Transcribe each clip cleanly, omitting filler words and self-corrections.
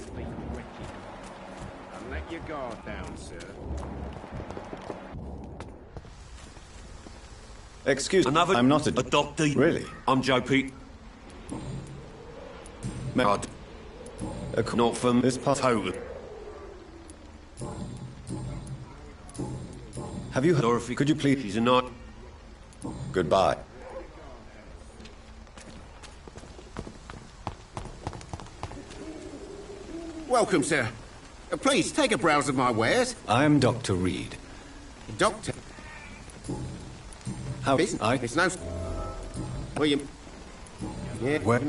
feet wretched. And let your guard down, sir. Excuse me, Another I'm not a doctor. Really? I'm Joe Pete. Not from this part. Total. Have you heard? Dorothy, Could you please? She's a night. Goodbye. Welcome, sir. Please, take a browse of my wares. I am Dr. Reed. Doctor. How It's no... William. Yeah, Where?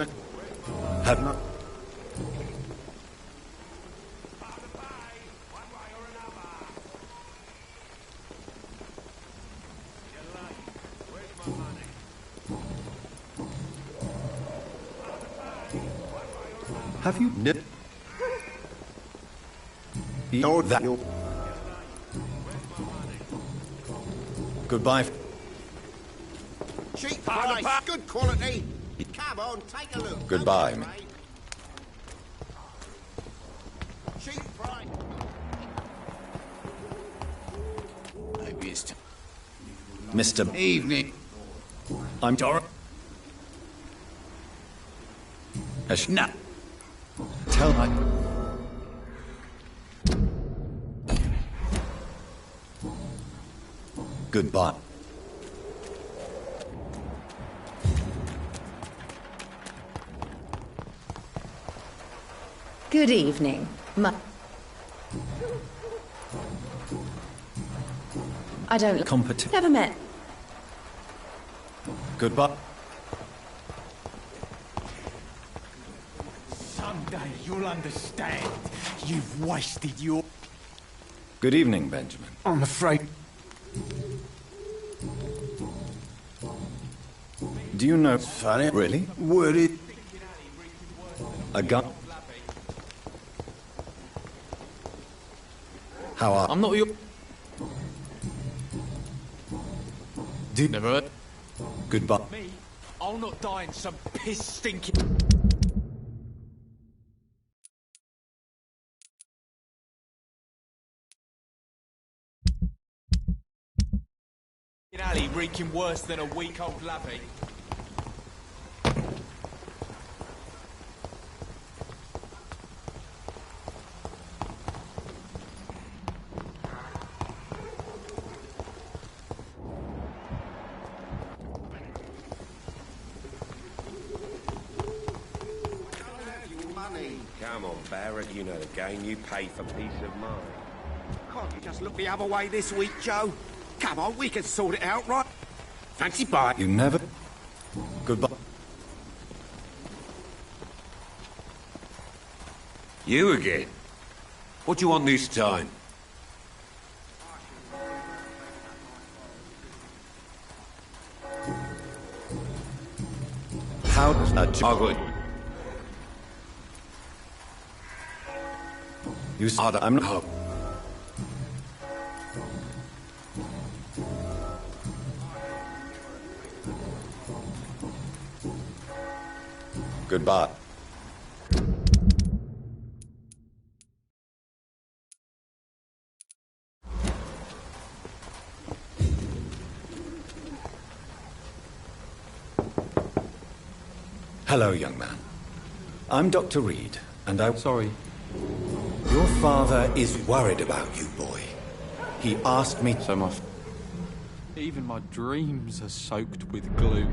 Have not. Have you nipped? That. Goodbye. Cheap price, good quality. Come on, take a look. Goodbye. Don't be afraid. Cheap price. Maybe it's Mr. evening. I'm Dora. No. Tell I. Goodbye. Good evening. I don't... Competent. Never met. Goodbye. Someday you'll understand. You've wasted your... Good evening, Benjamin. I'm afraid... Do you know? Funny. Really? Would it? A gun? How are? I'm not your... Do Never heard. Goodbye. Me? I'll not die in some piss-stinking... alley reeking worse than a week-old lavvy. Come on, Barrett, you know the game. You pay for peace of mind. Can't you just look the other way this week, Joe? Come on, we can sort it out, right? Fancy bye. You never. Goodbye. You again? What do you want this time? How does that? Oh, good. You said I'm not. Oh. Goodbye. Hello, young man. I'm Dr. Reed, and I... Sorry. Your father is worried about you, boy. He asked me... So my... Even my dreams are soaked with glue.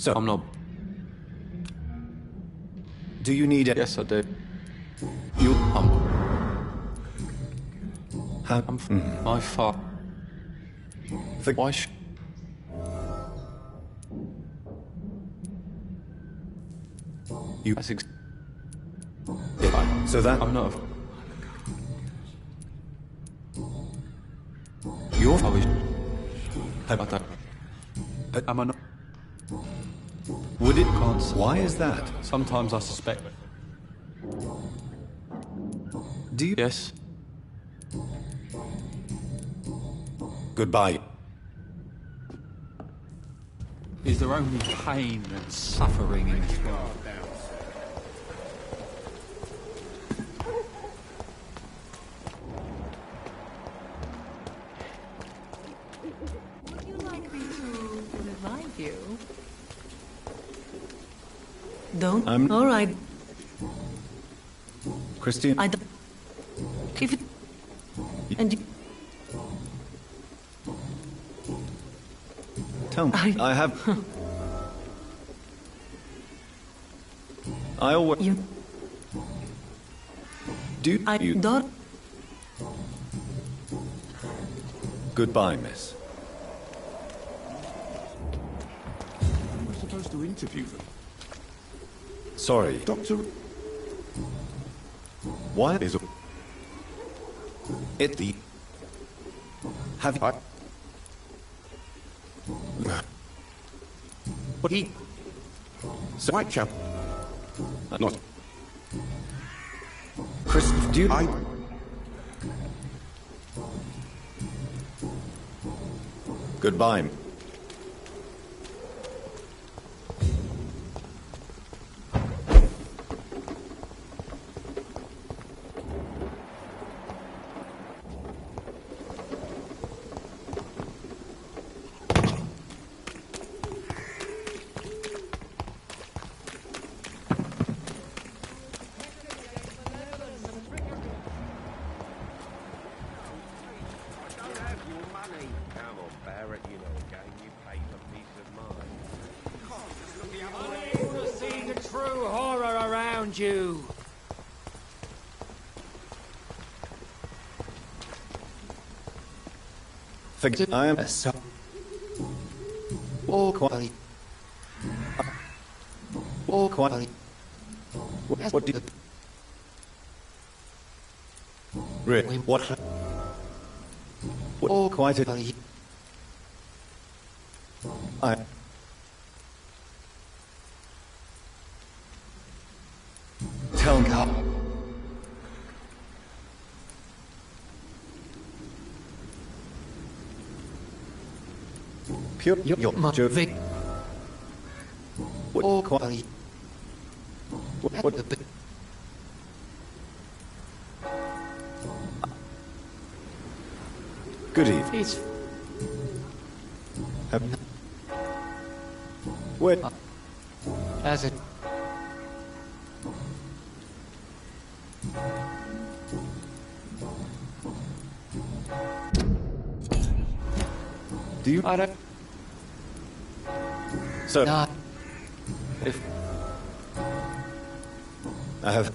So, I'm not. do you need it? Yes, I do. You... I'm my fault. Why sh... You... That's ex... So that... I'm not. You're... I was. I Have- don't. Am I not? Would it... Can't say. Why is that? Sometimes I suspect. Do you... Yes. Goodbye. Is there only pain and suffering in this world? Would you like me to revive you? Don't. I'm- All right. Christian... I don't. If it. And you, Tell me. I have... I always... you. Do I you... don't. Goodbye, miss. We're supposed to interview them. Sorry. Doctor... Why There's a... it the... Have you... But he... So, White chap. Not... Chris, do you... I... Goodbye. Come on, Barrett, you know a game you pay for peace of mind. Unable to see the true horror around you. Forget... I am... All quiet. All quiet. What do you... Really? What? All quiet. I... Tell me. Pure... You're My Vic. All quiet. What the... Good evening. It's. Where... As it. Do you... I don't. So... Not. If. I have...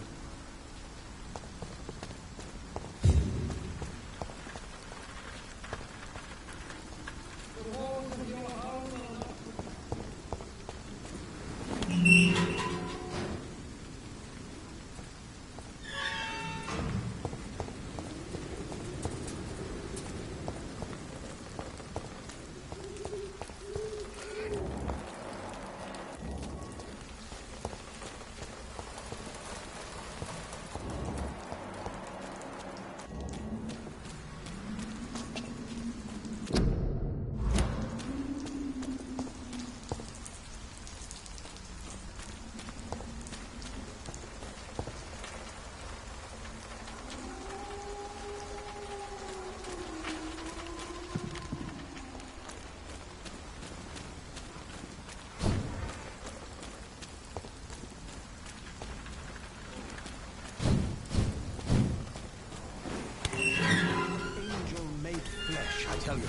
I tell you.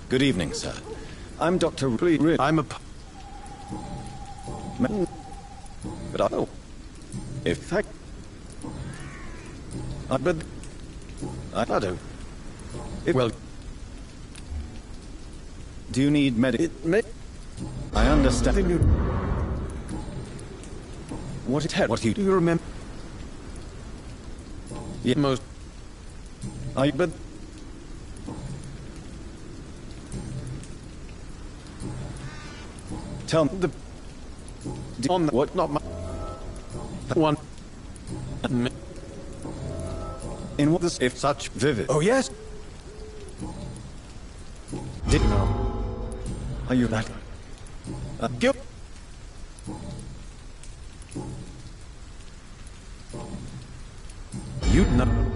Good evening, sir. I'm Dr. Reed. I'm a... But I know. If I... But... I don't... Well... Do you need I understand you... What do you remember? Yeah, most... but... Tell me the... On what, not my... One... In what this, if such vivid... Oh, yes! Did you know? Are you that... guilt? You'd know.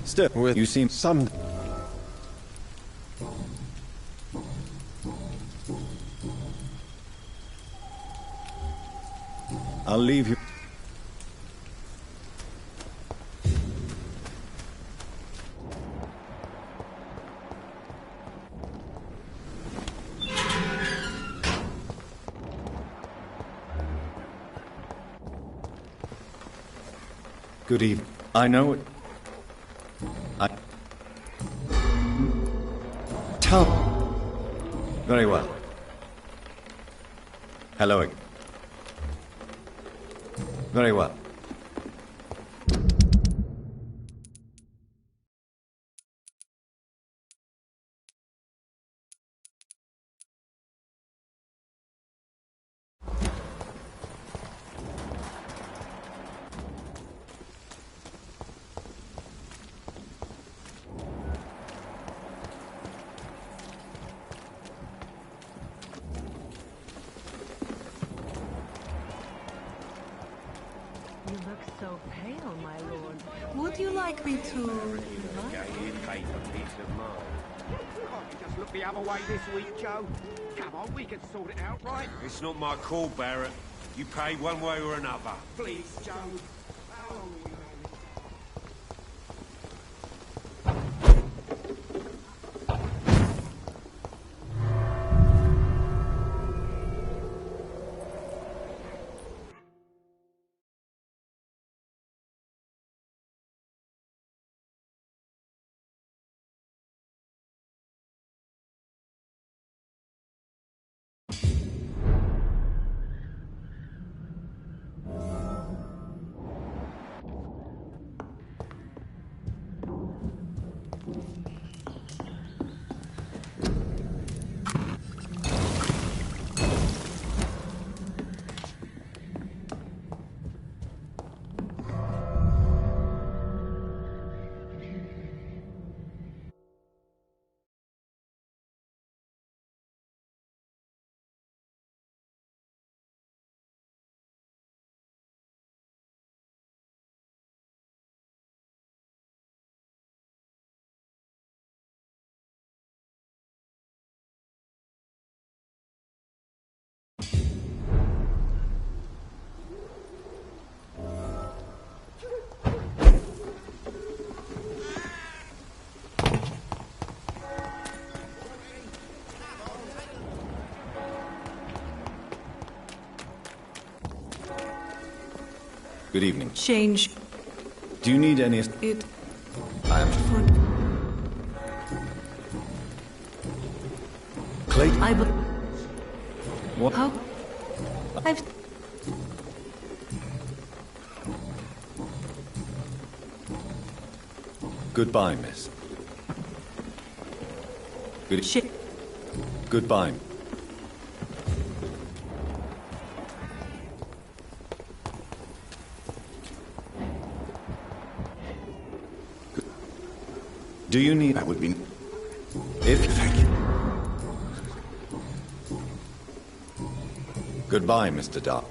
Still, with you seem some... I'll leave you. Good evening. I know it. Tell. Very well. Hello again. Very well. You look so pale, my lord. Would you like me to... Game you pay for peace of mind. Can't you just look the other way this week, Joe? Come on, we can sort it out, right? It's not my call, Barrett. You pay one way or another. Please, Joe. How long will we manage? Good evening. Change Do you need any... it I am... for... Clayton? What? How? I've... Goodbye, miss. Good... Shit. Goodbye. Do you need... That would be... If... Thank you. Goodbye, Mr. Dark.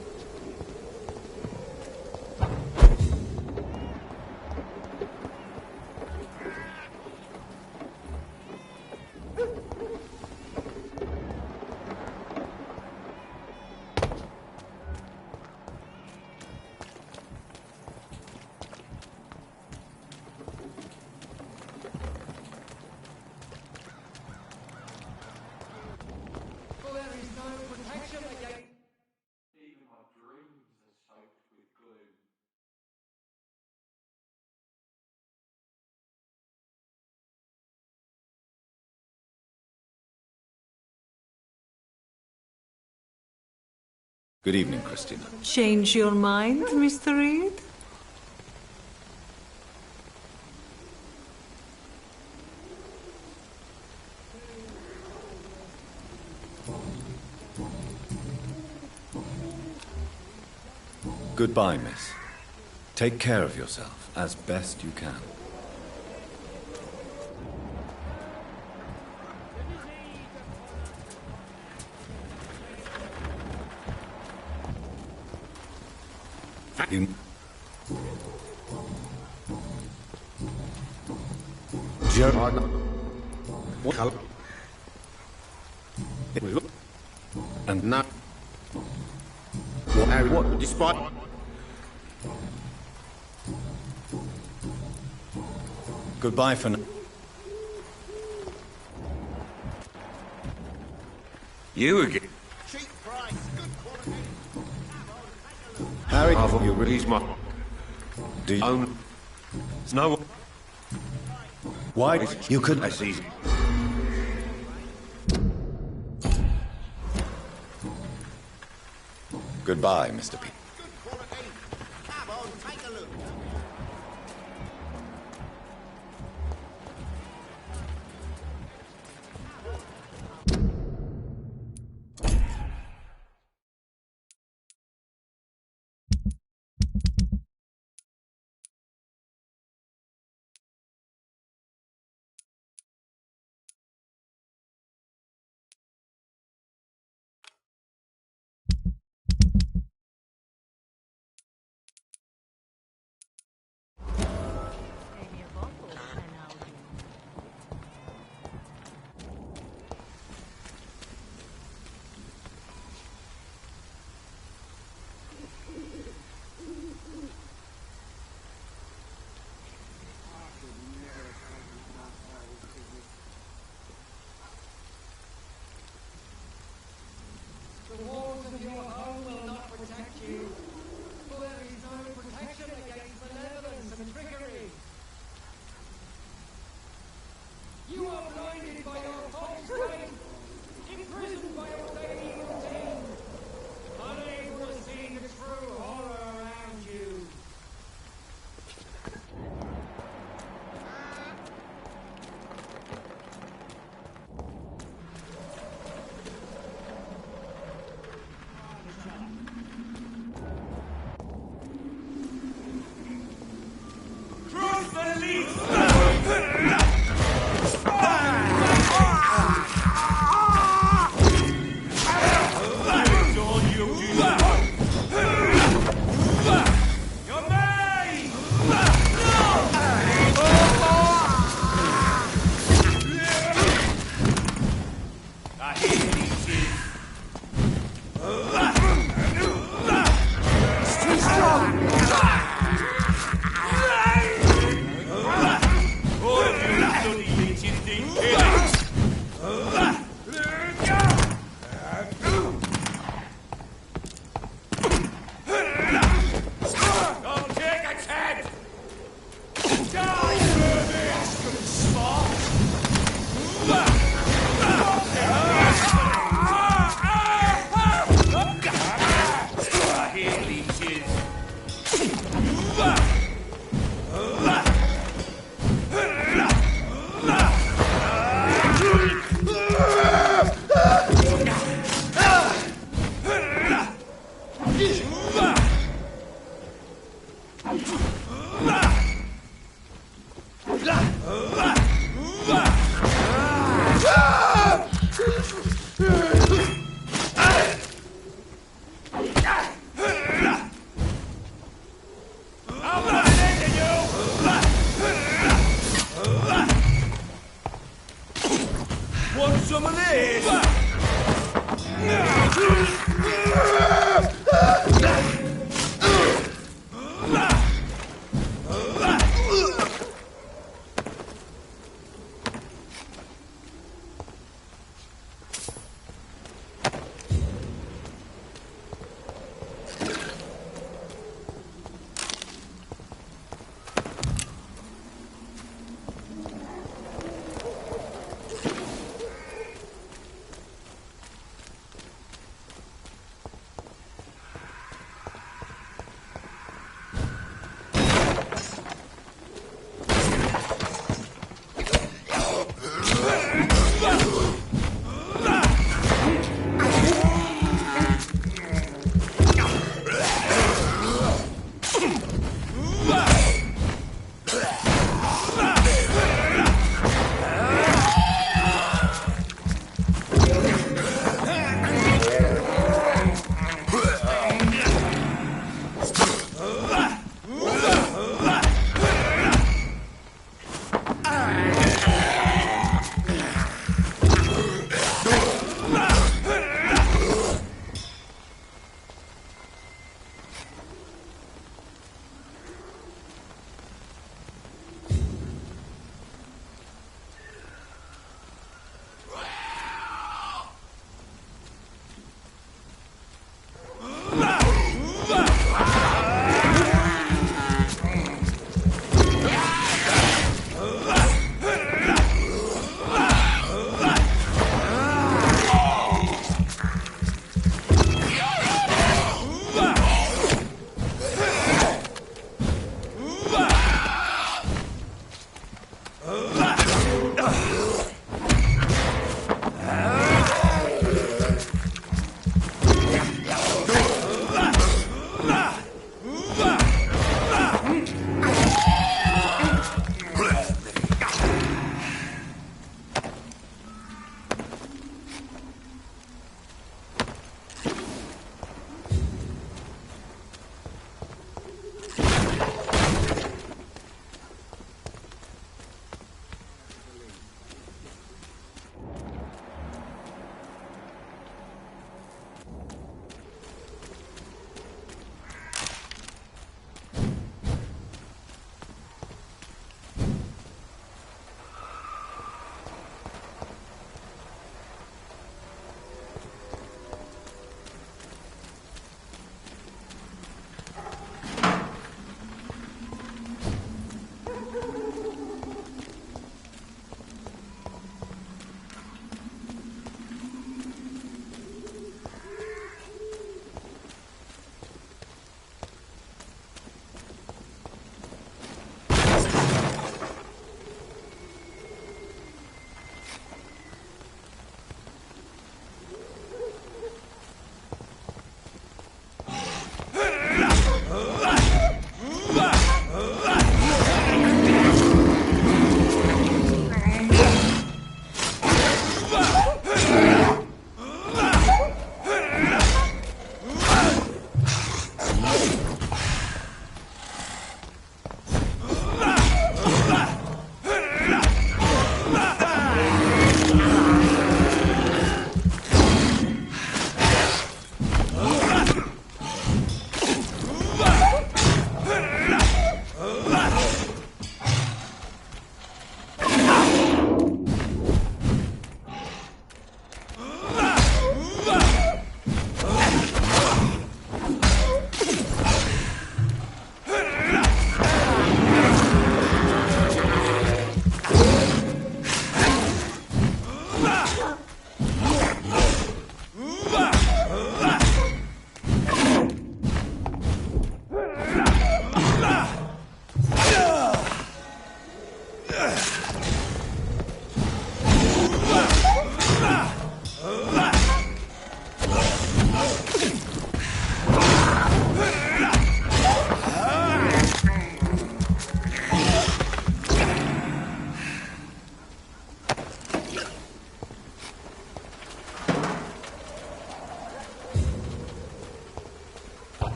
Good evening, Christina. Change your mind, Mr. Reed? Goodbye, miss. Take care of yourself as best you can. You... And No. What? Despite... Goodbye for now. You again? Cheap price, good quality. Harry, I've you really... released my Do you... own... No... Why? You could... That's easy. Goodbye, Mr. P. Good quality. Come on, take a look. The walls of your home will not protect you, for there is no protection against malevolence and trickery. You are blinded by your false faith, imprisoned by your daily routine, unable to see the true horror around you.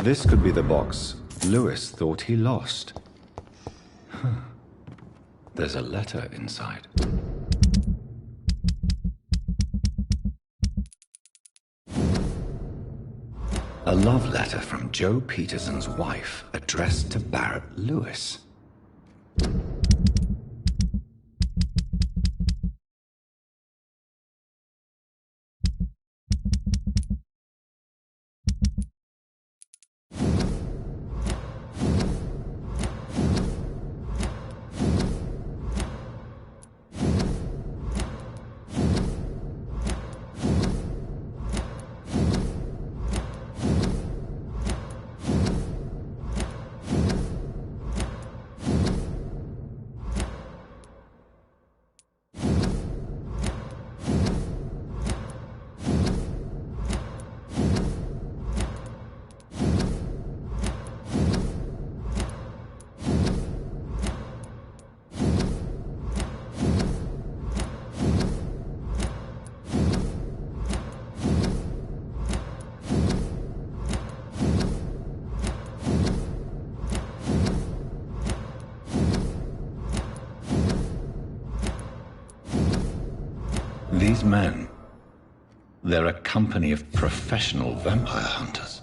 This could be the box Lewis thought he lost. There's a letter inside. A love letter from Joe Peterson's wife, addressed to Barrett Lewis. These men, they're a company of professional vampire hunters.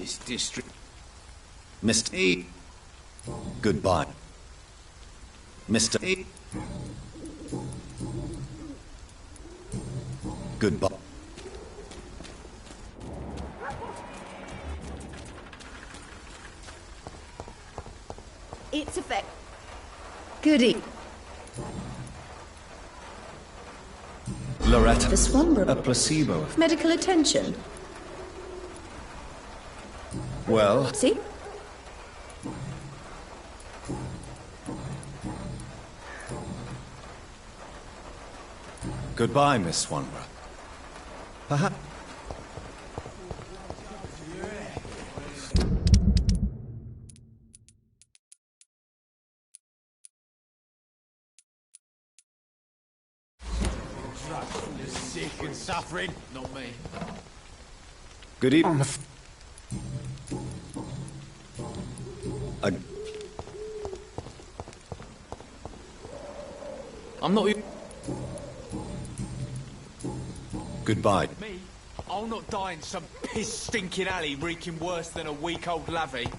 this district. Mr. E. Goodbye. Mr. E. Goodbye. It's effect. Goody. Loretta. The Swan A placebo. Medical attention. Well, See? goodbye, Miss Swanborough. Perhaps. Sick and suffering. Not me. Good evening. I'm not. Goodbye. Me? I'll not die in some piss-stinking alley reeking worse than a week-old lavvy.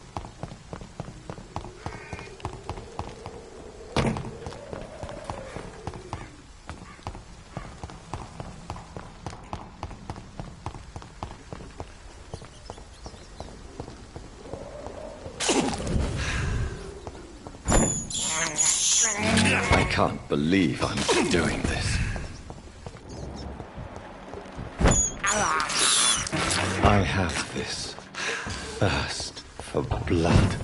I can't believe I'm doing this. I have this thirst for blood.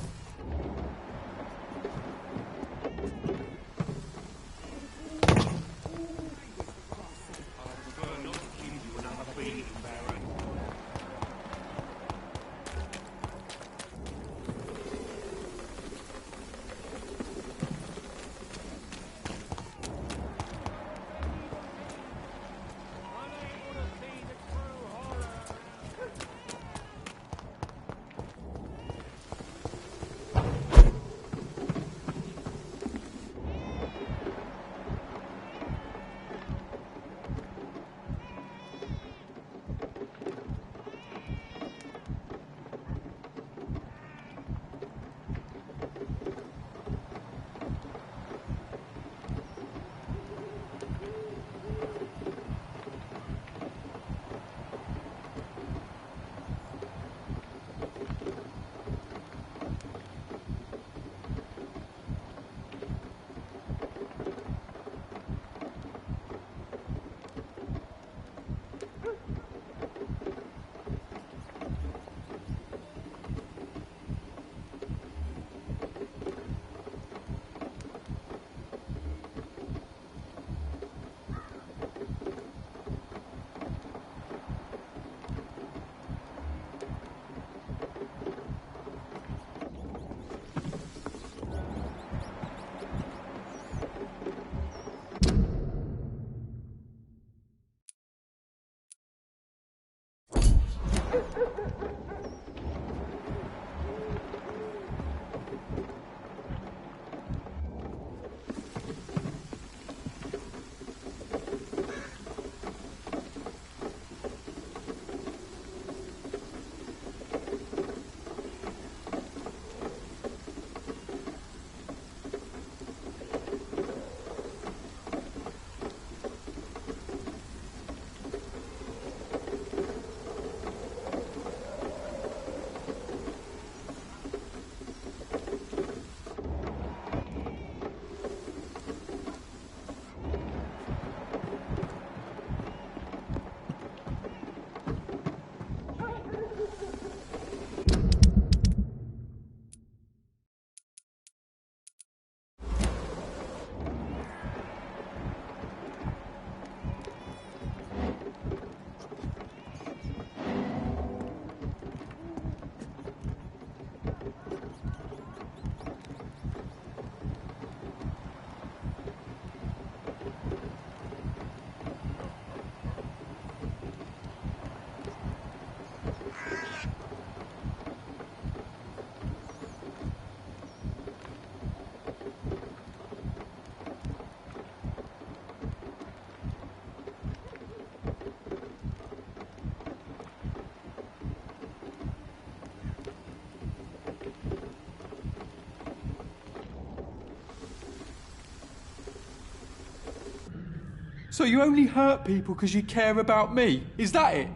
So you only hurt people because you care about me? Is that it?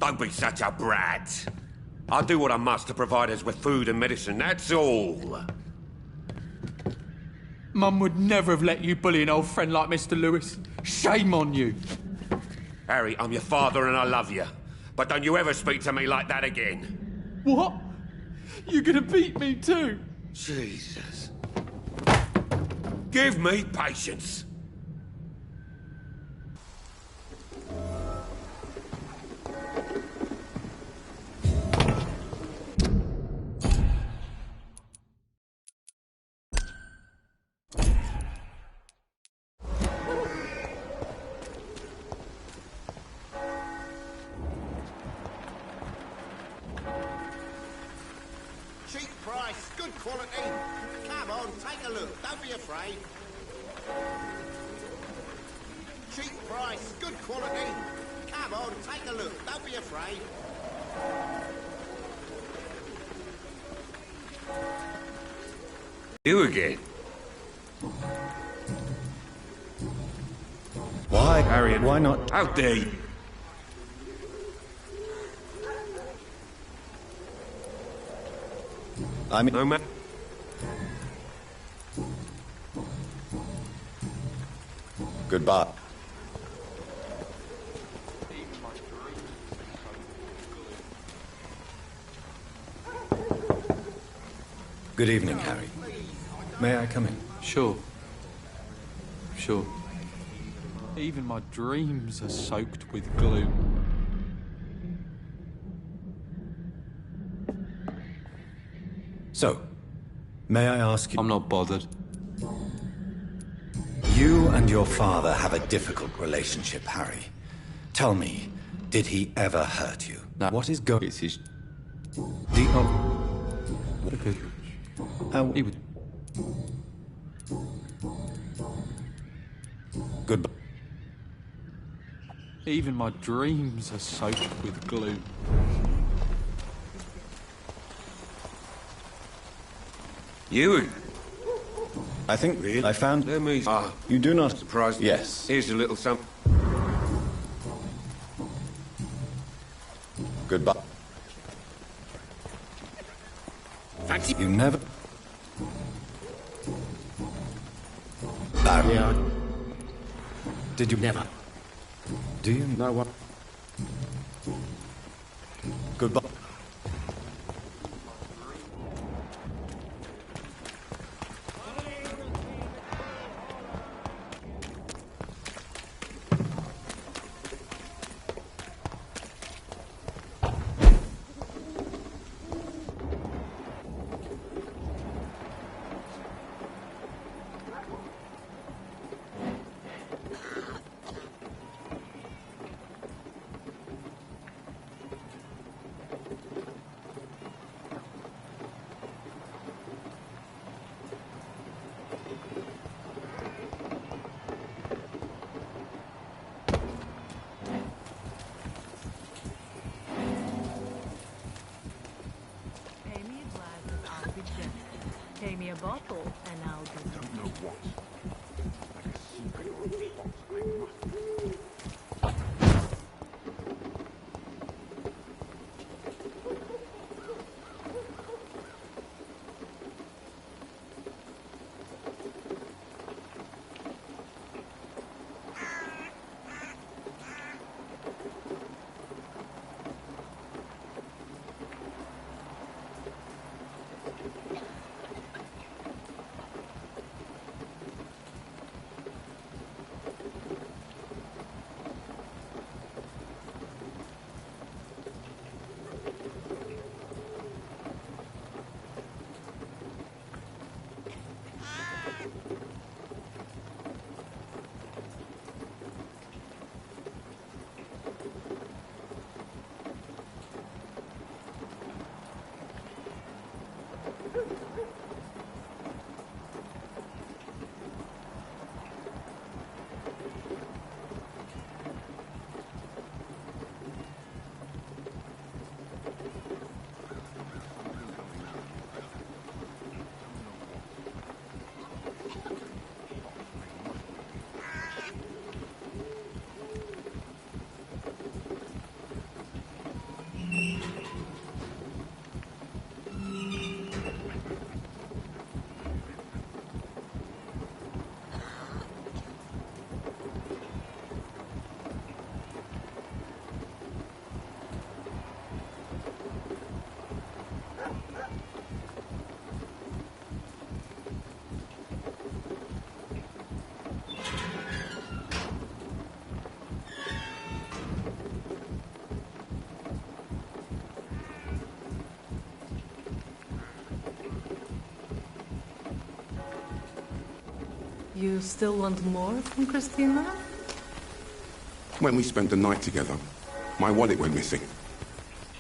Don't be such a brat. I'll do what I must to provide us with food and medicine, that's all. Mum would never have let you bully an old friend like Mr. Lewis. Shame on you. Harry, I'm your father and I love you. But don't you ever speak to me like that again. What? You're gonna beat me too? Jesus. Give me patience. Cheap price, good quality. Come on, take a look. Don't be afraid. Cheap price, good quality. Come on, take a look. Don't be afraid. You again. Why, Harry, why not? How dare you? I mean, No matter. goodbye. Good evening, Harry. May I come in? Sure. Sure. Even my dreams are soaked with gloom. So, may I ask you... I'm not bothered. You and your father have a difficult relationship, Harry. Tell me, did he ever hurt you? No. What is going... It's his... Because... He would... Goodbye. Even my dreams are soaked with gloom. You? I think I found... Let me... You do not... Surprised? Yes. Here's a little something. Goodbye. Fancy... You never... Barry. Yeah, Did you... never. Do you... No what? Goodbye. Pay me a glass and I'll be generous. Pay me a bottle and I'll be generous. You still want more from Christina? When we spent the night together, my wallet went missing.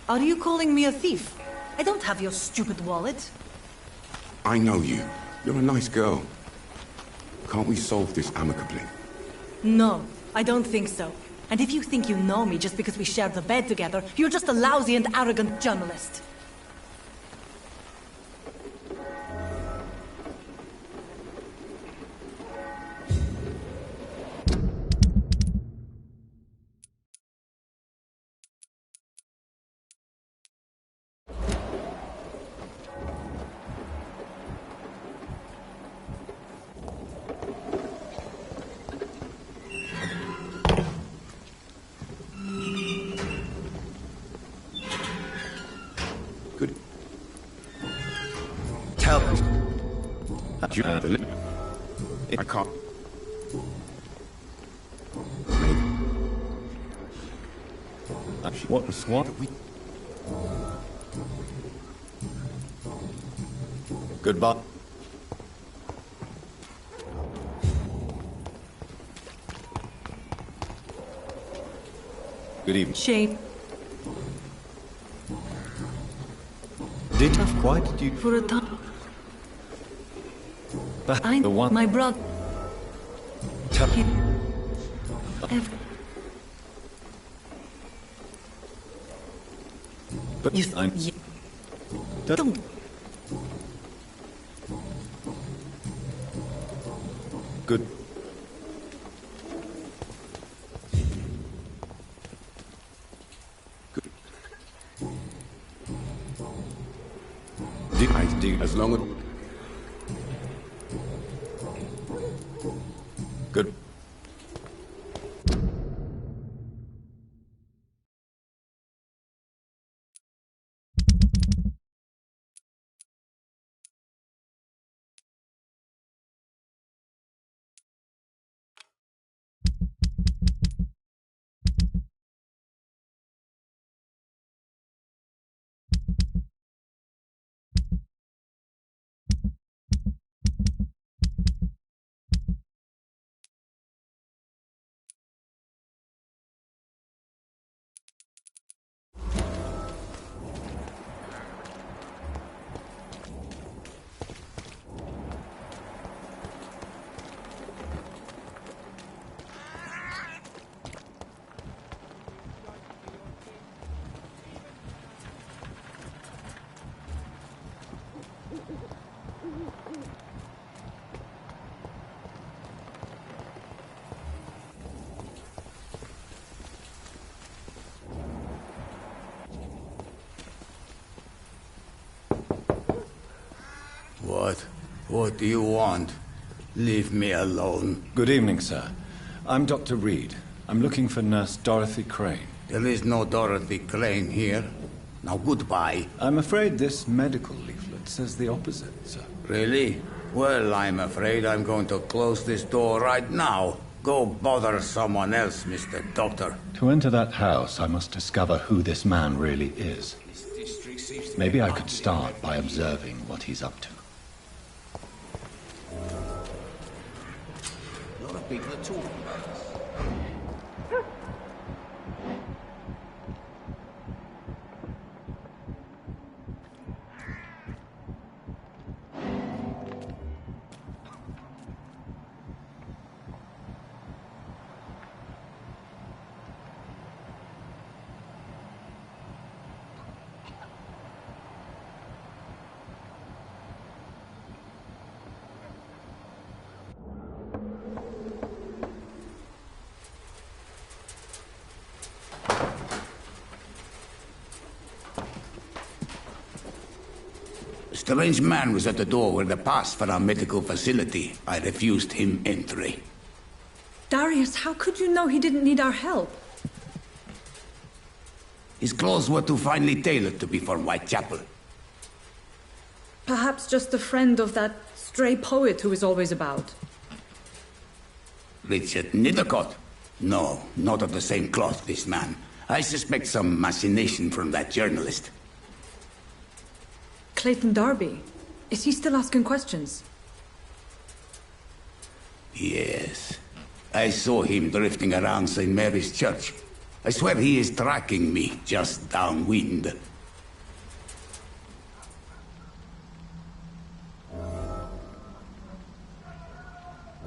Are you calling me a thief? I don't have your stupid wallet. I know you. You're a nice girl. Can't we solve this amicably? No, I don't think so. And if you think you know me just because we shared the bed together, you're just a lousy and arrogant journalist. Good. Tell me. I can't. What? Goodbye. Good evening. Shape. Did have quite did you For a time. the one My brother. tell but You I'm don't. good. I do. As long as... Good. What do you want? Leave me alone. Good evening, sir. I'm Dr. Reed. I'm looking for Nurse Dorothy Crane. There is no Dorothy Crane here. Now goodbye. I'm afraid this medical leaflet says the opposite, sir. Really? Well, I'm afraid I'm going to close this door right now. Go bother someone else, Mr. Doctor. To enter that house, I must discover who this man really is. Maybe I could start by observing what he's up to. A lot of people are talking about us. A strange man was at the door with a pass for our medical facility. I refused him entry. Darius, how could you know he didn't need our help? His clothes were too finely tailored to be for Whitechapel. Perhaps just a friend of that stray poet who is always about. Richard Nithercott? No, not of the same cloth, this man. I suspect some machination from that journalist. Clayton Darby. Is he still asking questions? Yes. I saw him drifting around St. Mary's Church. I swear he is tracking me just downwind.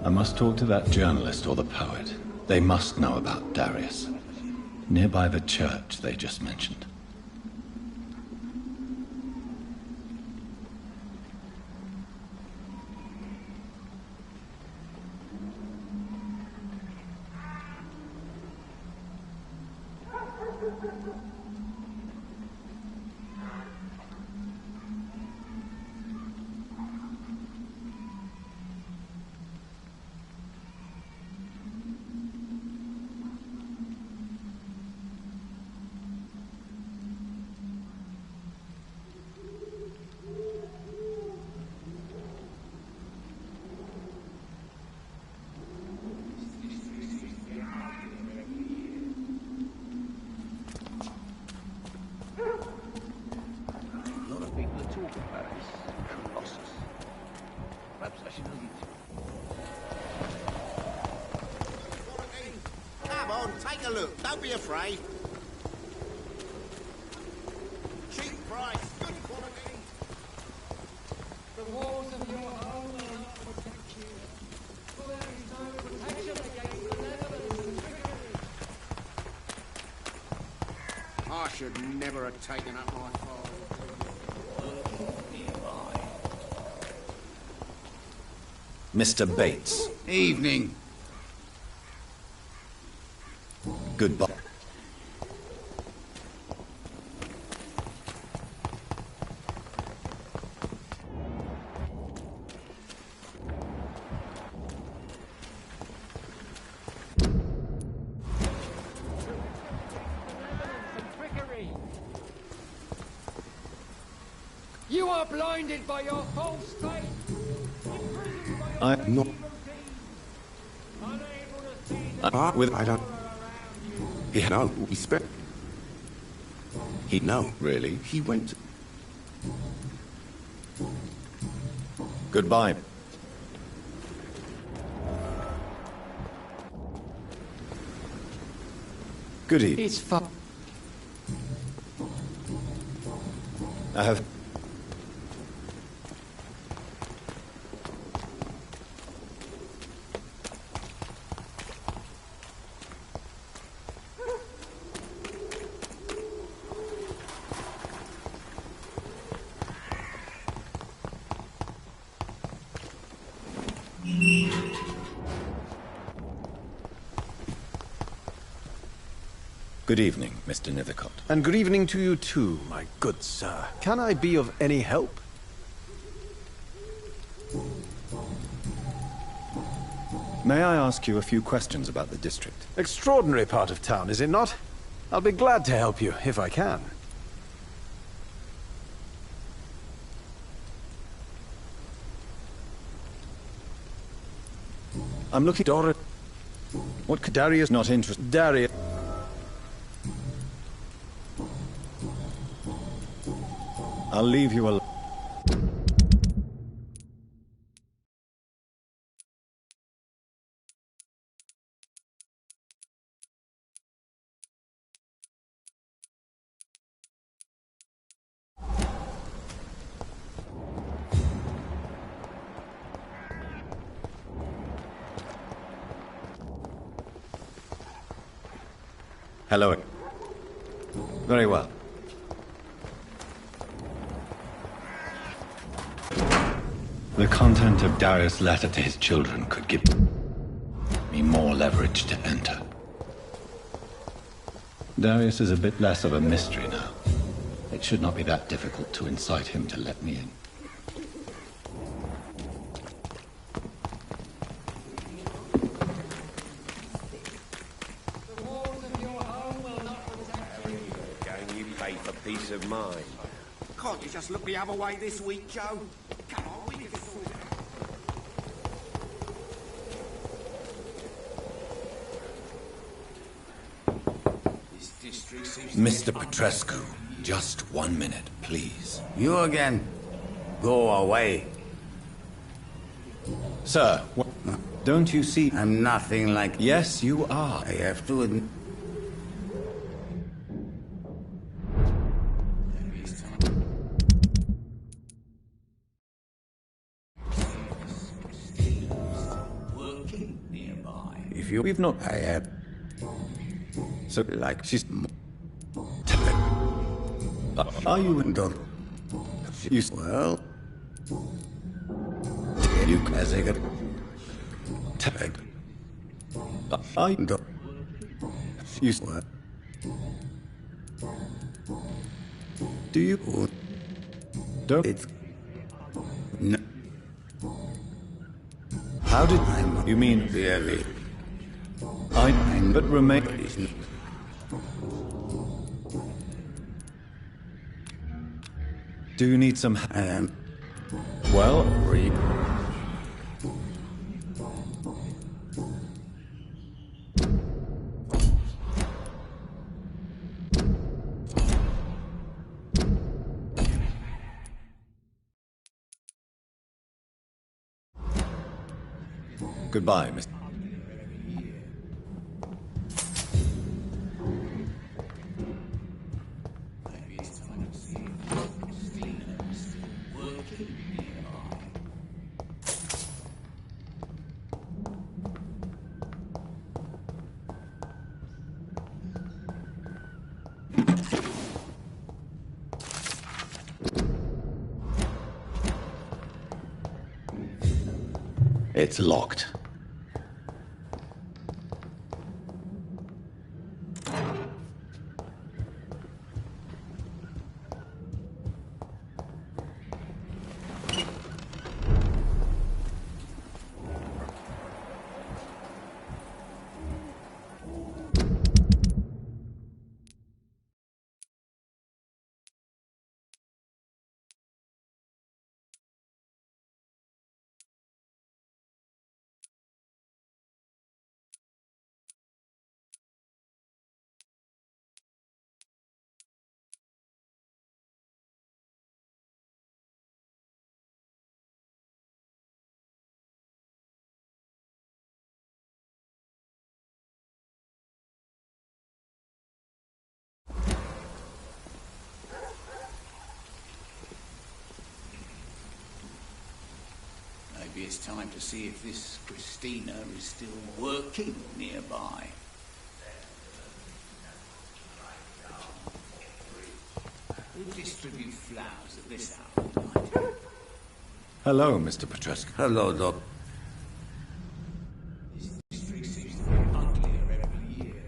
I must talk to that journalist or the poet. They must know about Darius. Nearby the church they just mentioned. Come on, take a look. Don't be afraid. Cheap price, good quality. The walls of your home will not protect you. For there is no protection against malevolence and trickery. I should never have taken up my father. Mr. Bates. Evening. Goodbye. You are blinded by your false faith. Imprisoned by your I'm not. evil deeds. Unable to see the With I don't. He had no respect. He no. Really? He went. Goodbye. Good evening. It's fun. I have. Good evening, Mr. Nethercott. And good evening to you too, my good sir. Can I be of any help? May I ask you a few questions about the district? Extraordinary part of town, is it not? I'll be glad to help you, if I can. I'm looking... Dora... What could Darius not interest... Darius... I'll leave you alone. Hello. Very well. The content of Darius' letter to his children could give me more leverage to enter. Darius is a bit less of a mystery now. It should not be that difficult to incite him to let me in. The walls of your home will not protect you. Game you pay for peace of mind. Can't you just look the other way this week, Joe? Come on, we can sort it out. This district seems to Mr. Petrescu, just 1 minute, please. You again. Go away. Sir, Don't you see? I'm nothing like... Yes, you are. I have to admit... If you... We've not... I have... So, like, she's... Are you... Don't... You... Well... You as I get... I... Don't... You... What? Do you... Don't... It's... No. How did... I'm... You mean... Really... But remain... Do you need some... Well... Goodbye, Mr. It's locked. Maybe it's time to see if this Christina is still working nearby. Who distribute flowers at this hour of night? Hello, Mr. Petrescu. Hello, Doc. This district seems to get uglier every year.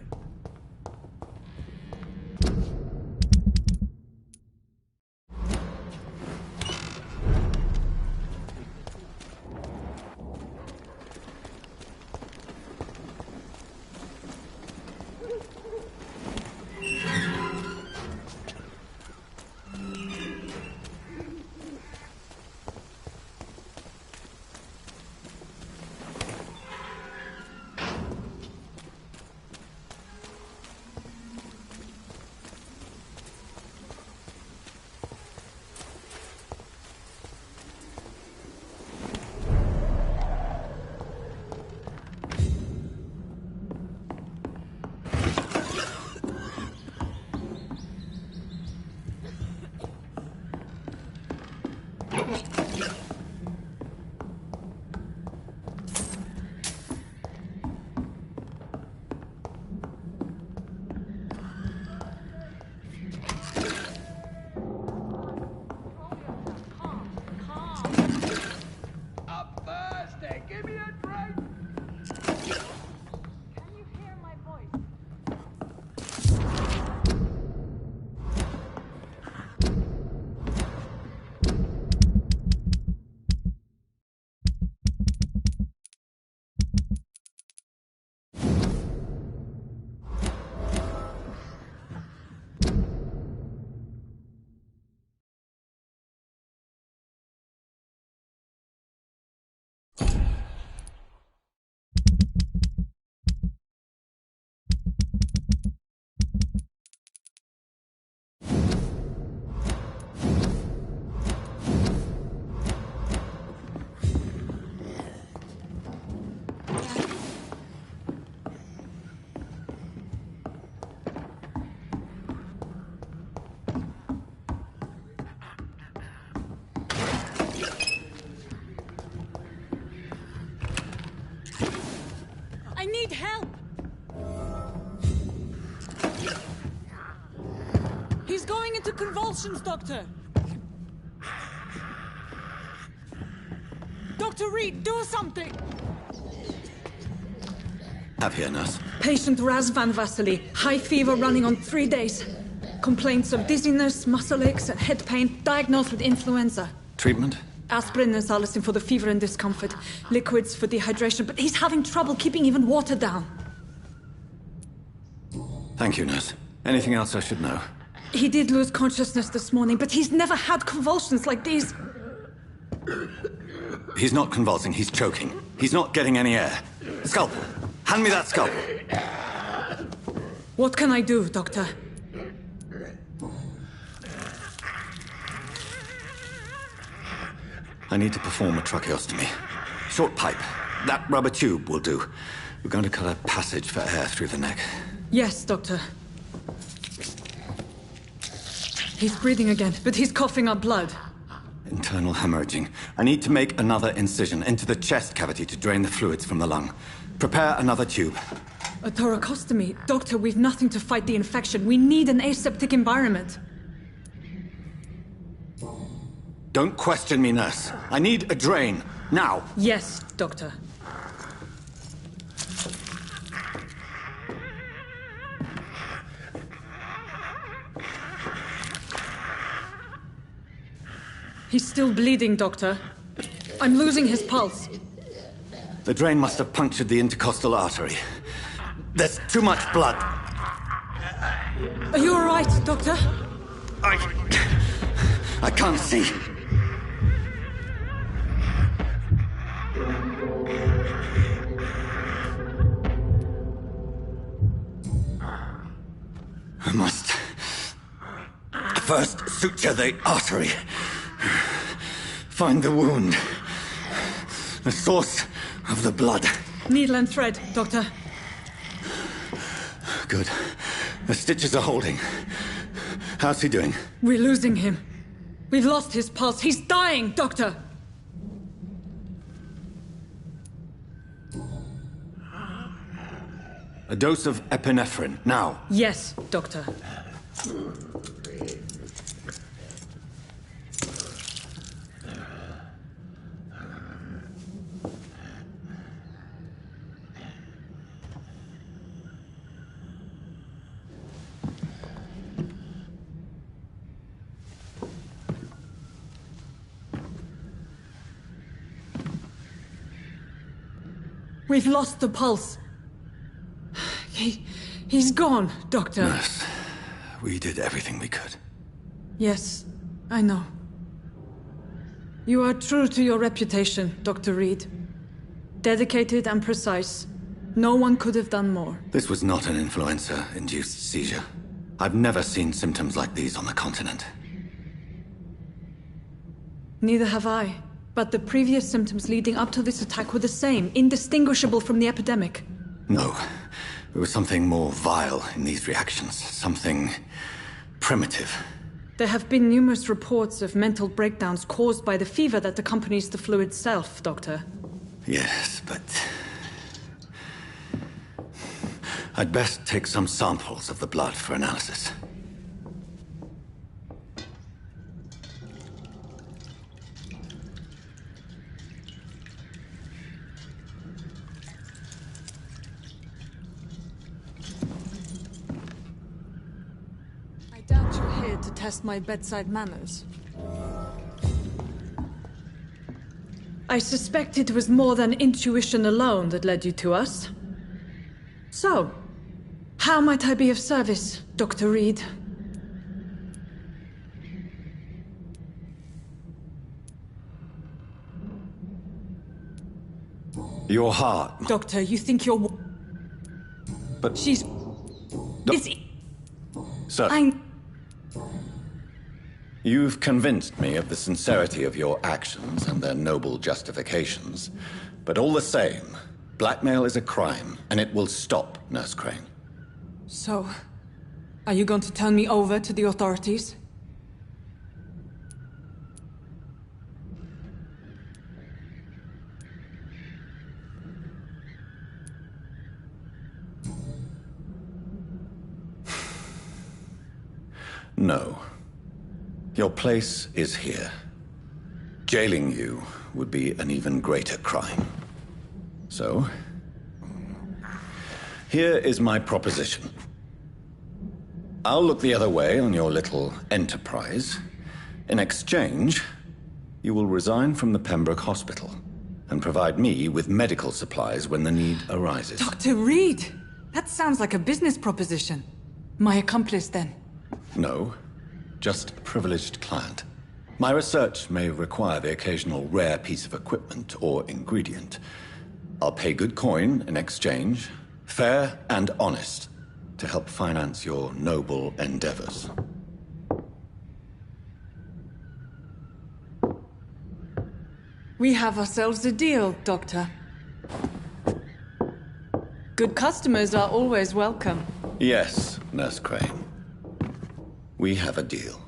to convulsions, Doctor! Dr. Reed, do something! Have here, nurse. Patient Raz Van Vassily. High fever running on 3 days. Complaints of dizziness, muscle aches, head pain. Diagnosed with influenza. Treatment? Aspirin and salicin for the fever and discomfort. Liquids for dehydration, but he's having trouble keeping even water down. Thank you, nurse. Anything else I should know? He did lose consciousness this morning, but he's never had convulsions like these. He's not convulsing, he's choking. He's not getting any air. Scalpel! Hand me that scalpel! What can I do, Doctor? I need to perform a tracheostomy. Short pipe. That rubber tube will do. We're going to cut a passage for air through the neck. Yes, Doctor. He's breathing again, but he's coughing up blood. Internal hemorrhaging. I need to make another incision into the chest cavity to drain the fluids from the lung. Prepare another tube. A thoracostomy? Doctor, we've nothing to fight the infection. We need an aseptic environment. Don't question me, nurse. I need a drain. Now. Yes, Doctor. He's still bleeding, Doctor. I'm losing his pulse. The drain must have punctured the intercostal artery. There's too much blood. Are you all right, Doctor? I can't see. I must first suture the artery. Find the wound. The source of the blood. Needle and thread, Doctor. Good. The stitches are holding. How's he doing? We're losing him. We've lost his pulse. He's dying, Doctor! A dose of epinephrine, now. Yes, Doctor. We've lost the pulse. He's gone, Doctor. Nurse, we did everything we could. Yes, I know. You are true to your reputation, Dr. Reed. Dedicated and precise. No one could have done more. This was not an influenza-induced seizure. I've never seen symptoms like these on the continent. Neither have I. But the previous symptoms leading up to this attack were the same, indistinguishable from the epidemic. No. There was something more vile in these reactions. Something primitive. There have been numerous reports of mental breakdowns caused by the fever that accompanies the flu itself, Doctor. Yes, but I'd best take some samples of the blood for analysis. I doubt you're here to test my bedside manners. I suspect it was more than intuition alone that led you to us. So, how might I be of service, Dr. Reed? Your heart. Doctor, you think you're... But... She's... Sir. You've convinced me of the sincerity of your actions and their noble justifications. But all the same, blackmail is a crime, and it will stop, Nurse Crane. So, are you going to turn me over to the authorities? No. Your place is here. Jailing you would be an even greater crime. So, here is my proposition. I'll look the other way on your little enterprise. In exchange, you will resign from the Pembroke Hospital and provide me with medical supplies when the need arises. Dr. Reed! That sounds like a business proposition. My accomplice, then? No, just a privileged client. My research may require the occasional rare piece of equipment or ingredient. I'll pay good coin in exchange, fair and honest, to help finance your noble endeavors. We have ourselves a deal, Doctor. Good customers are always welcome. Yes, Nurse Crane. We have a deal.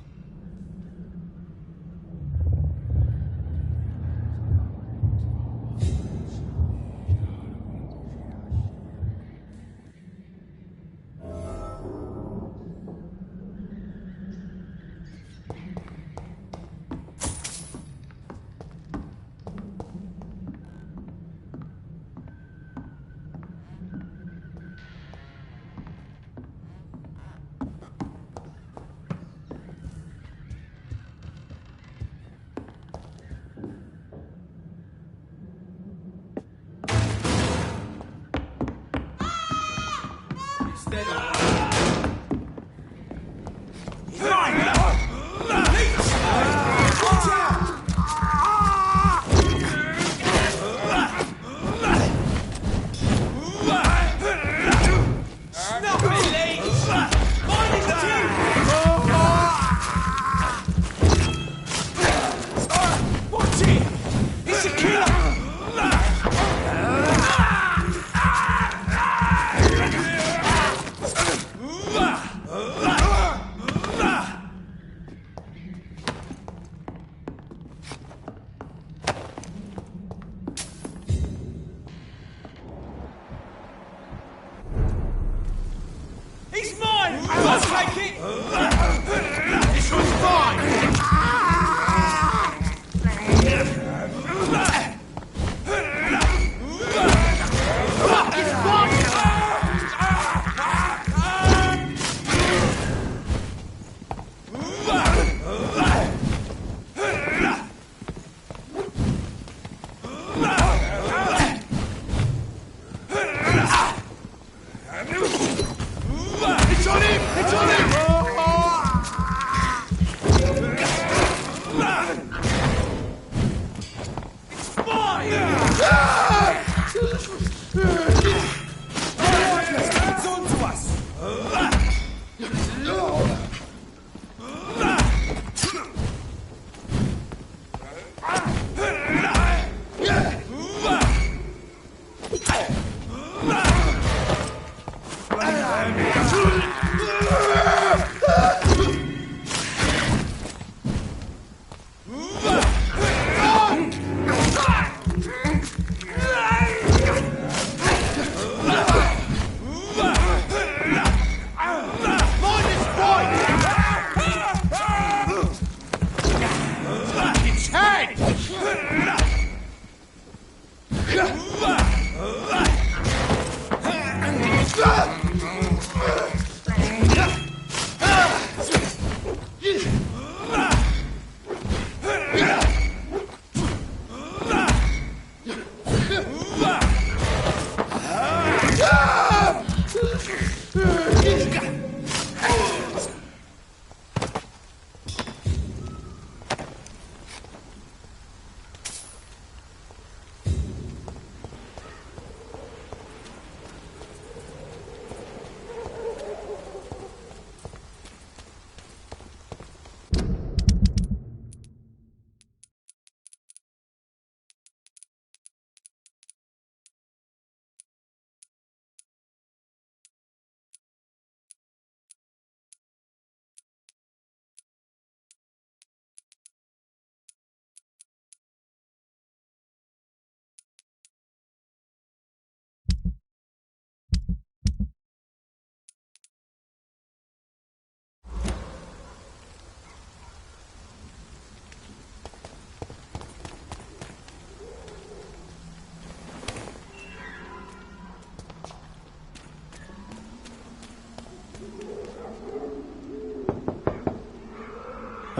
He's mine! I'll take it! This one's mine! It's on him! It's on him!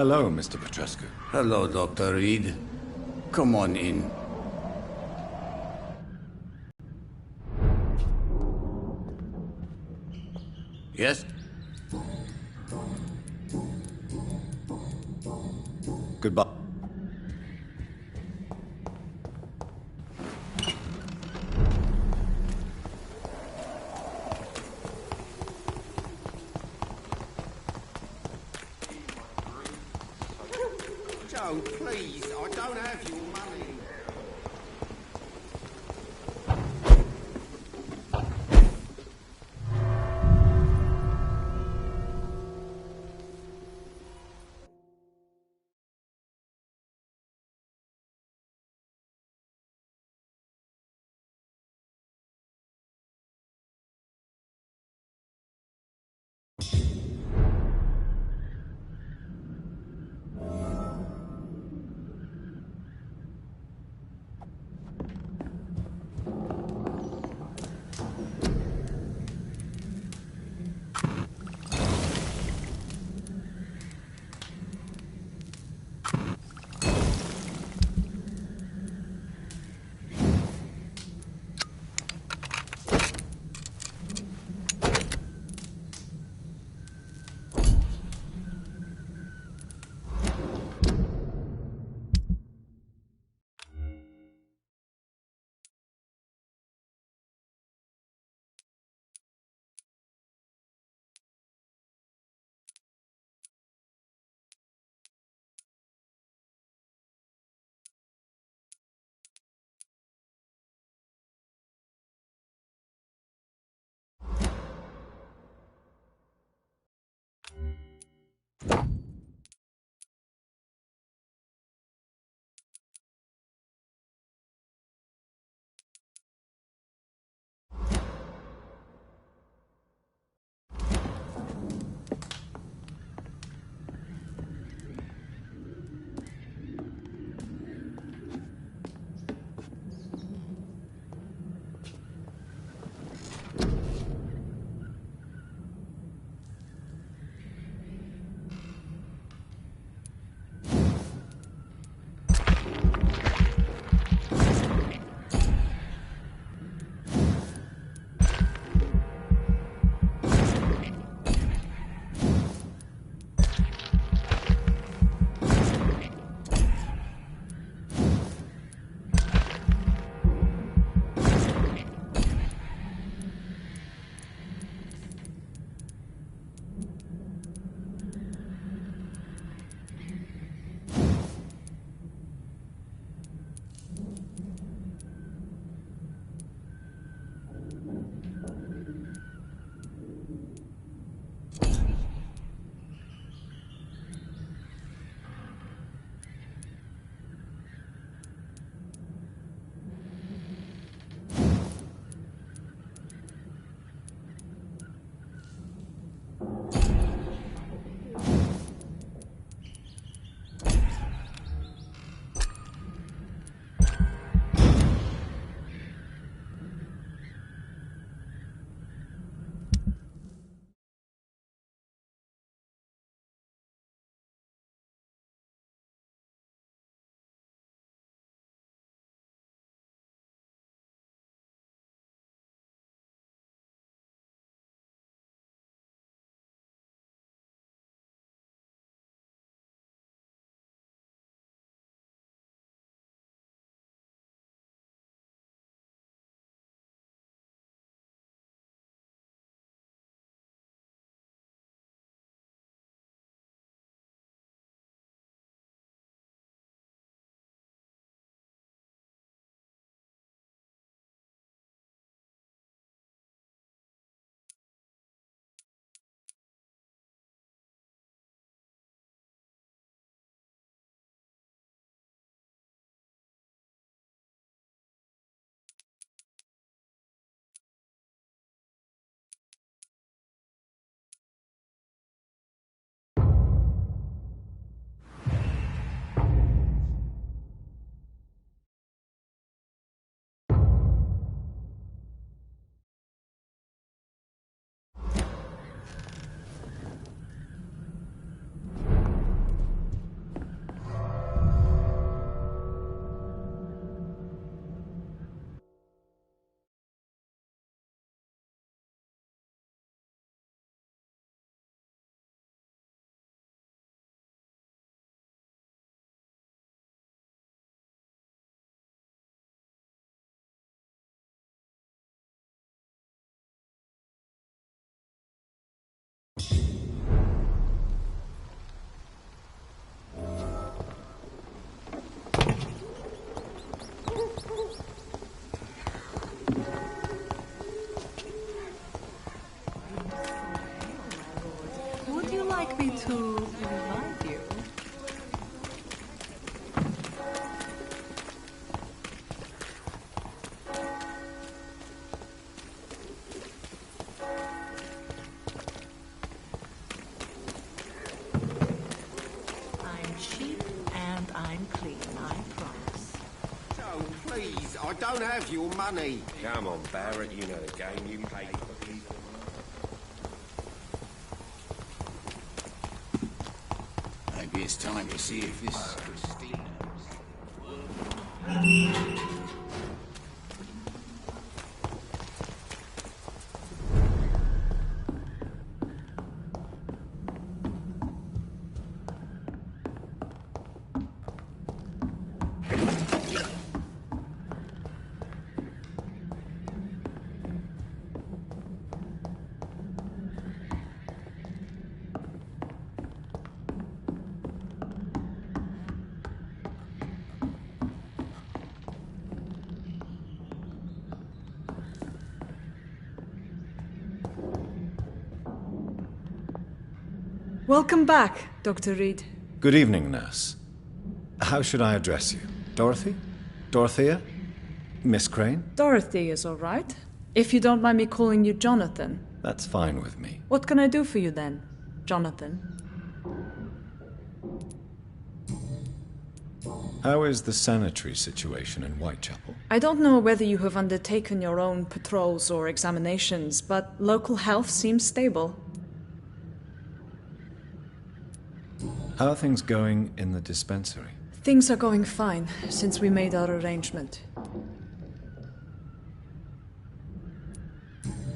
Hello, Mr. Petrescu. Hello, Dr. Reed. Come on in. Yes? Goodbye. Joe, please, I don't have your money. like me to revive you? I'm cheap and I'm clean, I promise. Joe, please, I don't have your money. Come on, Barrett, you know the game. You pay for people. Maybe it's time to see if this Christina Welcome back, Dr. Reed. Good evening, nurse. How should I address you? Dorothy? Dorothea? Miss Crane? Dorothy is all right. If you don't mind me calling you Jonathan. That's fine with me. What can I do for you then, Jonathan? How is the sanitary situation in Whitechapel? I don't know whether you have undertaken your own patrols or examinations, but local health seems stable. How are things going in the dispensary? Things are going fine since we made our arrangement.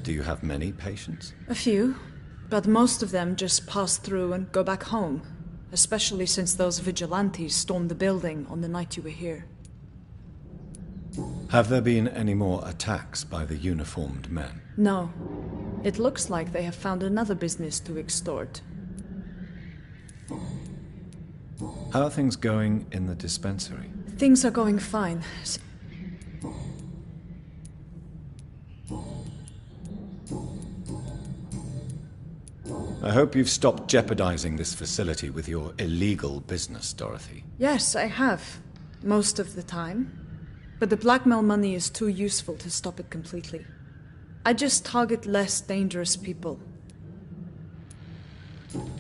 Do you have many patients? A few, but most of them just pass through and go back home, especially since those vigilantes stormed the building on the night you were here. Have there been any more attacks by the uniformed men? No. It looks like they have found another business to extort. How are things going in the dispensary? Things are going fine. I hope you've stopped jeopardizing this facility with your illegal business, Dorothy. Yes, I have. Most of the time. But the blackmail money is too useful to stop it completely. I just target less dangerous people.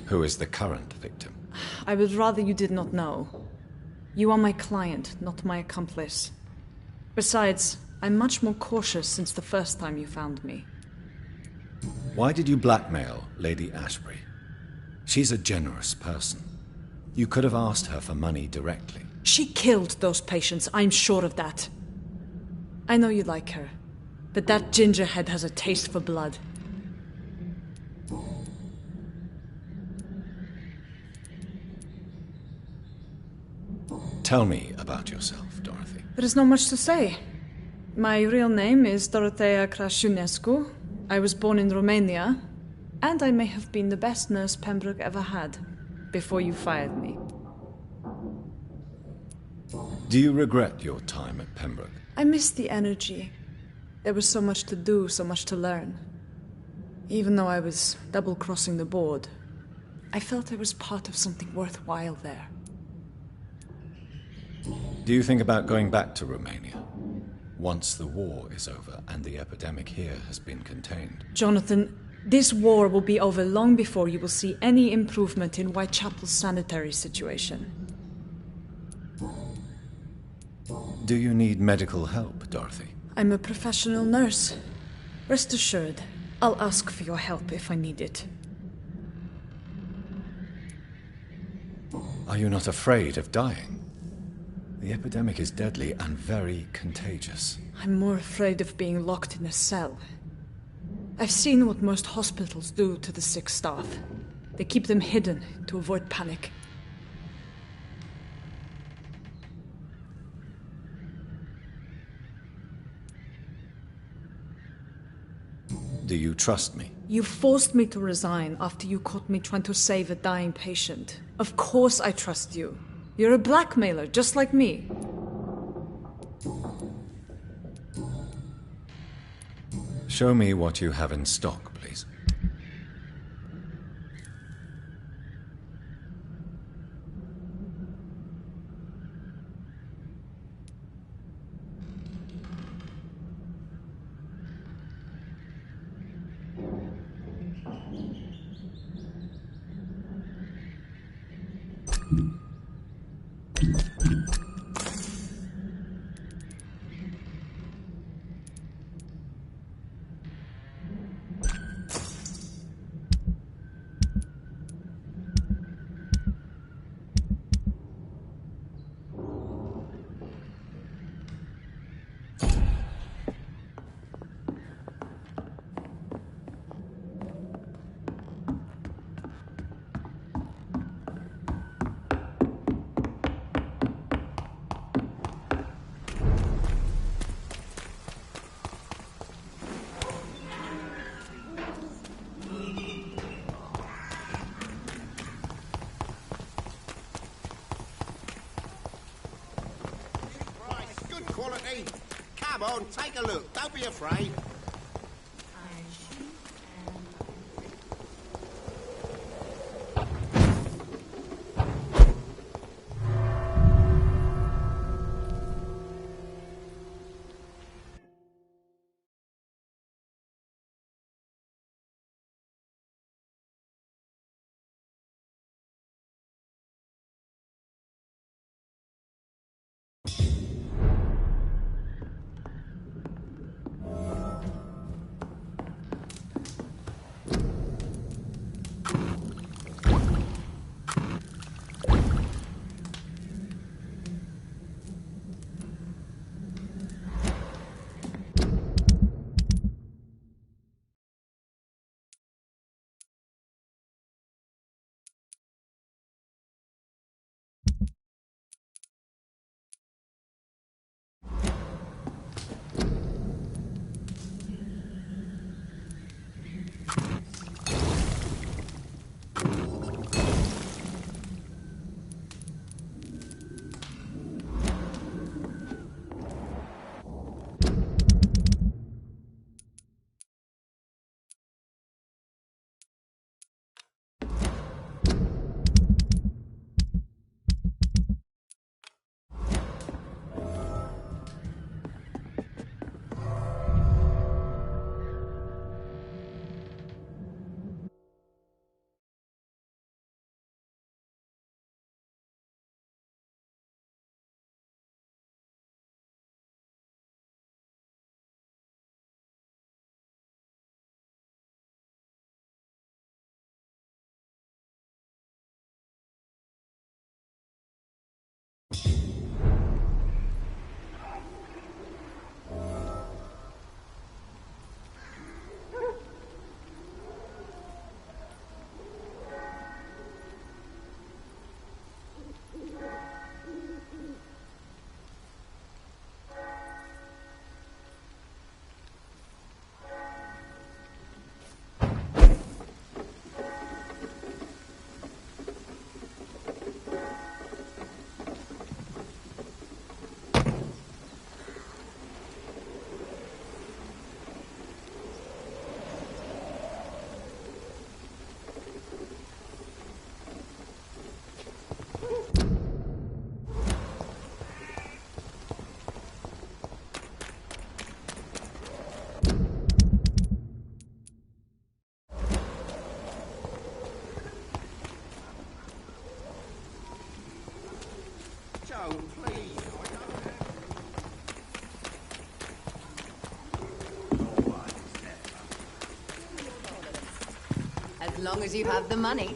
Who is the current victim? I would rather you did not know. You are my client, not my accomplice. Besides, I'm much more cautious since the first time you found me. Why did you blackmail Lady Ashbury? She's a generous person. You could have asked her for money directly. She killed those patients, I'm sure of that. I know you like her, but that gingerhead has a taste for blood. Tell me about yourself, Dorothy. There is not much to say. My real name is Dorothea Crasiunescu. I was born in Romania, and I may have been the best nurse Pembroke ever had, before you fired me. Do you regret your time at Pembroke? I miss the energy. There was so much to do, so much to learn. Even though I was double-crossing the board, I felt I was part of something worthwhile there. Do you think about going back to Romania? Once the war is over and the epidemic here has been contained. Jonathan, this war will be over long before you will see any improvement in Whitechapel's sanitary situation. Do you need medical help, Dorothy? I'm a professional nurse. Rest assured, I'll ask for your help if I need it. Are you not afraid of dying? The epidemic is deadly and very contagious. I'm more afraid of being locked in a cell. I've seen what most hospitals do to the sick staff. They keep them hidden to avoid panic. Do you trust me? You forced me to resign after you caught me trying to save a dying patient. Of course I trust you. You're a blackmailer, just like me. Show me what you have in stock, please. Christ, good quality. Come on, take a look. Don't be afraid. Joe, please. As long as you have the money.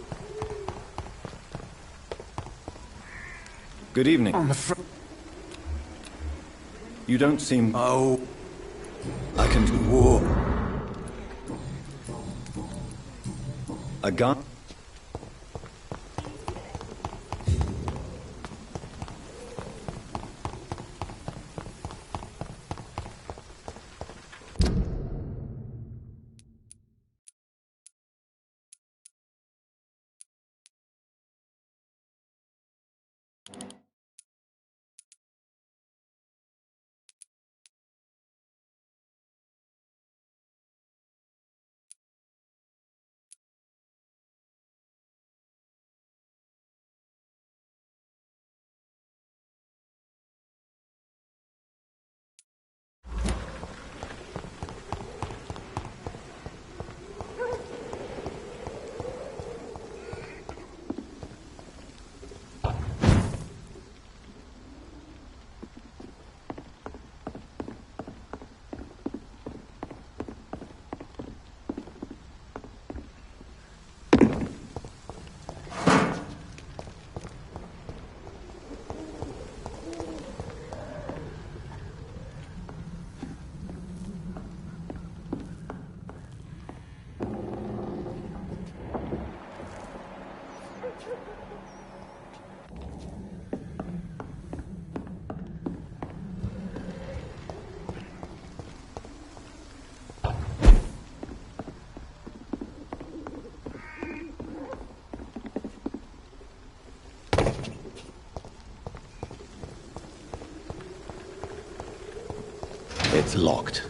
Good evening. You don't seem... Oh. I can do war. A gun? It's locked.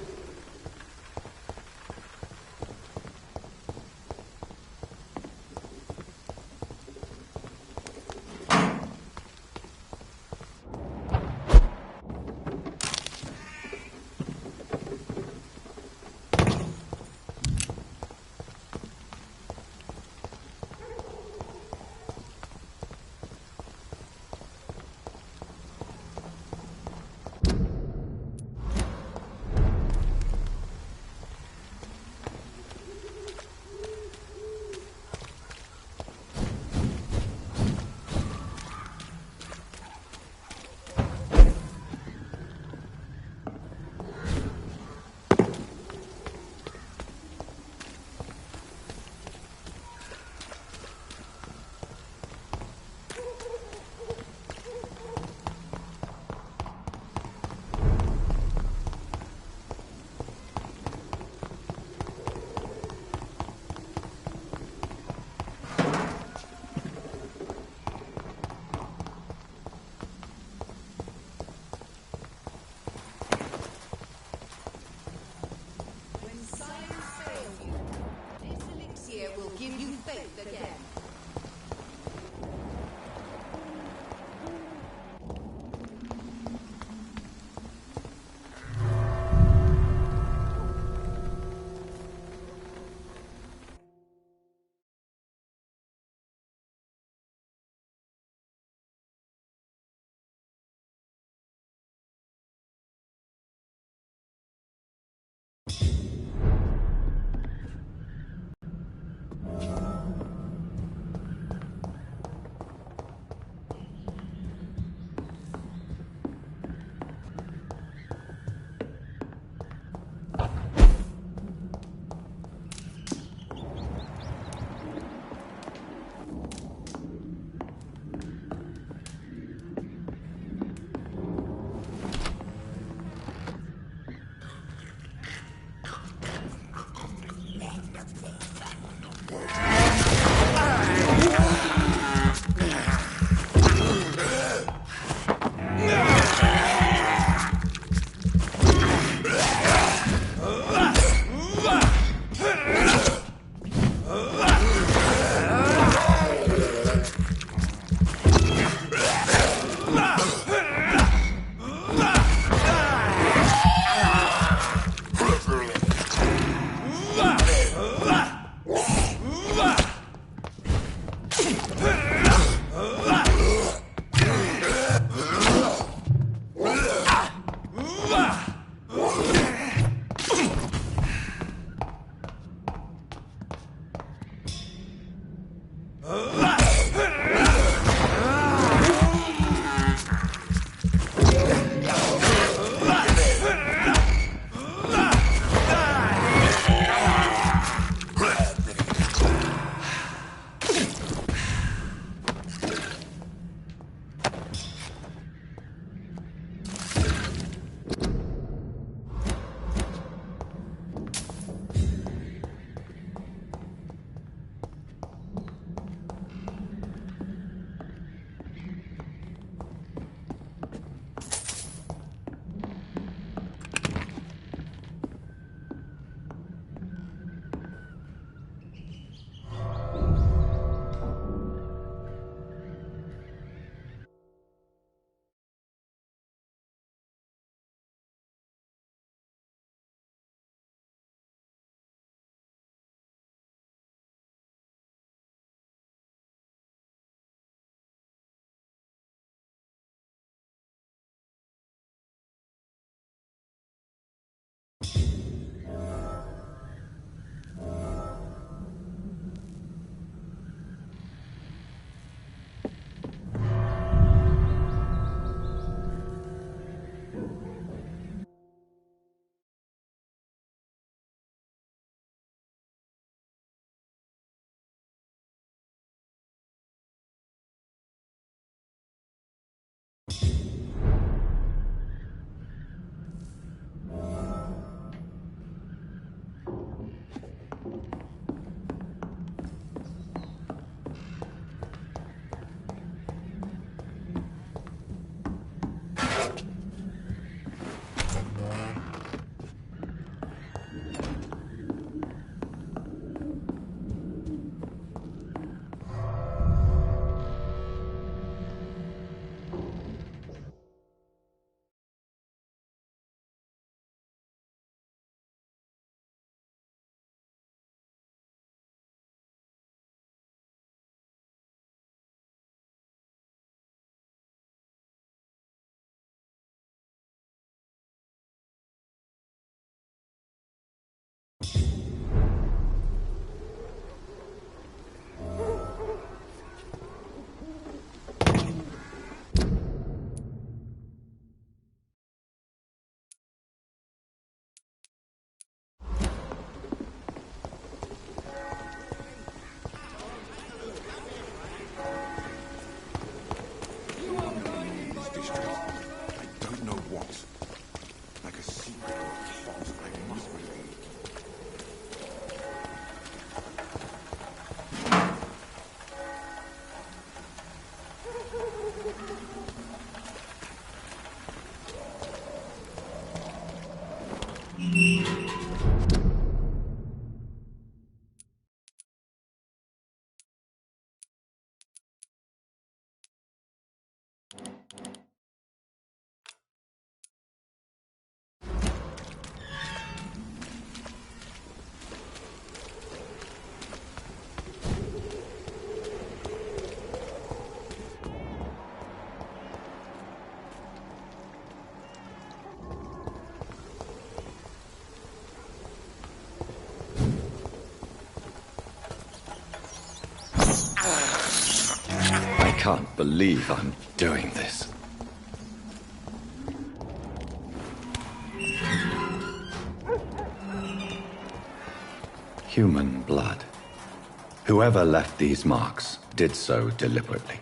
can't believe I'm doing this. Human blood. Whoever left these marks did so deliberately.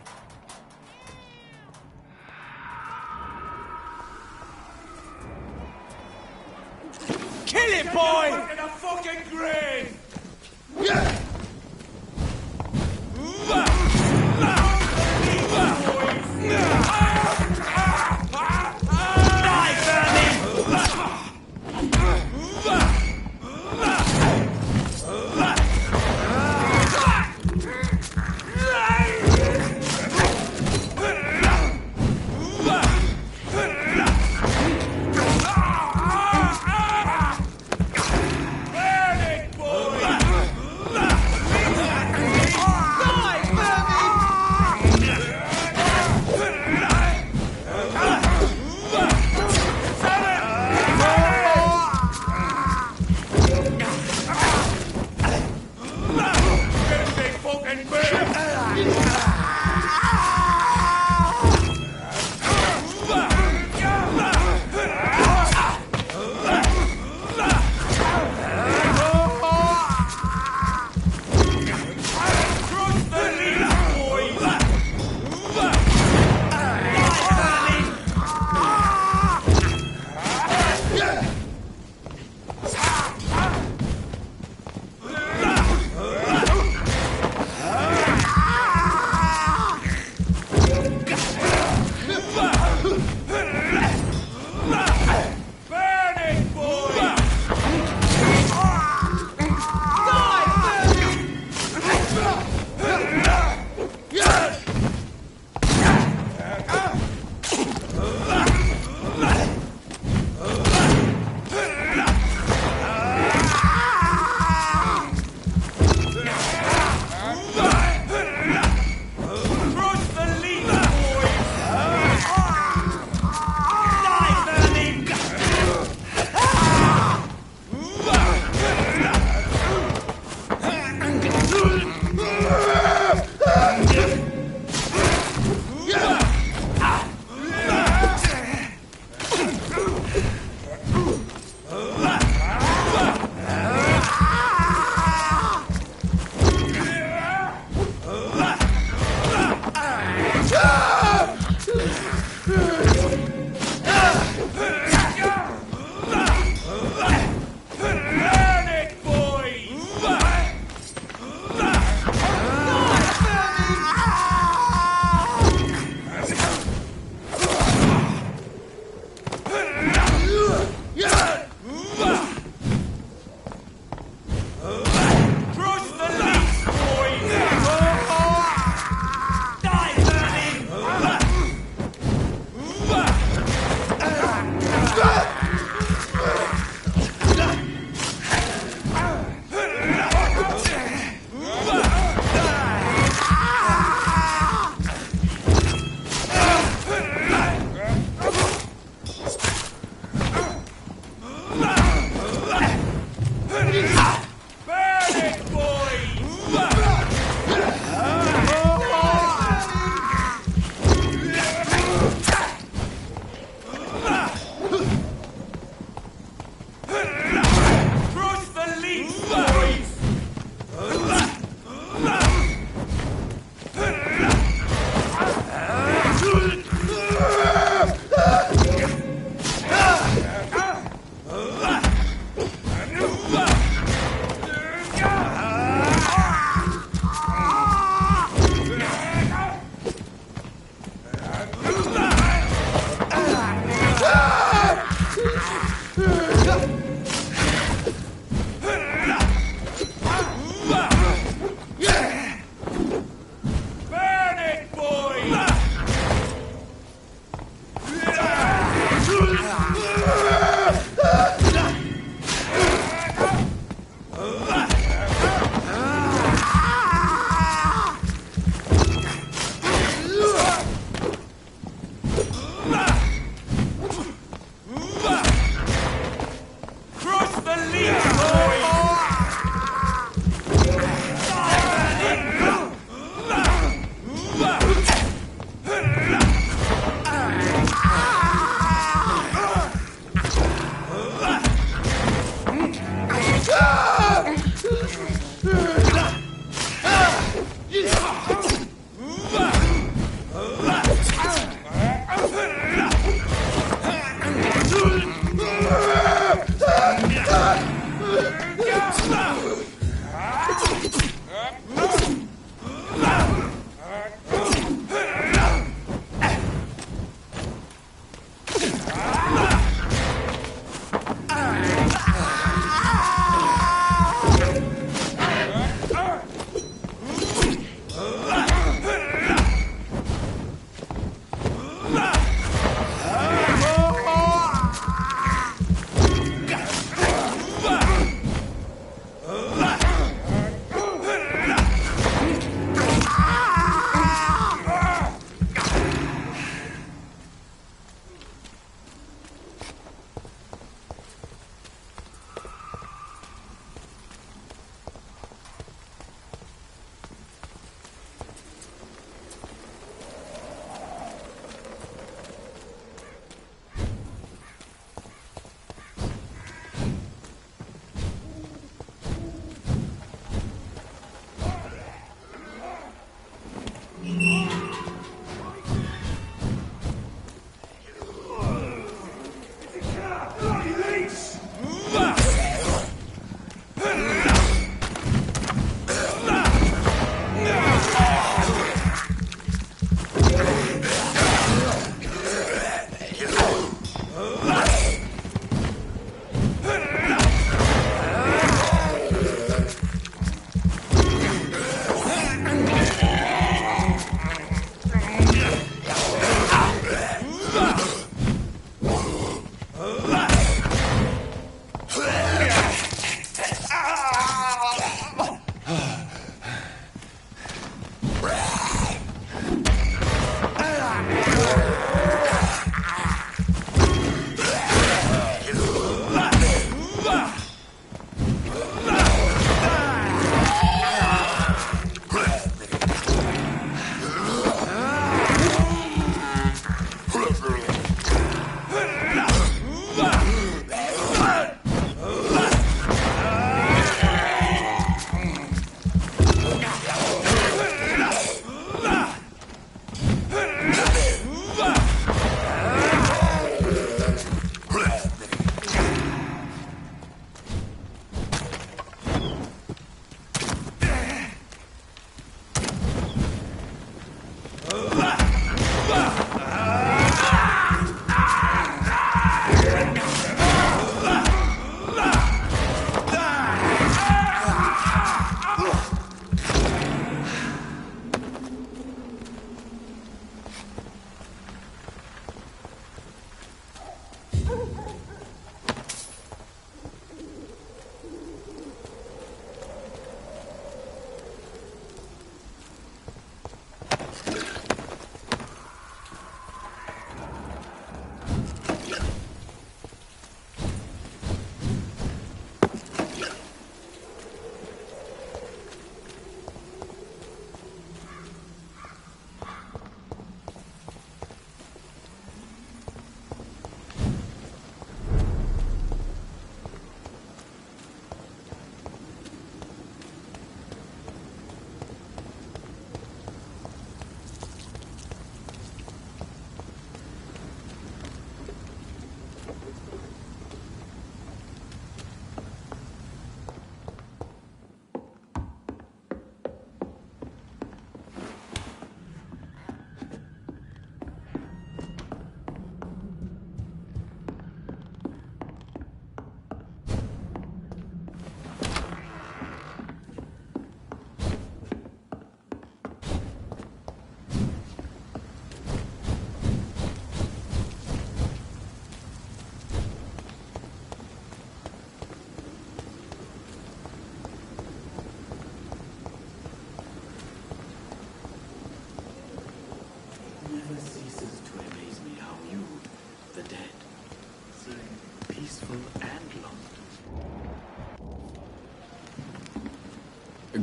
Kill him, boy! Look at the fucking grave!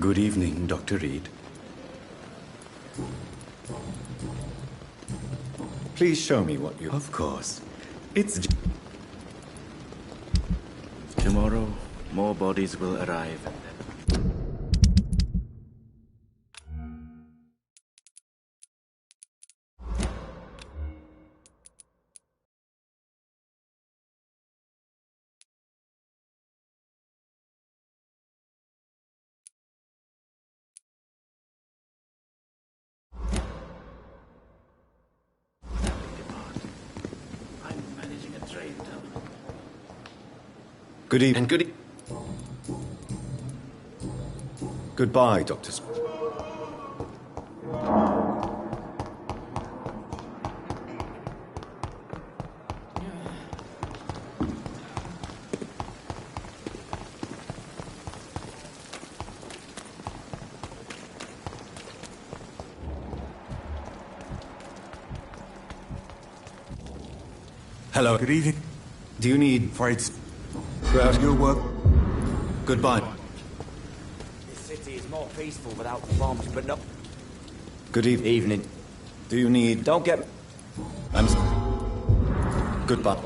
Good evening, Dr. Reed. Please show me what you... Of course. Tomorrow, more bodies will arrive. Good evening. Goodbye, Dr. Smith. Hello. Good evening. Do you need... Afraid Crowd? your work? Goodbye. This city is more peaceful without the bombs, but no... Good evening. Do you need... Don't get... Goodbye.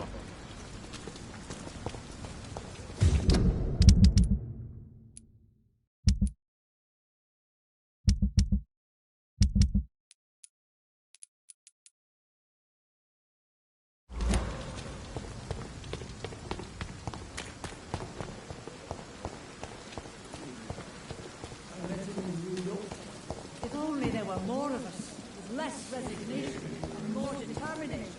If only there were more of us, with less resignation and more determination.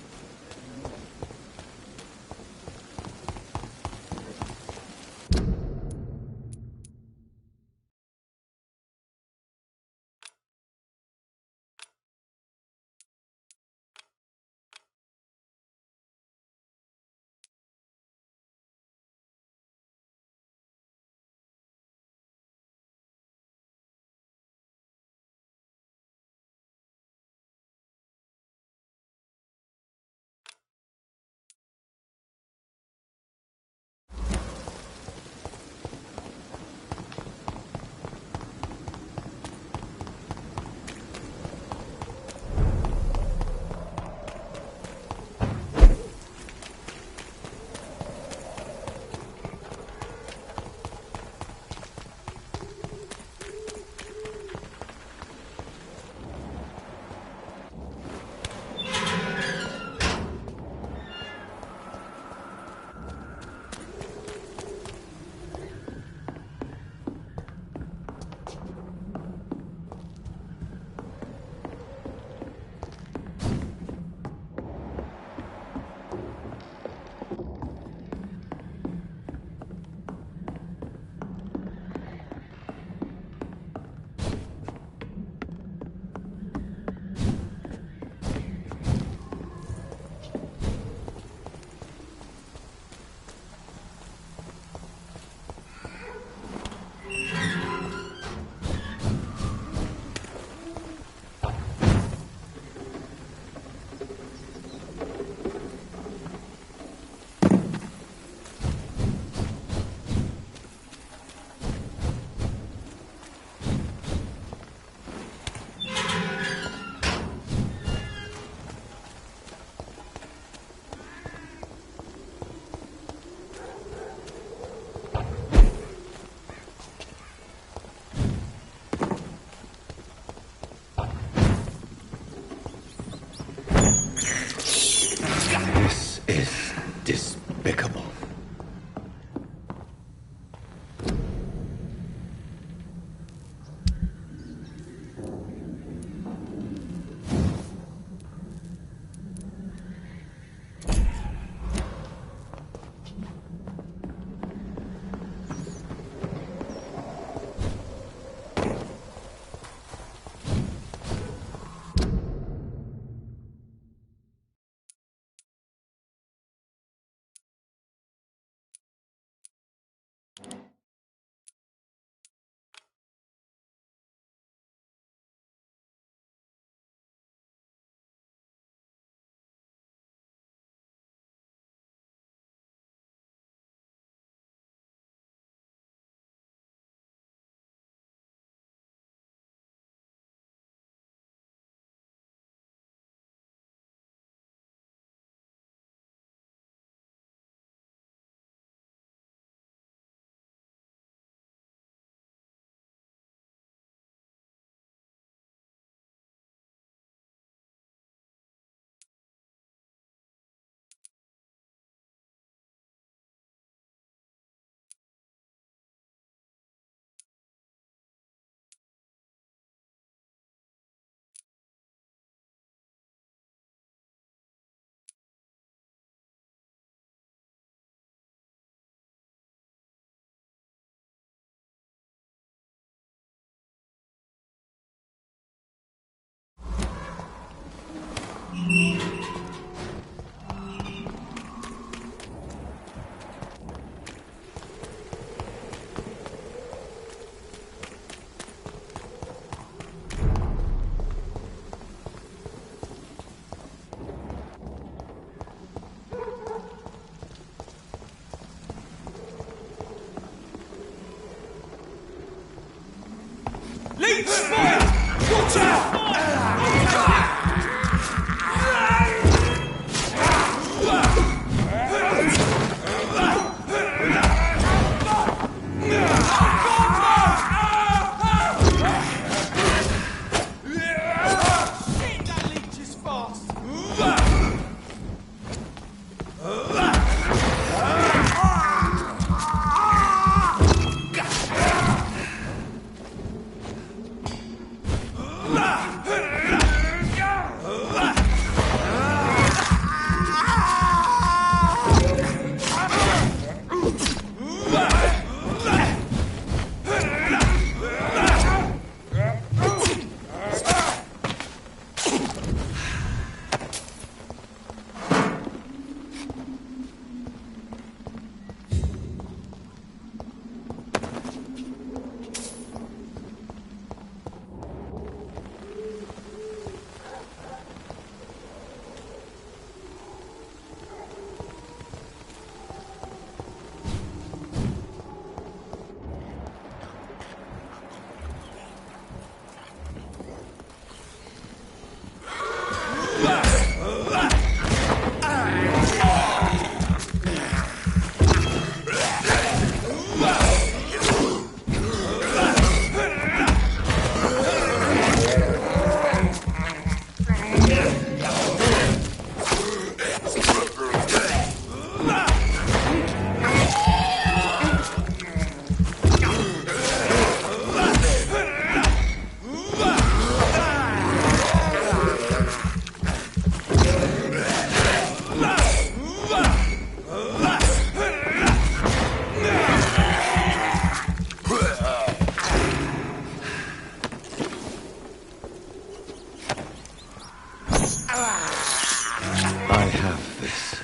I have this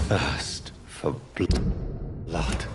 thirst for blood.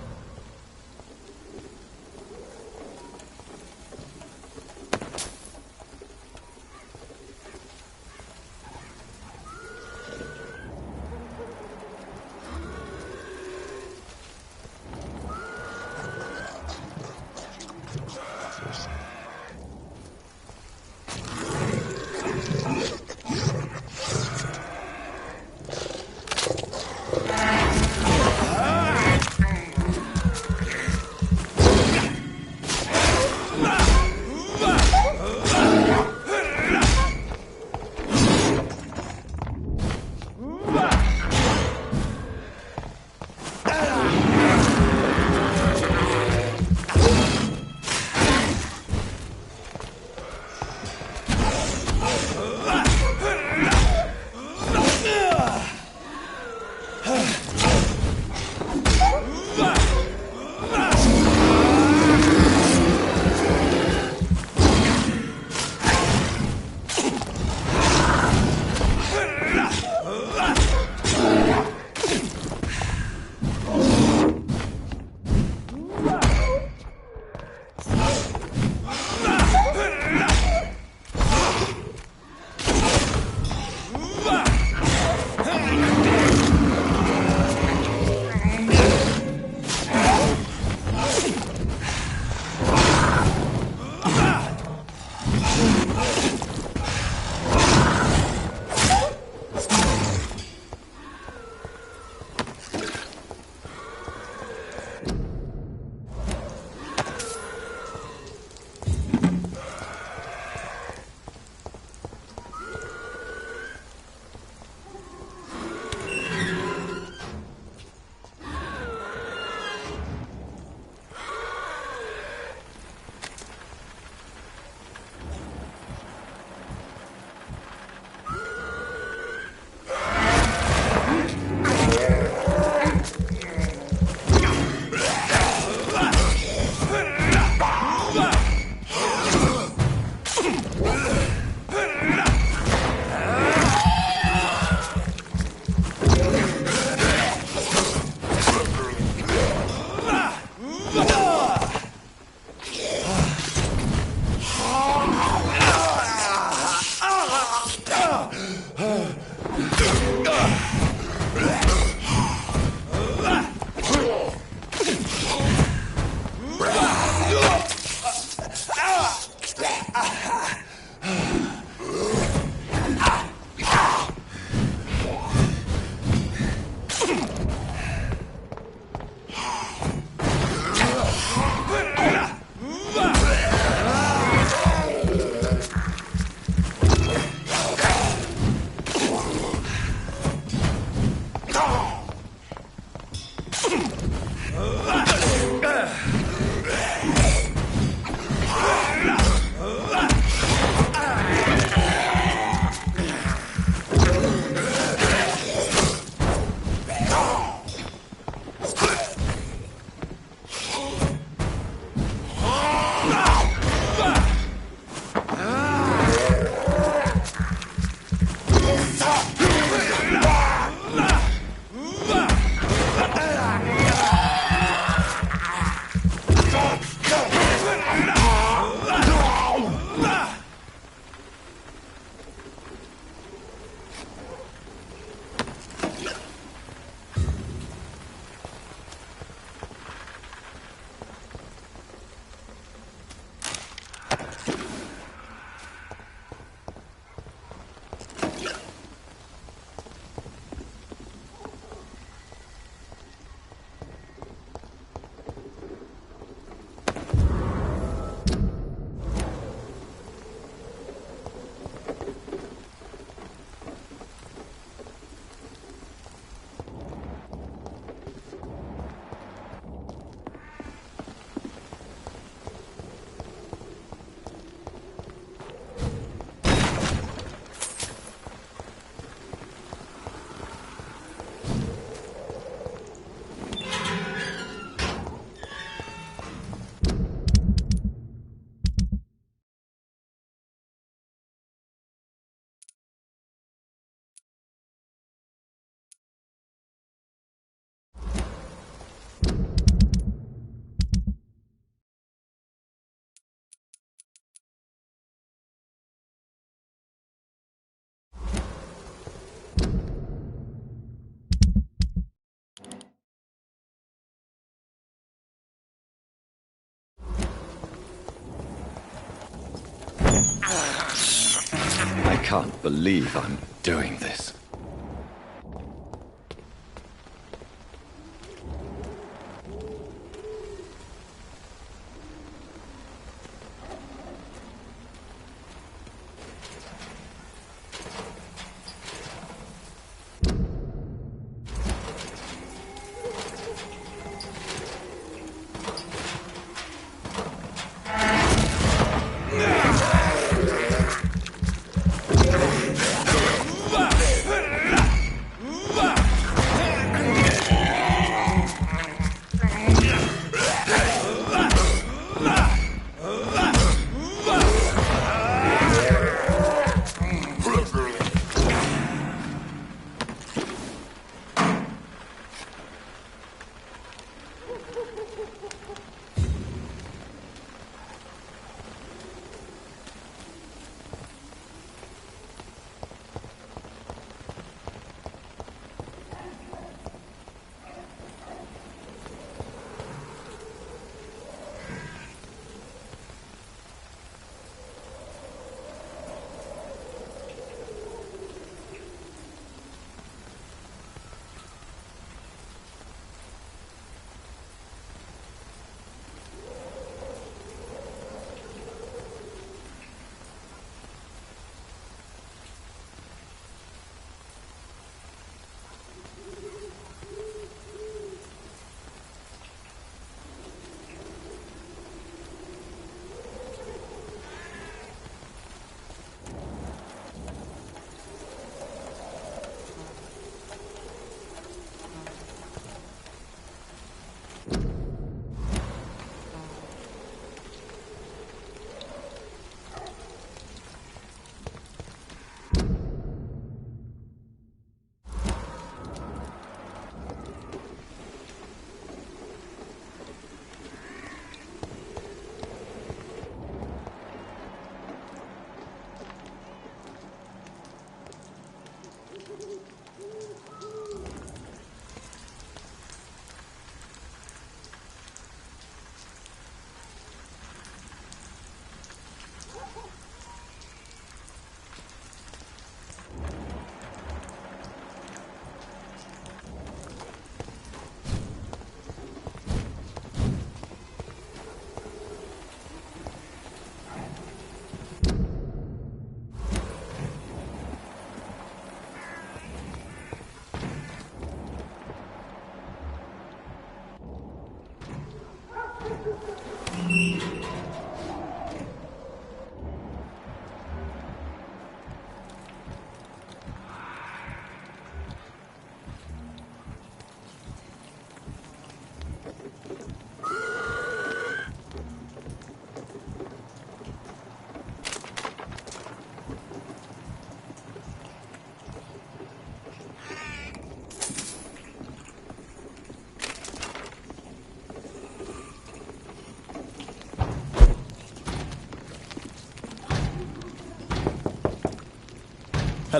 I can't believe I'm doing this.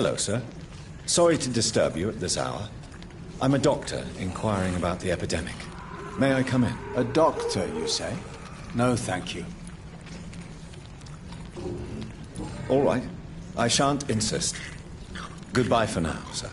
Hello, sir. Sorry to disturb you at this hour. I'm a doctor inquiring about the epidemic. May I come in? A doctor, you say? No, thank you. All right. I shan't insist. Goodbye for now, sir.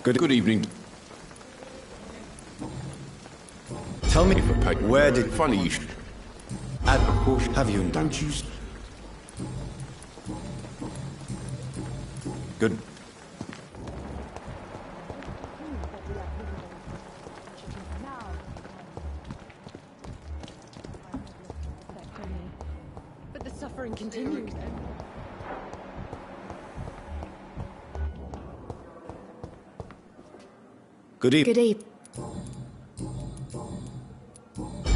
Good evening. Tell me, where did funny you? Have you done? Don't you? Good. But the suffering continues. Good evening. Good evening.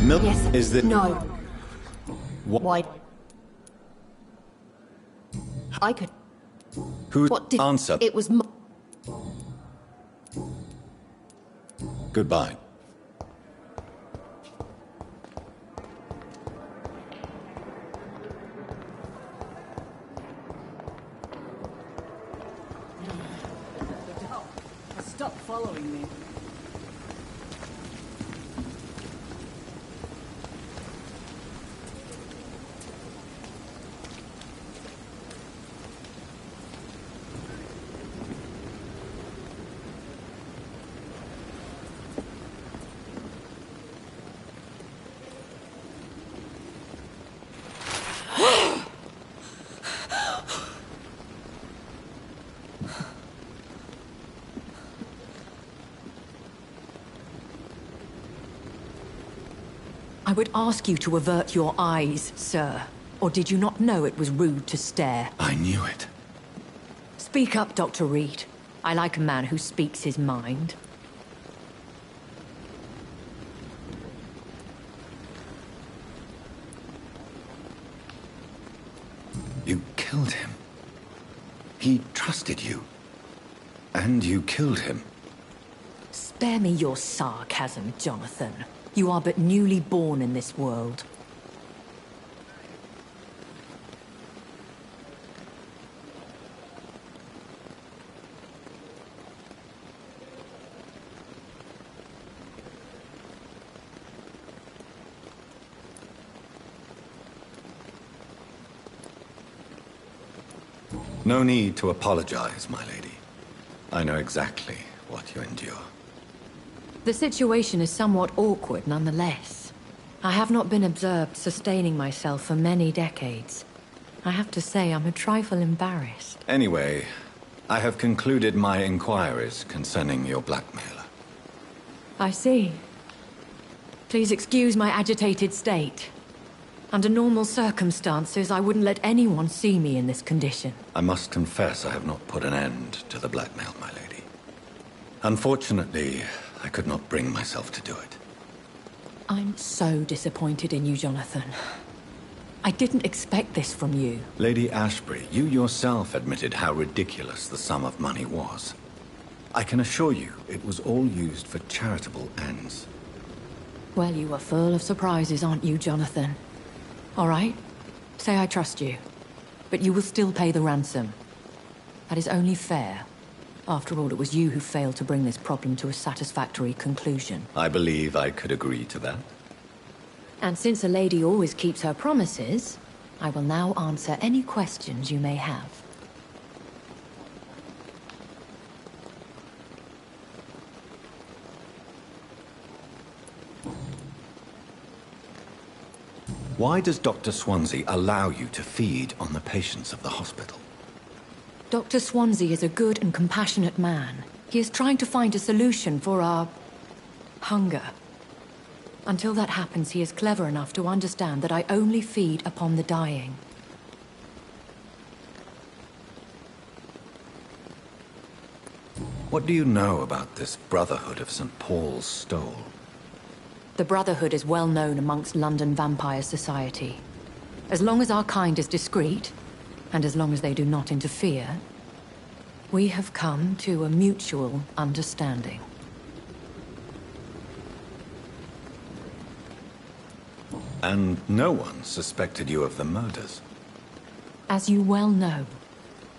Milk Yes. is the No. Why? I could. Who What did answer? It was. Goodbye. following me. I would ask you to avert your eyes, sir. Or did you not know it was rude to stare? I knew it. Speak up, Dr. Reed. I like a man who speaks his mind. You killed him. He trusted you. And you killed him. Spare me your sarcasm, Jonathan. You are but newly born in this world. No need to apologize, my lady. I know exactly what you endure. The situation is somewhat awkward nonetheless. I have not been observed sustaining myself for many decades. I have to say I'm a trifle embarrassed. Anyway, I have concluded my inquiries concerning your blackmailer. I see. Please excuse my agitated state. Under normal circumstances, I wouldn't let anyone see me in this condition. I must confess I have not put an end to the blackmail, my lady. Unfortunately, I could not bring myself to do it. I'm so disappointed in you, Jonathan. I didn't expect this from you. Lady Ashbury, you yourself admitted how ridiculous the sum of money was. I can assure you it was all used for charitable ends. Well, you are full of surprises, aren't you, Jonathan? All right, say I trust you, but you will still pay the ransom. That is only fair. After all, it was you who failed to bring this problem to a satisfactory conclusion. I believe I could agree to that. And since a lady always keeps her promises, I will now answer any questions you may have. Why does Dr. Swansea allow you to feed on the patients of the hospital? Dr. Swansea is a good and compassionate man. He is trying to find a solution for our hunger. Until that happens, he is clever enough to understand that I only feed upon the dying. What do you know about this Brotherhood of St. Paul's Stole? The Brotherhood is well known amongst London vampire society. As long as our kind is discreet, and as long as they do not interfere, we have come to a mutual understanding. And no one suspected you of the murders? As you well know,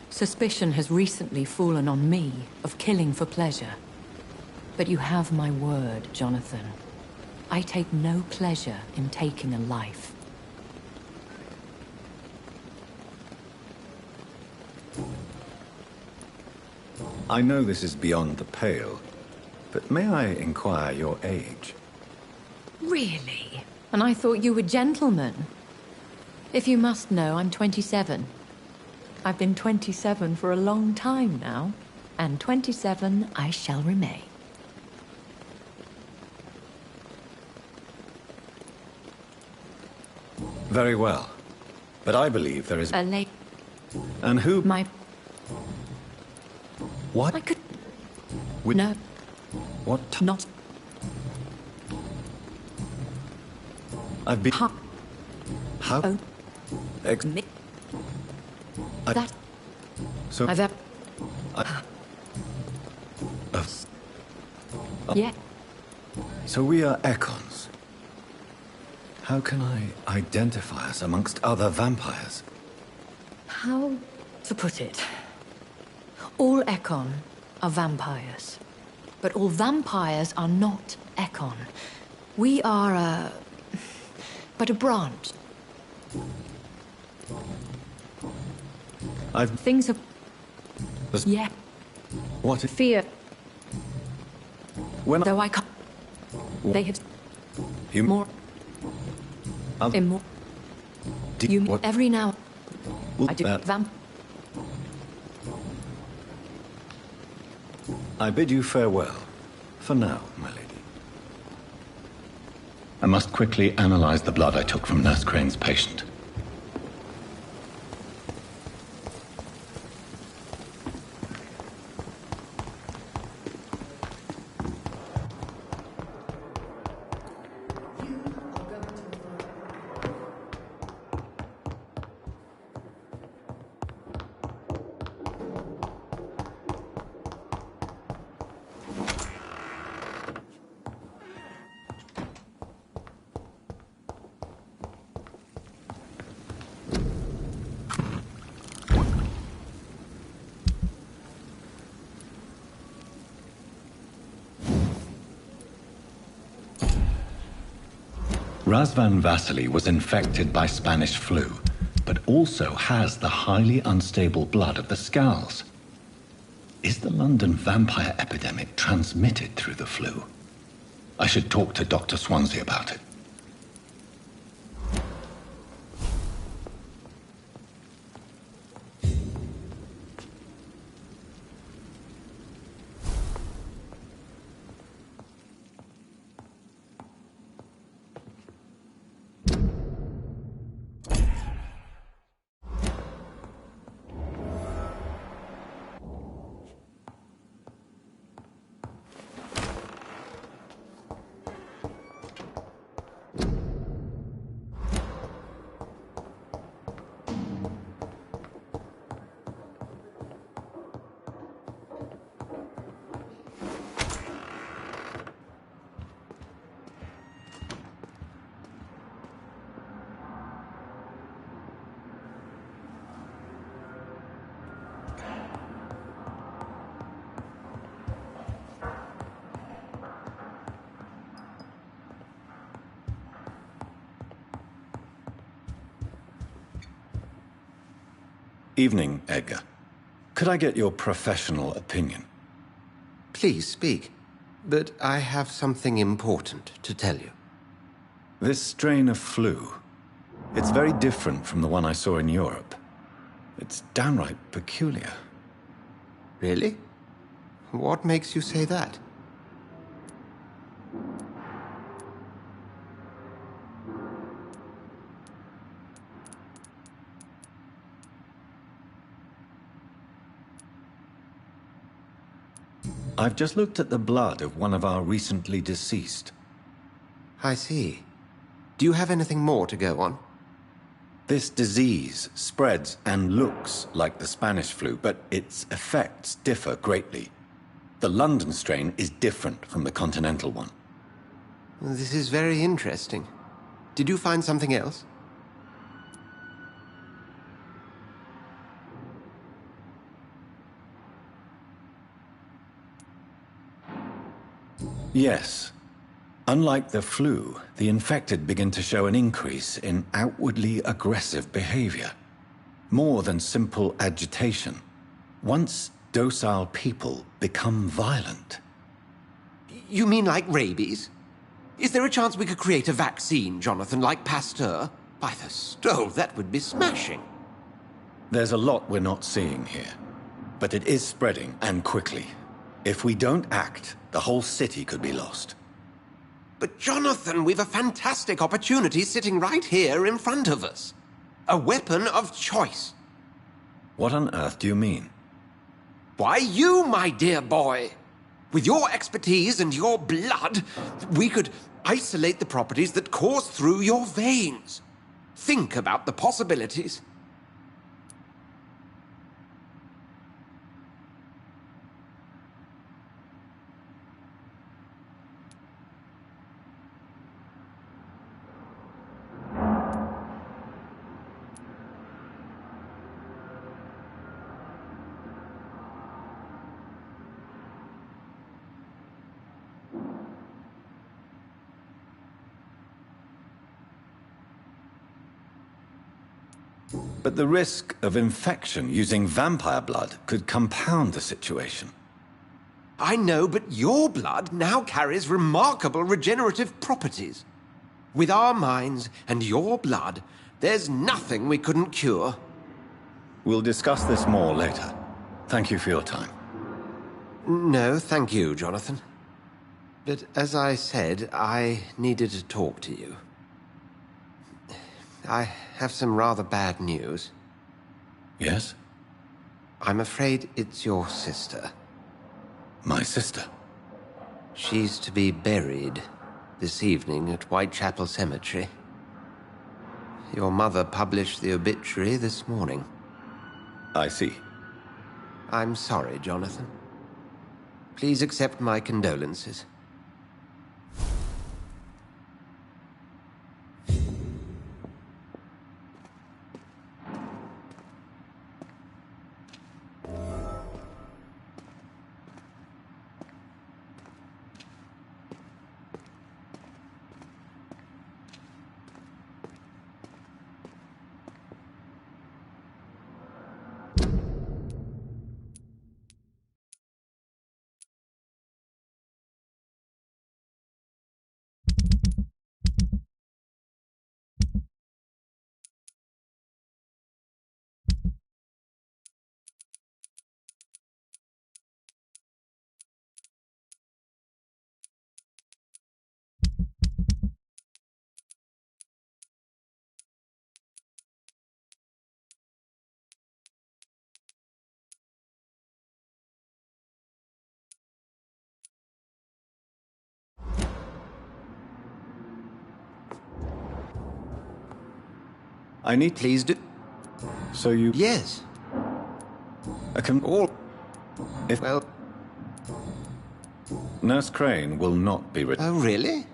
suspicion has recently fallen on me of killing for pleasure. But you have my word, Jonathan. I take no pleasure in taking a life. I know this is beyond the pale, but may I inquire your age? Really? And I thought you were gentlemen. If you must know, I'm 27. I've been 27 for a long time now, and 27 I shall remain. Very well. But I believe there is... A late... And who... My... What? I could... With... No. What? Not... I've been... Ha... How? Oh. Me... That... So... I've... Yeah. So we are Econs. How can I identify us amongst other vampires? How to put it? All Econ are vampires. But all vampires are not Ekon. We are but a branch. Things have... Yeah. What? Fear. When Though I can't... They have... You... More... More... You... What? Every now... Well, I do... I bid you farewell. For now, my lady. I must quickly analyze the blood I took from Nurse Crane's patient. Razvan Vasily was infected by Spanish flu, but also has the highly unstable blood of the Scowls. Is the London vampire epidemic transmitted through the flu? I should talk to Dr. Swansea about it. Evening, Edgar. Could I get your professional opinion? Please speak. But I have something important to tell you. This strain of flu, it's very different from the one I saw in Europe. It's downright peculiar. Really? What makes you say that? I've just looked at the blood of one of our recently deceased. I see. Do you have anything more to go on? This disease spreads and looks like the Spanish flu, but its effects differ greatly. The London strain is different from the continental one. This is very interesting. Did you find something else? Yes. Unlike the flu, the infected begin to show an increase in outwardly aggressive behavior. More than simple agitation. Once docile people become violent. You mean like rabies? Is there a chance we could create a vaccine, Jonathan, like Pasteur? By the stove, that would be smashing. There's a lot we're not seeing here. But it is spreading, and quickly. If we don't act, the whole city could be lost. But Jonathan, we've a fantastic opportunity sitting right here in front of us. A weapon of choice. What on earth do you mean? Why, you, my dear boy. With your expertise and your blood, we could isolate the properties that course through your veins. Think about the possibilities. But the risk of infection using vampire blood could compound the situation. I know, but your blood now carries remarkable regenerative properties. With our minds and your blood, there's nothing we couldn't cure. We'll discuss this more later. Thank you for your time. No, thank you, Jonathan. But as I said, I needed to talk to you. I have some rather bad news. Yes? I'm afraid it's your sister. My sister? She's to be buried this evening at Whitechapel Cemetery. Your mother published the obituary this morning. I see. I'm sorry, Jonathan. Please accept my condolences. I need... Please do. So you... Yes. I can... All... If... Well... Nurse Crane will not be... Oh, really?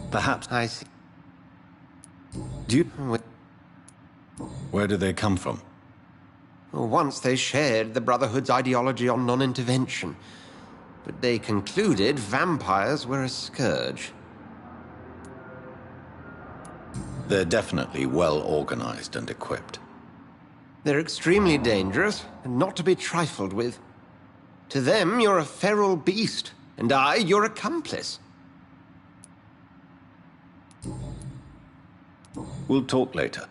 Perhaps... I see. Do you... Where do they come from? Once they shared the Brotherhood's ideology on non-intervention, but they concluded vampires were a scourge. They're definitely well organized and equipped. They're extremely dangerous and not to be trifled with. To them, you're a feral beast, and I, your accomplice. We'll talk later.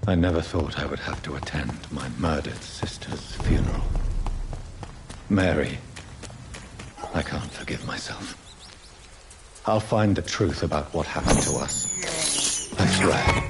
I never thought I would have to attend my murdered sister's funeral. Mary, I can't forgive myself. I'll find the truth about what happened to us. I swear.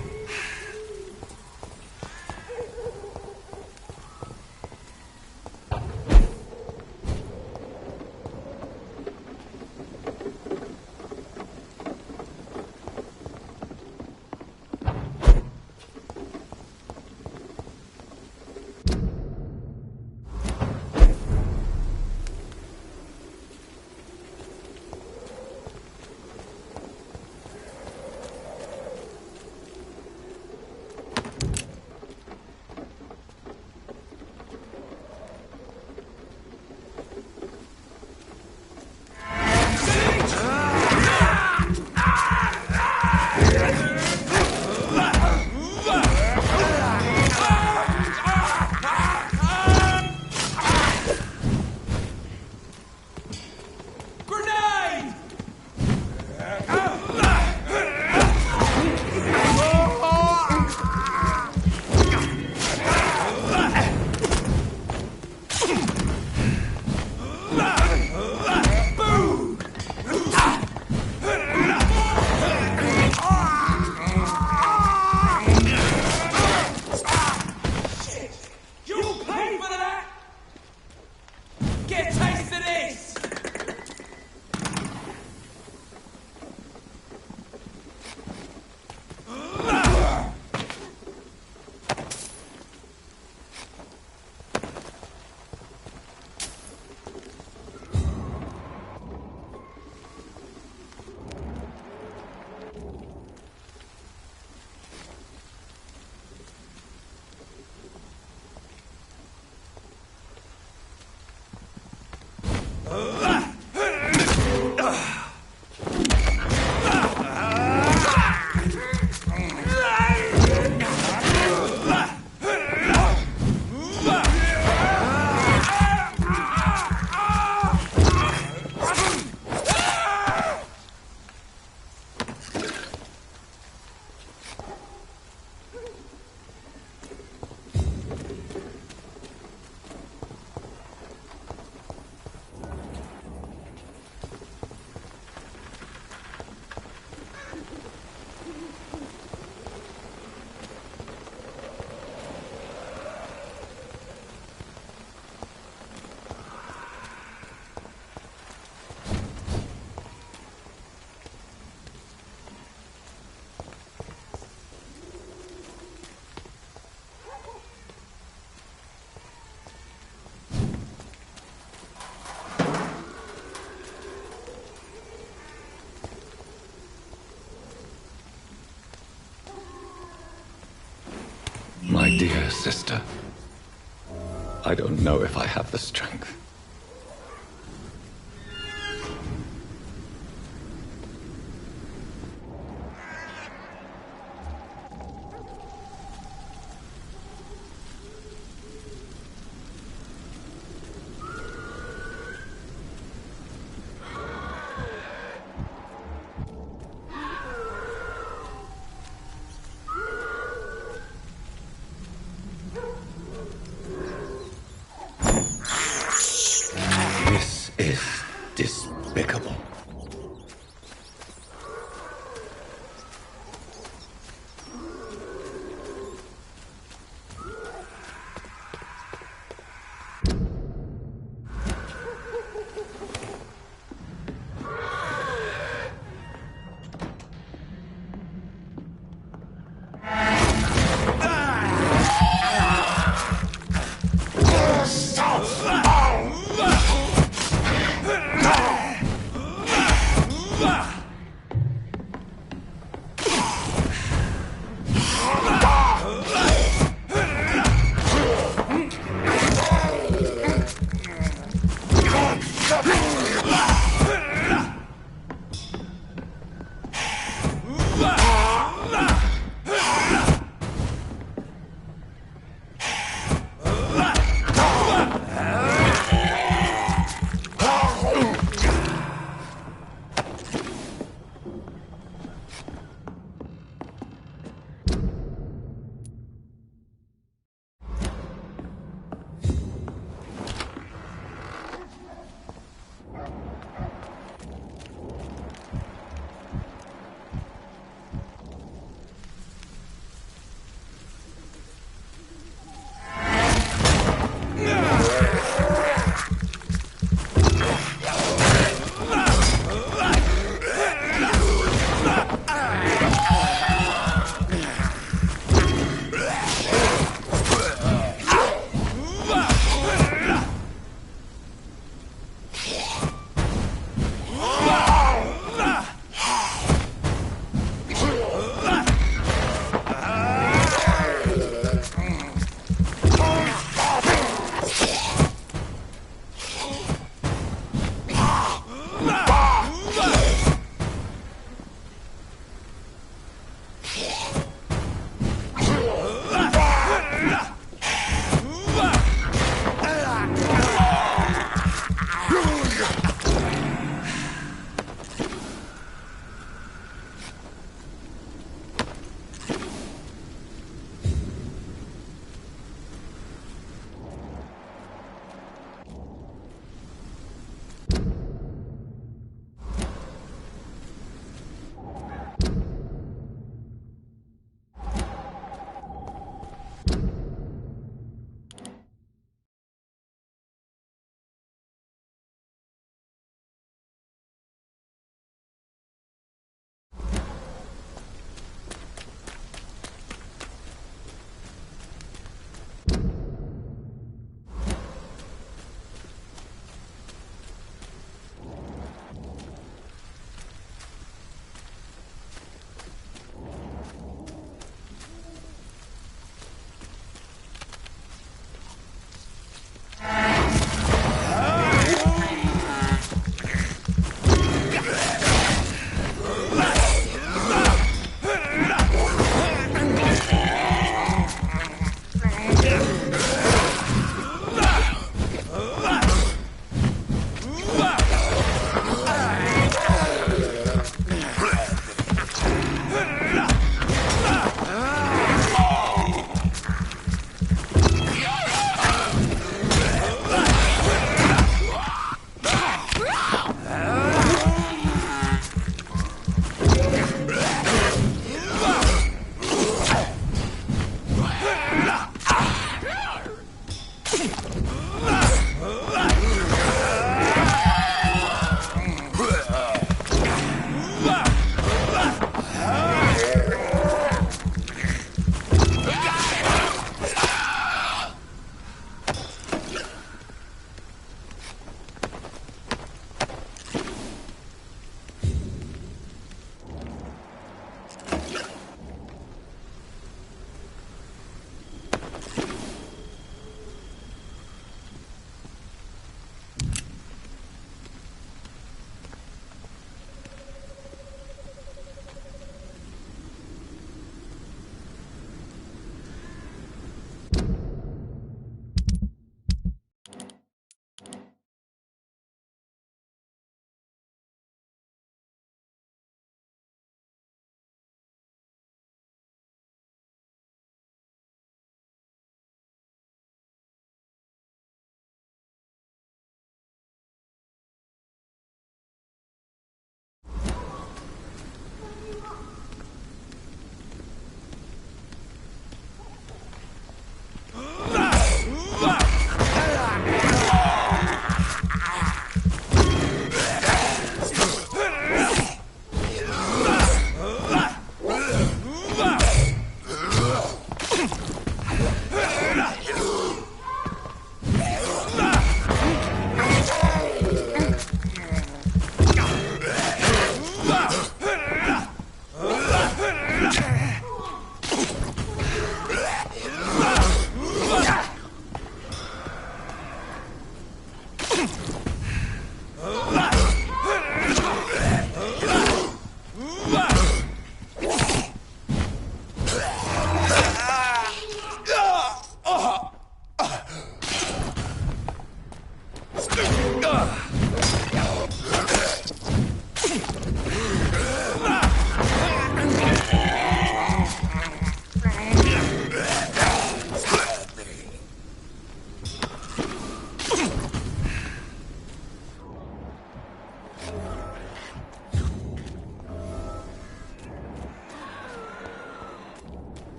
dear sister. I don't know if I have the strength.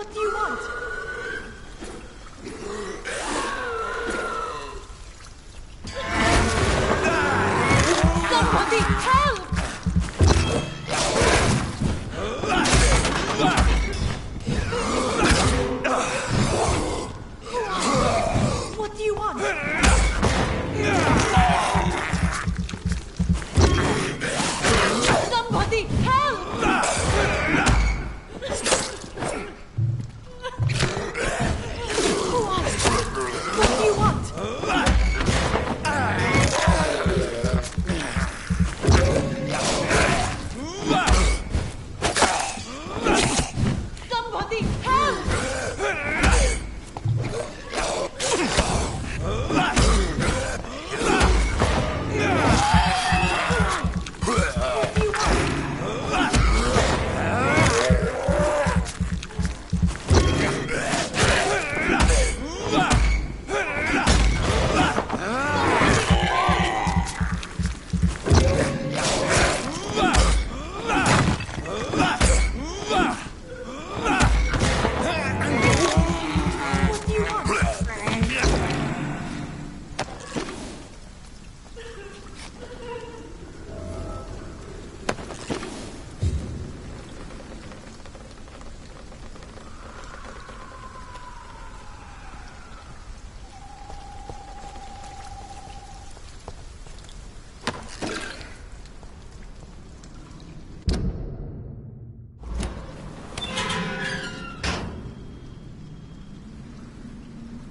What do you want? Somebody help! What do you want? Somebody help! What do you want? Somebody help!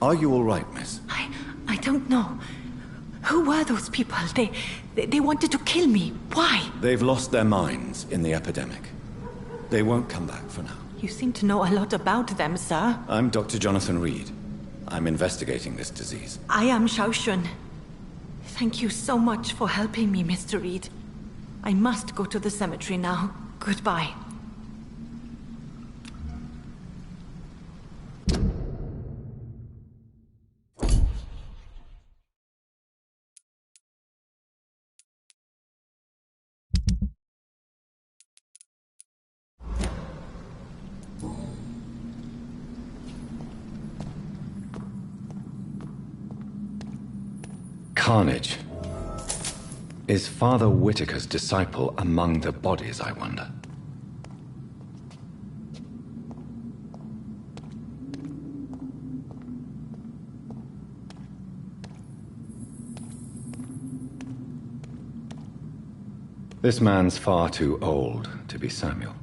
Are you all right, miss? I don't know. Who were those people? They wanted to kill me. Why? They've lost their minds in the epidemic. They won't come back for now. You seem to know a lot about them, sir. I'm Dr. Jonathan Reed. I'm investigating this disease. I am Xiaoxun. Thank you so much for helping me, Mr. Reed. I must go to the cemetery now. Goodbye. Carnage. Is Father Whitaker's disciple among the bodies, I wonder? This man's far too old to be Samuel.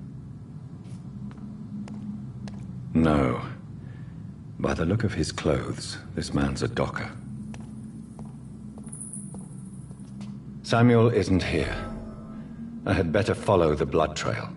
No. By the look of his clothes, this man's a docker. Samuel isn't here. I had better follow the blood trail.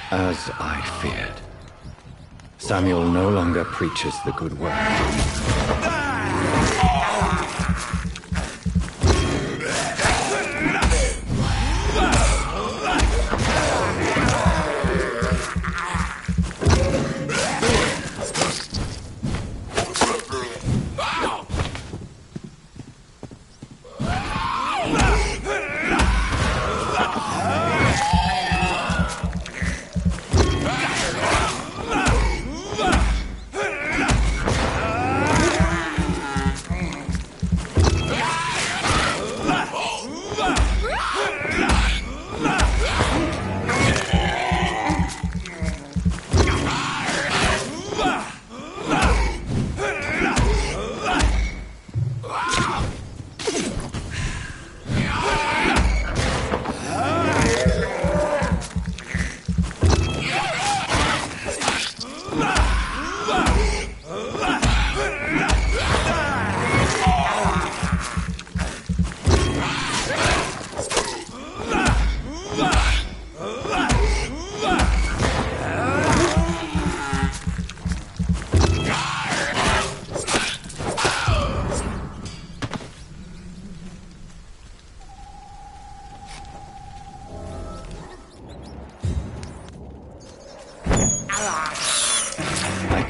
As I feared, Samuel no longer preaches the good word.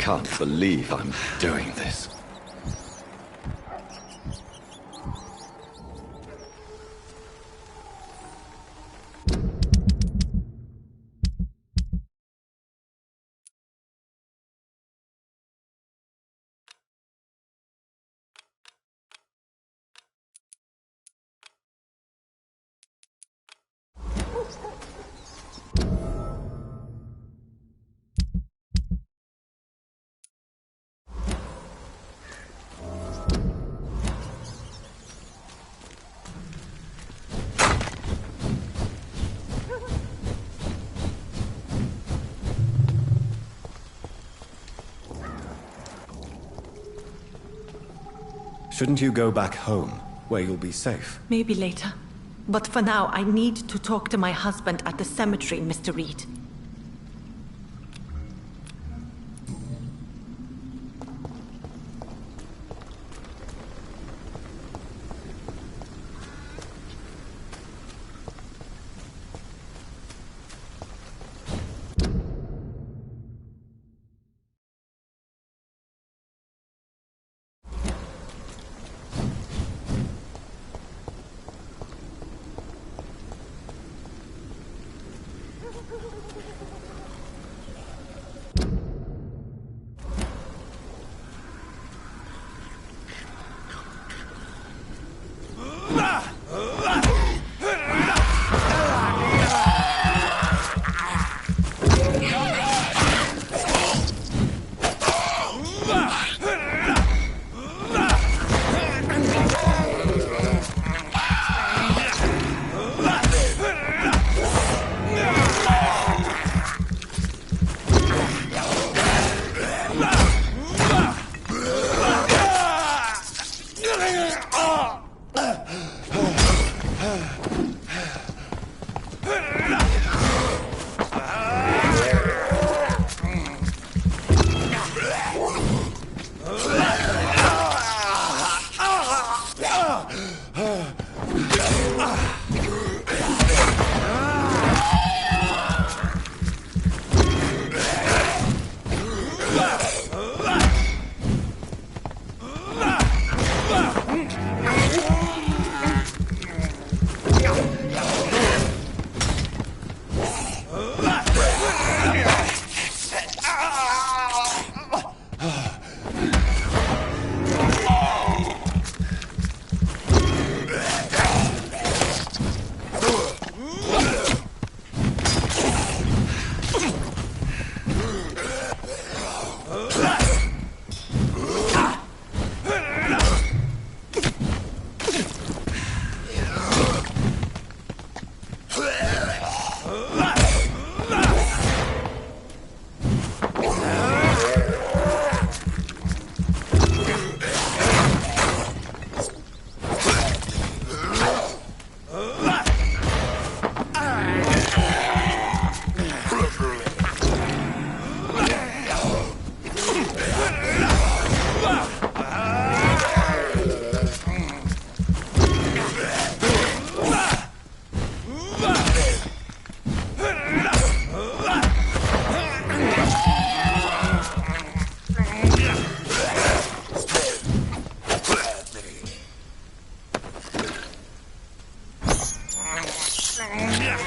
can't believe I'm doing this. Shouldn't you go back home, where you'll be safe? Maybe later. But for now, I need to talk to my husband at the cemetery, Mr. Reed.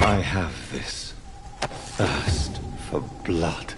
I have this thirst for blood.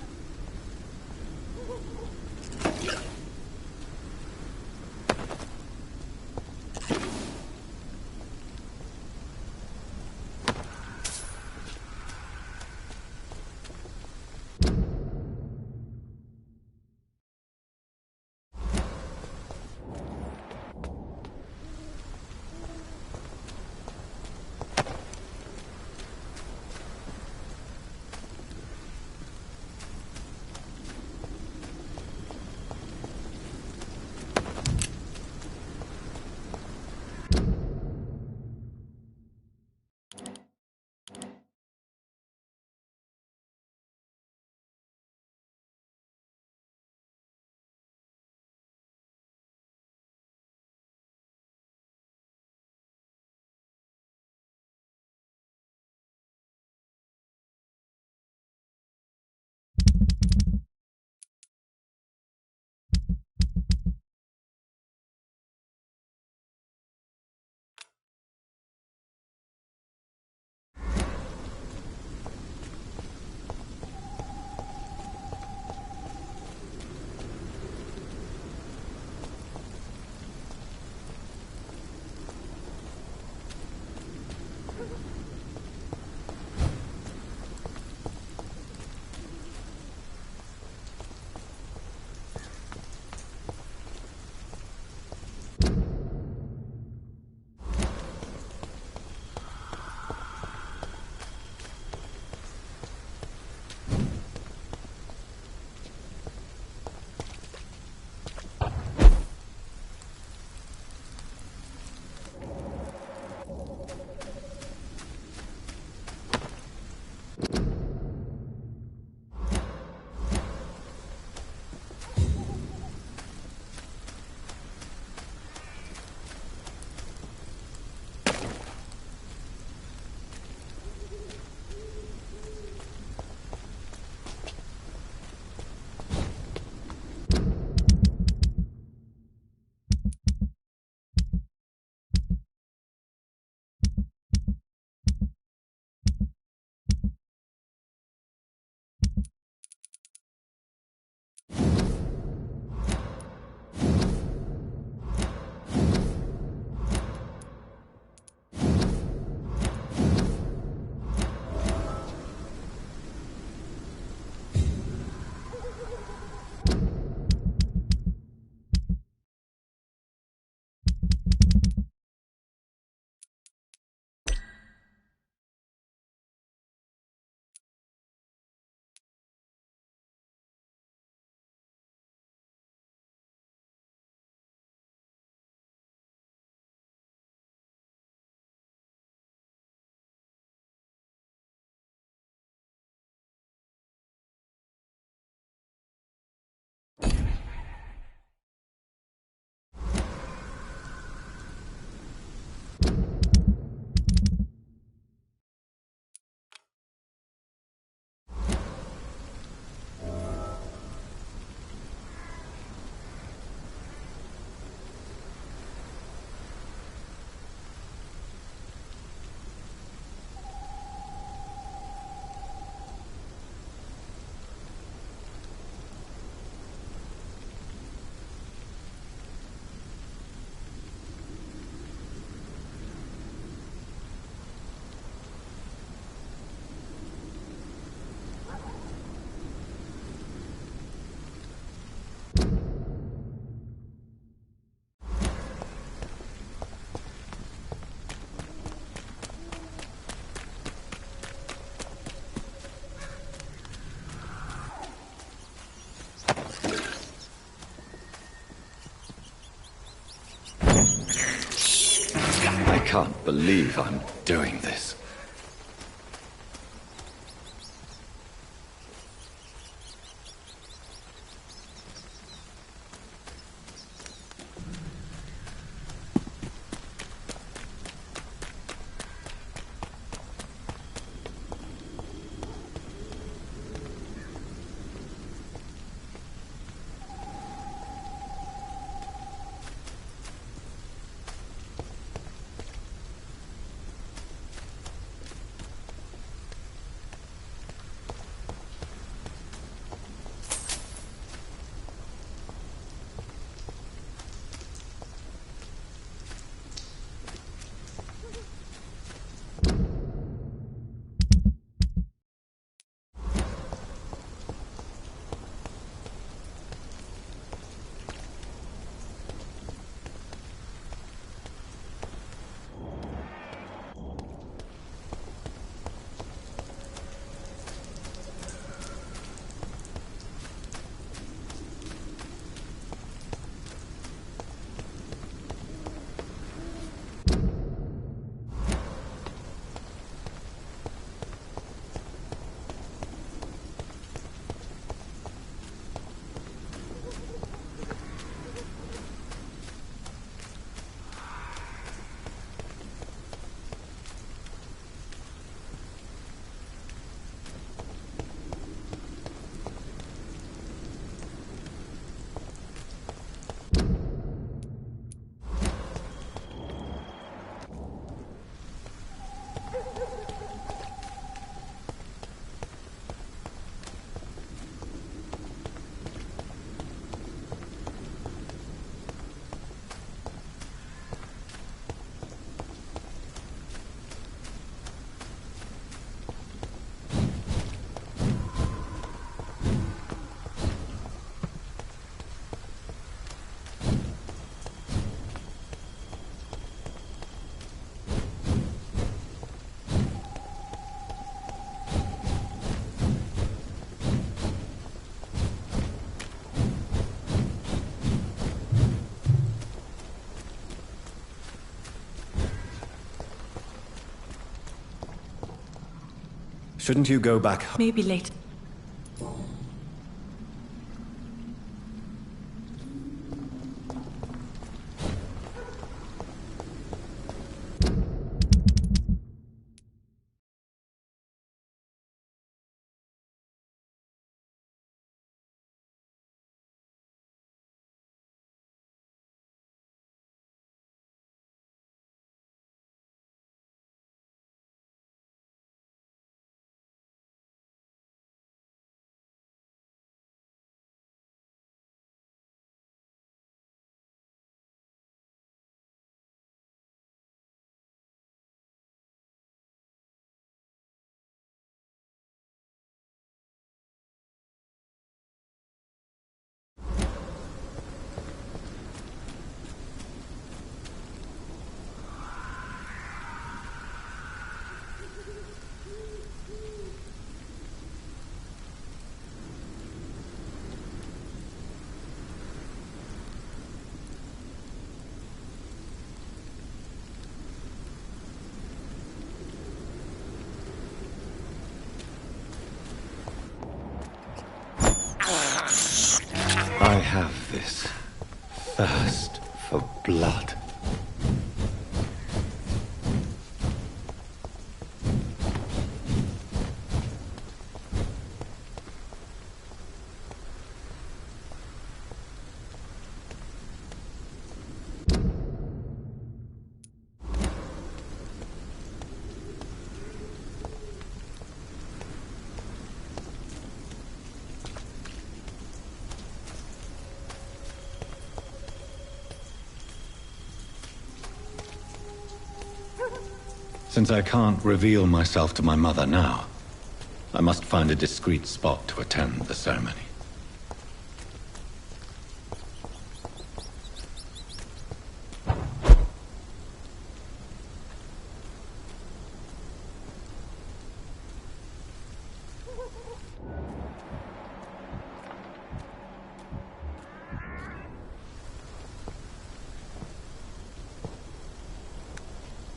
can't believe I'm doing this. Shouldn't you go back? Maybe later. I have this thirst for blood. Since I can't reveal myself to my mother now, I must find a discreet spot to attend the ceremony.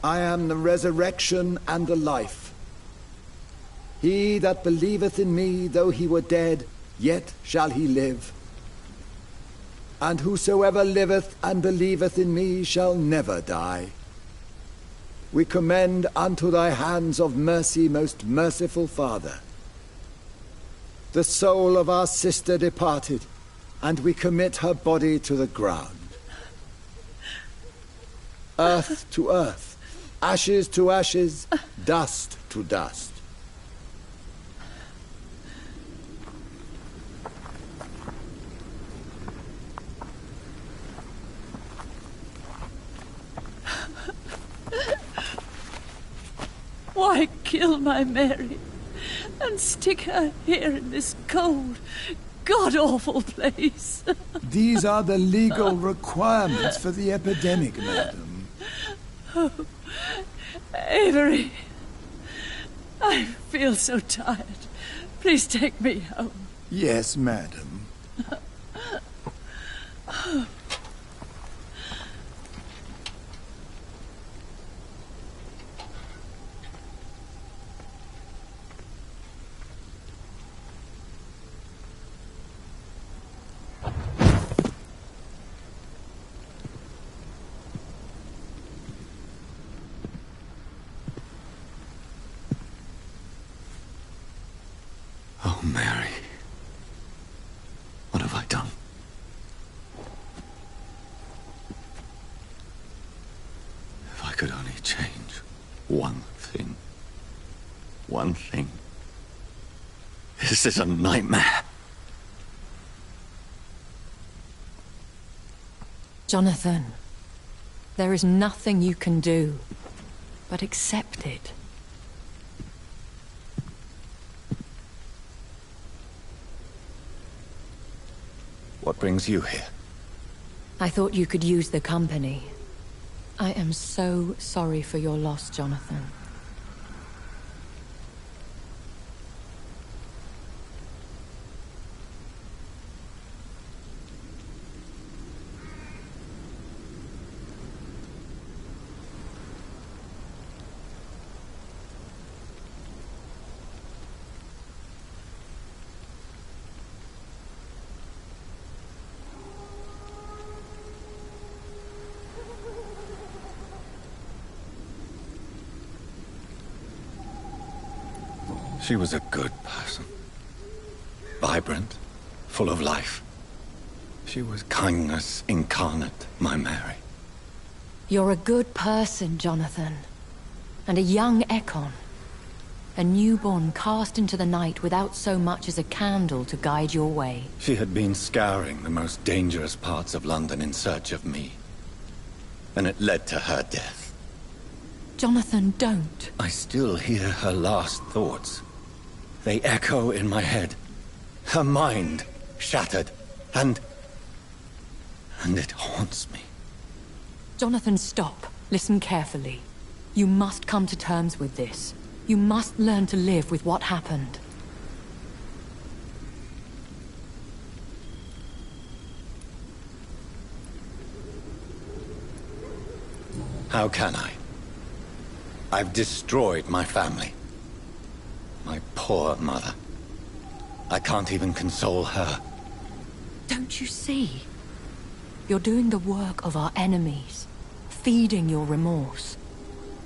I am the resurrection and the life. He that believeth in me, though he were dead, yet shall he live. And whosoever liveth and believeth in me shall never die. We commend unto thy hands of mercy, most merciful Father, the soul of our sister departed, and we commit her body to the ground. Earth to earth, ashes to ashes, dust to dust. Why kill my Mary and stick her here in this cold, god-awful place? These are the legal requirements for the epidemic, madam. Oh, Avery, I feel so tired. Please take me home. Yes, madam. Oh, Mary. What have I done? If I could only change one thing. One thing. This is a nightmare. Jonathan, there is nothing you can do but accept it. What brings you here? I thought you could use the company. I am so sorry for your loss, Jonathan. She was a good person. Vibrant, full of life. She was kindness incarnate, my Mary. You're a good person, Jonathan. And a young Ekon. A newborn cast into the night without so much as a candle to guide your way. She had been scouring the most dangerous parts of London in search of me. And it led to her death. Jonathan, don't. I still hear her last thoughts. They echo in my head. Her mind shattered, and it haunts me. Jonathan, stop. Listen carefully. You must come to terms with this. You must learn to live with what happened. How can I? I've destroyed my family. My poor mother. I can't even console her. Don't you see? You're doing the work of our enemies, feeding your remorse.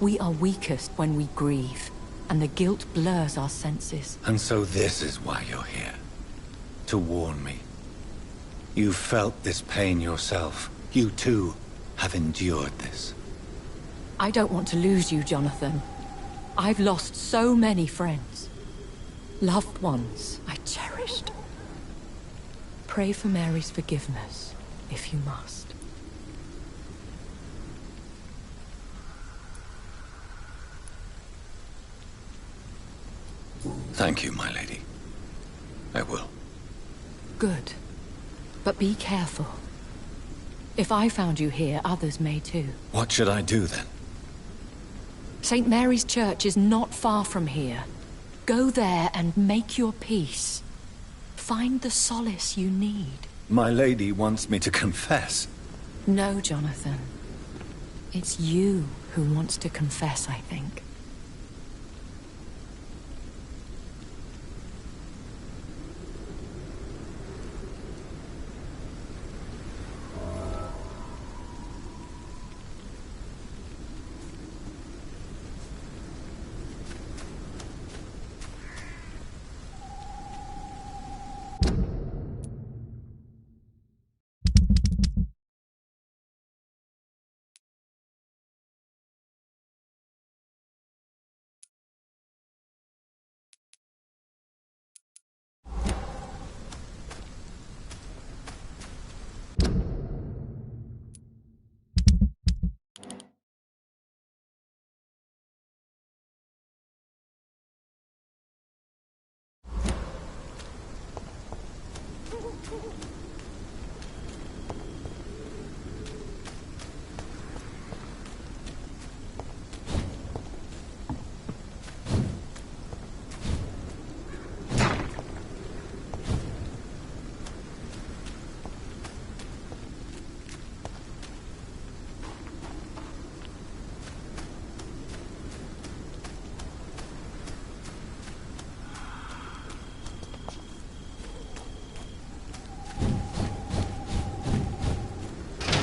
We are weakest when we grieve, and the guilt blurs our senses. And so this is why you're here. To warn me. You felt this pain yourself. You too have endured this. I don't want to lose you, Jonathan. I've lost so many friends. Loved ones I cherished. Pray for Mary's forgiveness, if you must. Thank you, my lady. I will. Good. But be careful. If I found you here, others may too. What should I do then? St. Mary's Church is not far from here. Go there and make your peace. Find the solace you need. My lady wants me to confess. No, Jonathan. It's you who who wants to confess, I think.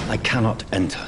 I cannot enter.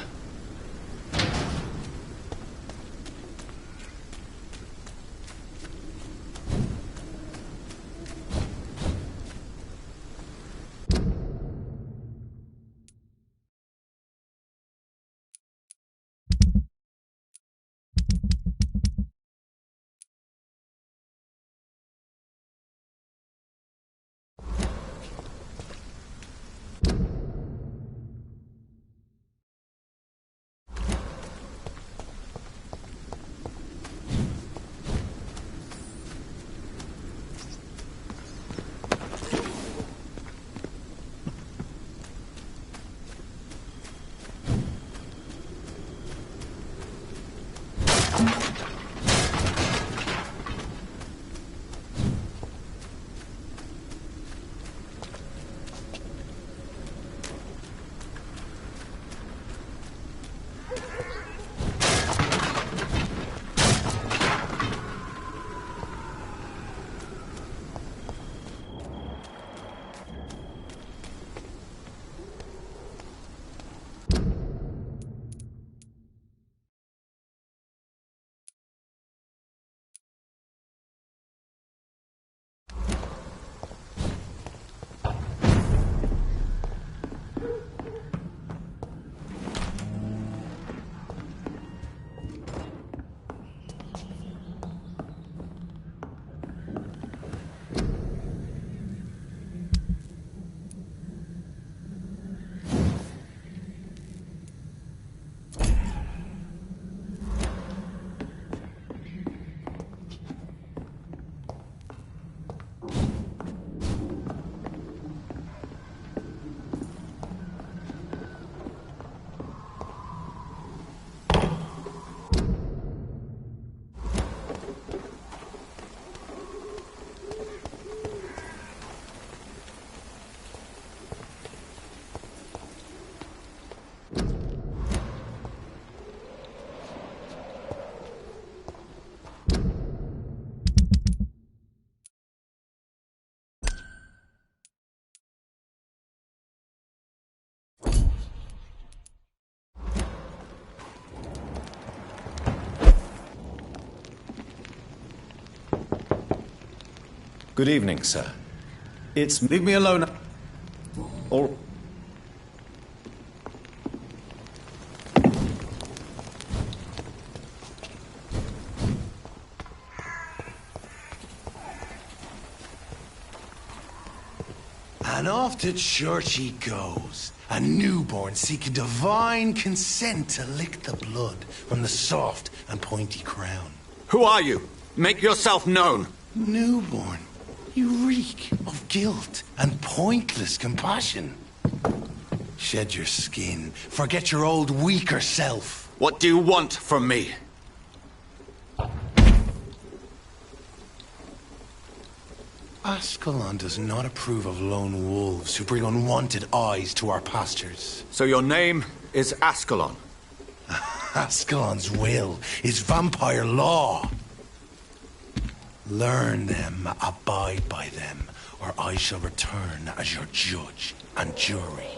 Good evening, sir. It's... Leave me alone. Or... And off to church he goes, a newborn seeking divine consent to lick the blood from the soft and pointy crown. Who are you? Make yourself known. Newborn, you reek of guilt and pointless compassion. Shed your skin, forget your old weaker self. What do you want from me? Ascalon does not approve of lone wolves who bring unwanted eyes to our pastures. So your name is Ascalon? Ascalon's will is vampire law. Learn them, abide by them, or I shall return as your judge and jury.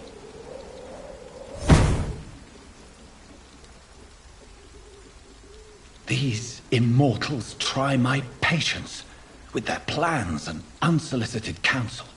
These immortals try my patience with their plans and unsolicited counsel.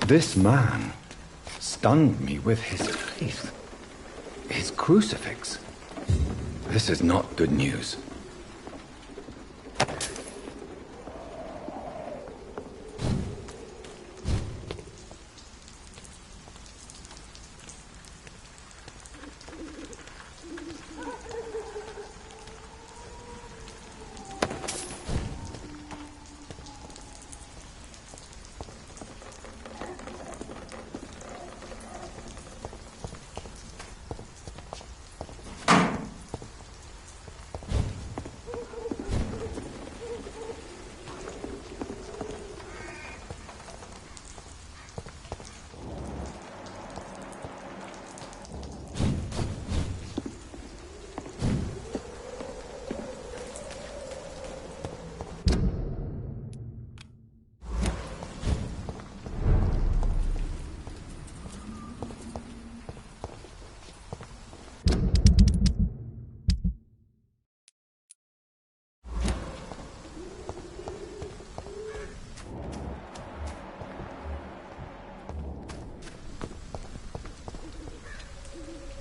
This man stunned me with his faith. His crucifix. This is not good news.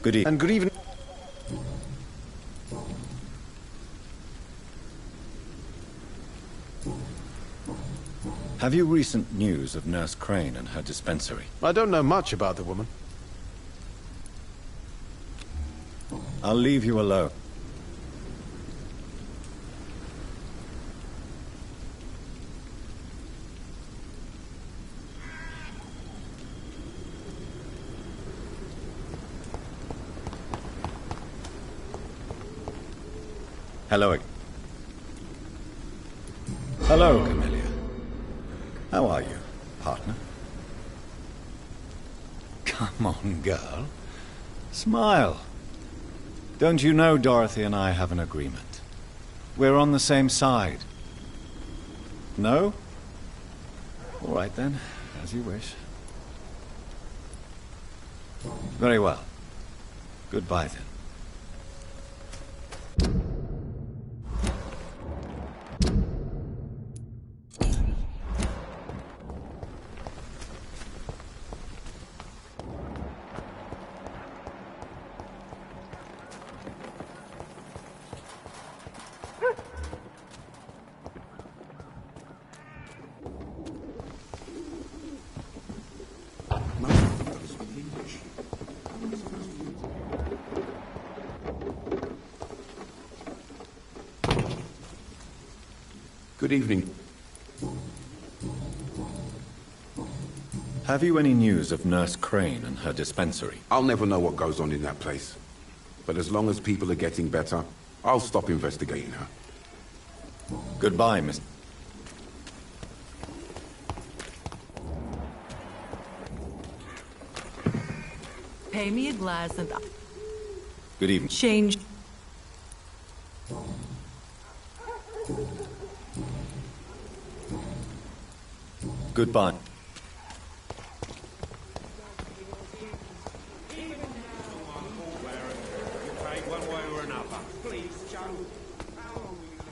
Good evening. And good evening. Have you recent news of Nurse Crane and her dispensary? I don't know much about the woman. I'll leave you alone. Hello. Hello, Camellia. How are you, partner? Come on, girl. Smile. Don't you know Dorothy and I have an agreement? We're on the same side. No? All right then, as you wish. Very well. Goodbye then. Good evening. Have you any news of Nurse Crane and her dispensary? I'll never know what goes on in that place. But as long as people are getting better, I'll stop investigating her. Goodbye, Miss... Pay me a glass and... Good evening. Change. Goodbye.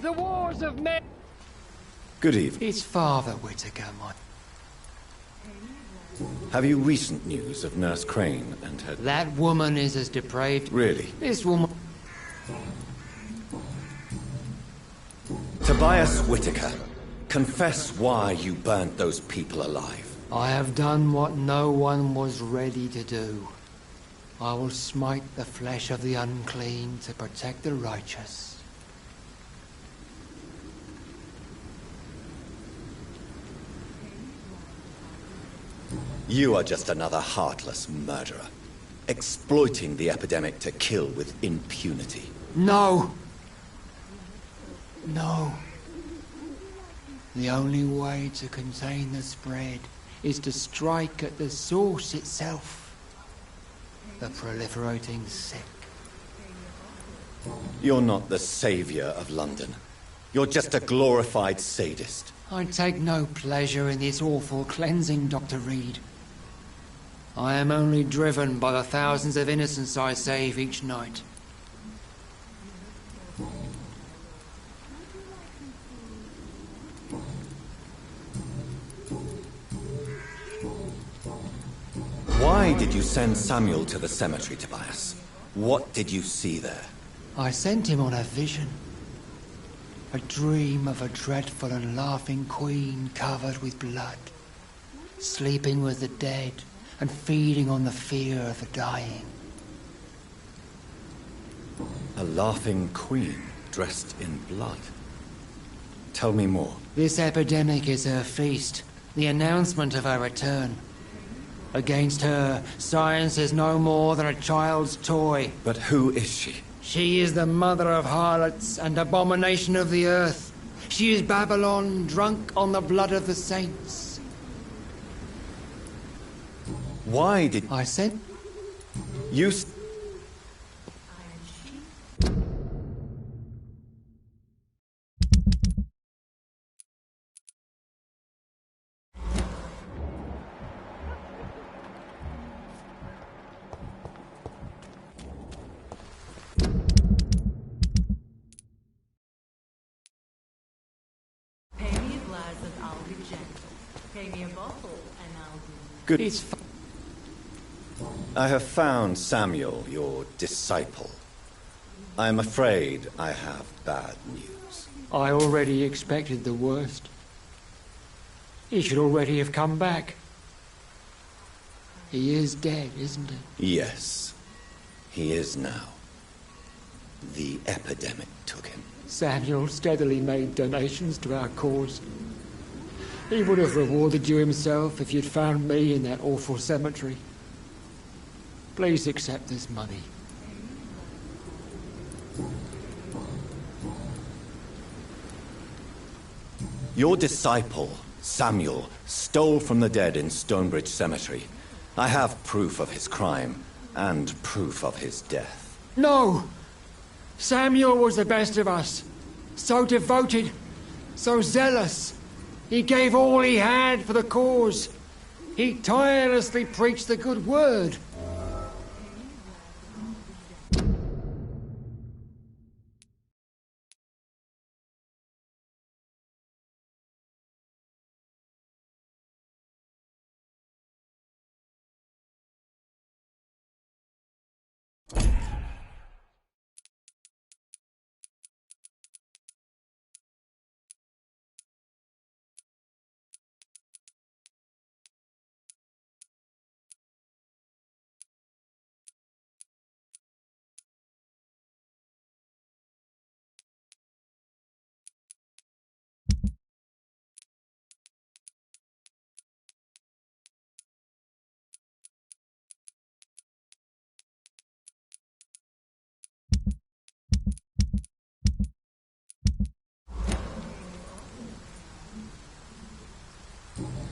The wars of men. Good evening. It's Father Whitaker, my... Have you recent news of Nurse Crane and her... That woman is as depraved... Really? This woman... Tobias Whitaker, confess why you burnt those people alive. I have done what no one was ready to do. I will smite the flesh of the unclean to protect the righteous. You are just another heartless murderer, exploiting the epidemic to kill with impunity. No! No. The only way to contain the spread is to strike at the source itself. The proliferating sick. You're not the savior of London. You're just a glorified sadist. I take no pleasure in this awful cleansing, Dr. Reed. I am only driven by the thousands of innocents I save each night. Why did you send Samuel to the cemetery, Tobias? What did you see there? I sent him on a vision. A dream of a dreadful and laughing queen covered with blood, sleeping with the dead and feeding on the fear of the dying. A laughing queen dressed in blood. Tell me more. This epidemic is her feast, the announcement of her return. Against her, science is no more than a child's toy. But who is she? She is the mother of harlots and abomination of the earth. She is Babylon, drunk on the blood of the saints. Why did... I said... You... Pay me a glass and I'll be gentle. Pay me a bottle and I'll do... Good. It's... I have found Samuel, your disciple. I am afraid I have bad news. I already expected the worst. He should already have come back. He is dead, isn't he? Yes, he is now. The epidemic took him. Samuel steadily made donations to our cause. He would have rewarded you himself if you'd found me in that awful cemetery. Please accept this money. Your disciple, Samuel, stole from the dead in Stonebridge Cemetery. I have proof of his crime, and proof of his death. No! Samuel was the best of us. So devoted, so zealous. He gave all he had for the cause. He tirelessly preached the good word.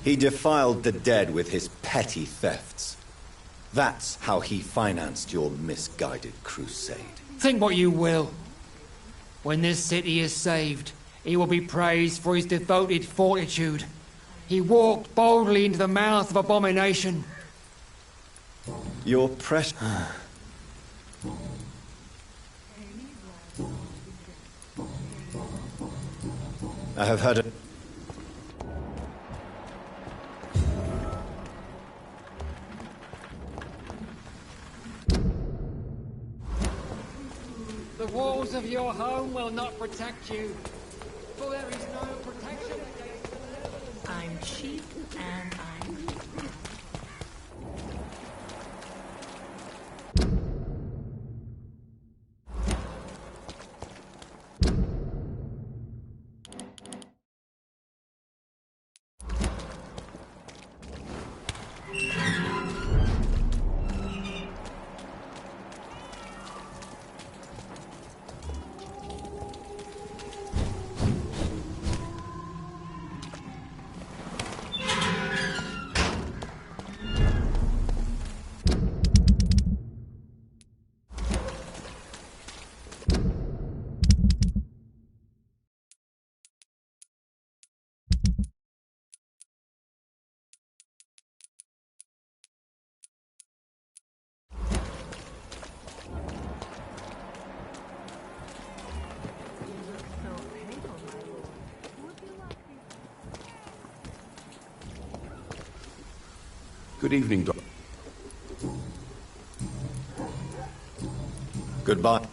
He defiled the dead with his petty thefts. That's how he financed your misguided crusade. Think what you will. When this city is saved, he will be praised for his devoted fortitude. He walked boldly into the mouth of abomination. Your precious... I have heard it. The walls of your home will not protect you, for there is no protection against the... I'm cheap and I'm... Good evening, Doc. Goodbye.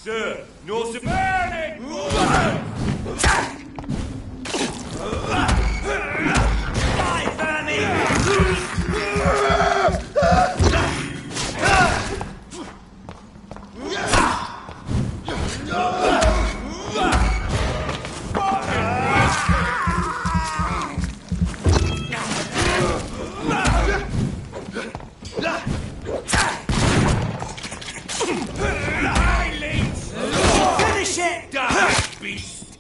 Sir, no burning! Die, Finish it! Die, beast!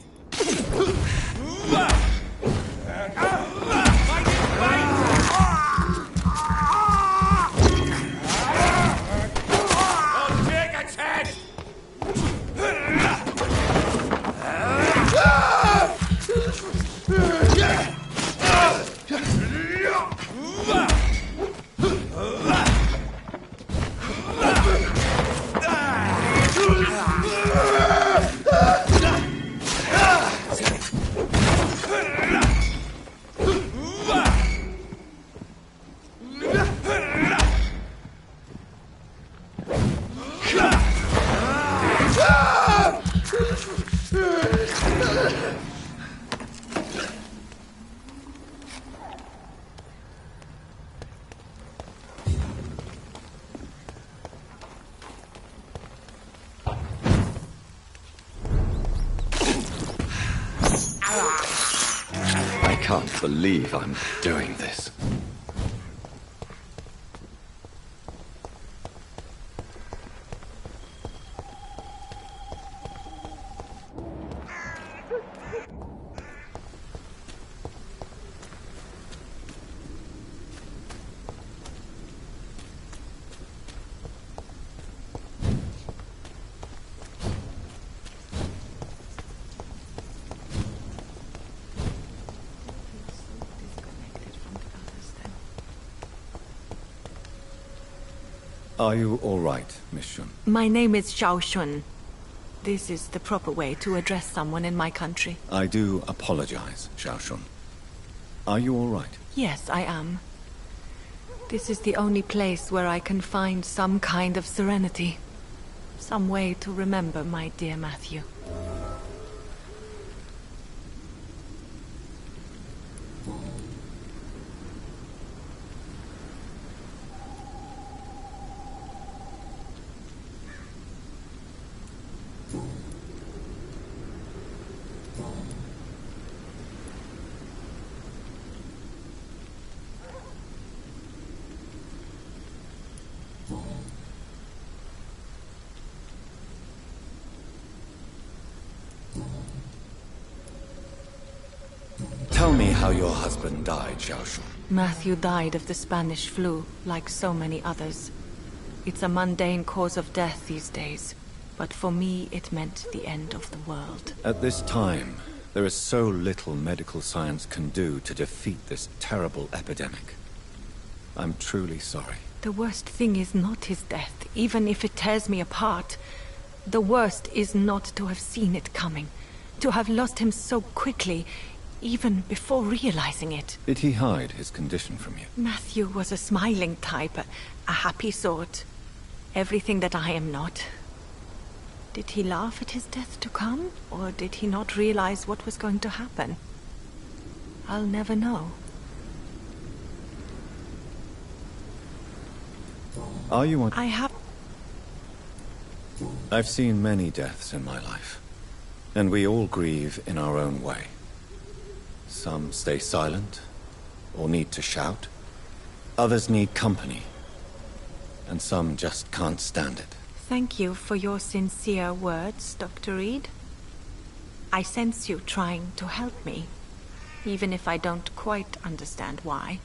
I'll take its head! I can't believe I'm doing this. Are you all right, Miss Shun? My name is Xiao Shun. This is the proper way to address someone in my country. I do apologize, Xiao Shun. Are you all right? Yes, I am. This is the only place where I can find some kind of serenity. Some way to remember my dear Matthew. Tell me how your husband died, Xiao Shun. Matthew died of the Spanish flu, like so many others. It's a mundane cause of death these days, but for me it meant the end of the world. At this time, there is so little medical science can do to defeat this terrible epidemic. I'm truly sorry. The worst thing is not his death, even if it tears me apart. The worst is not to have seen it coming, to have lost him so quickly, even before realizing it. Did he hide his condition from you? Matthew was a smiling type, a happy sort. Everything that I am not. Did he laugh at his death to come, or did he not realize what was going to happen? I'll never know. Are you on? I have... I've seen many deaths in my life, and we all grieve in our own way. Some stay silent, or need to shout. Others need company, and some just can't stand it. Thank you for your sincere words, Dr. Reed. I sense you trying to help me, even if I don't quite understand why.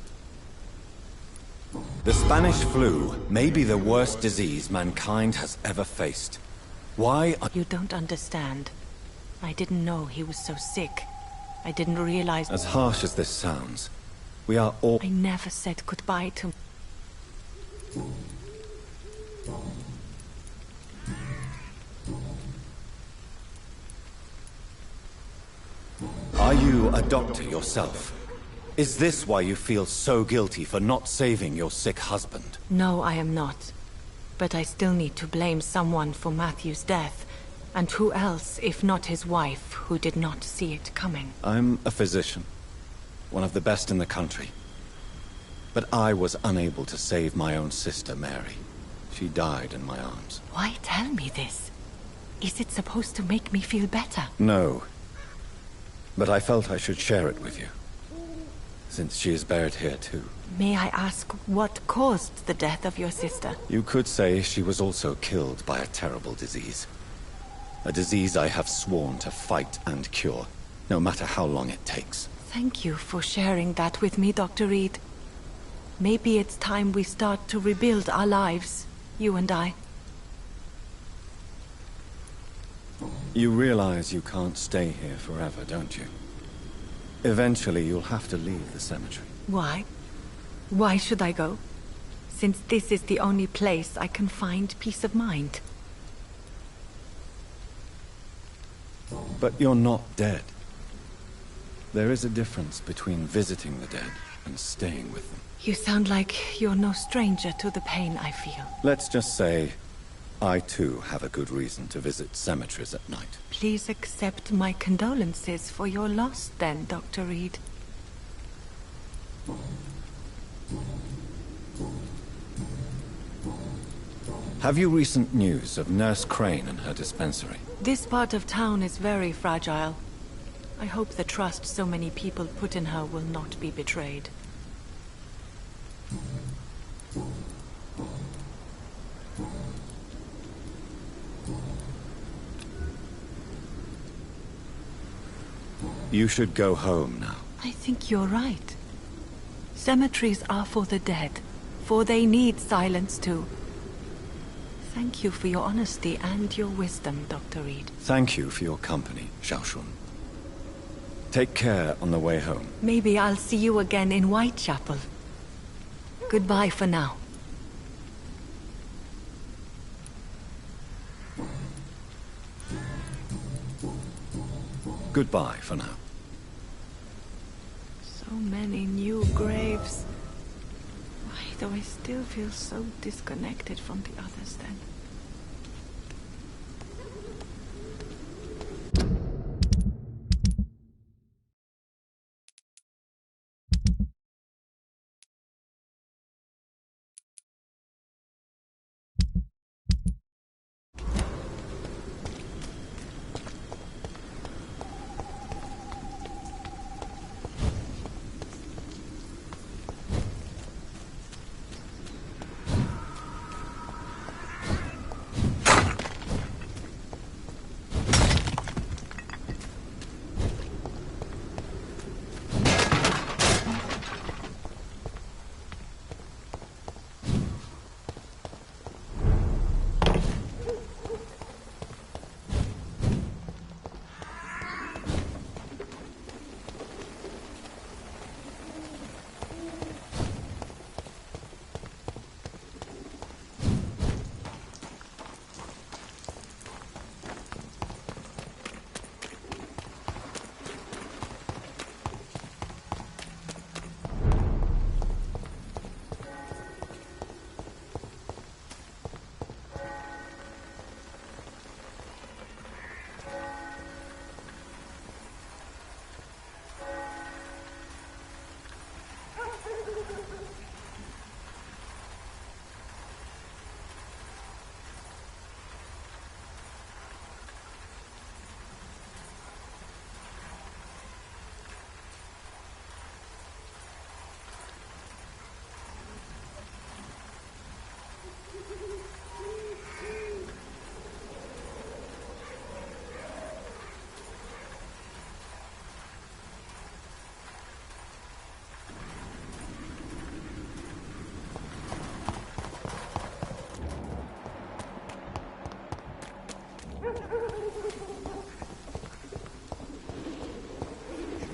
The Spanish flu may be the worst disease mankind has ever faced. Why are... You don't understand. I didn't know he was so sick. I didn't realize... As harsh as this sounds, we are all... I never said goodbye to... Are you a doctor yourself? Is this why you feel so guilty for not saving your sick husband? No, I am not. But I still need to blame someone for Matthew's death, And who else, if not his wife, who did not see it coming? I'm a physician. One of the best in the country. But I was unable to save my own sister, Mary. She died in my arms. Why tell me this? Is it supposed to make me feel better? No. But I felt I should share it with you. Since she is buried here too. May I ask what caused the death of your sister? You could say she was also killed by a terrible disease. A disease I have sworn to fight and cure, no matter how long it takes. Thank you for sharing that with me, Dr. Reed. Maybe it's time we start to rebuild our lives, you and I. You realize you can't stay here forever, don't you? Eventually you'll have to leave the cemetery. Why? Why should I go? Since this is the only place I can find peace of mind. But you're not dead. There is a difference between visiting the dead and staying with them. You sound like you're no stranger to the pain I feel. Let's just say, I too have a good reason to visit cemeteries at night. Please accept my condolences for your loss then, Dr. Reed. Have you recent news of Nurse Crane and her dispensary? This part of town is very fragile. I hope the trust so many people put in her will not be betrayed. You should go home now. I think you're right. Cemeteries are for the dead, for they need silence too. Thank you for your honesty and your wisdom, Dr. Reed. Thank you for your company, Xiaoshun. Take care on the way home. Maybe I'll see you again in Whitechapel. Goodbye for now. Goodbye for now. So many new graves. Why do I still feel so disconnected from the others then?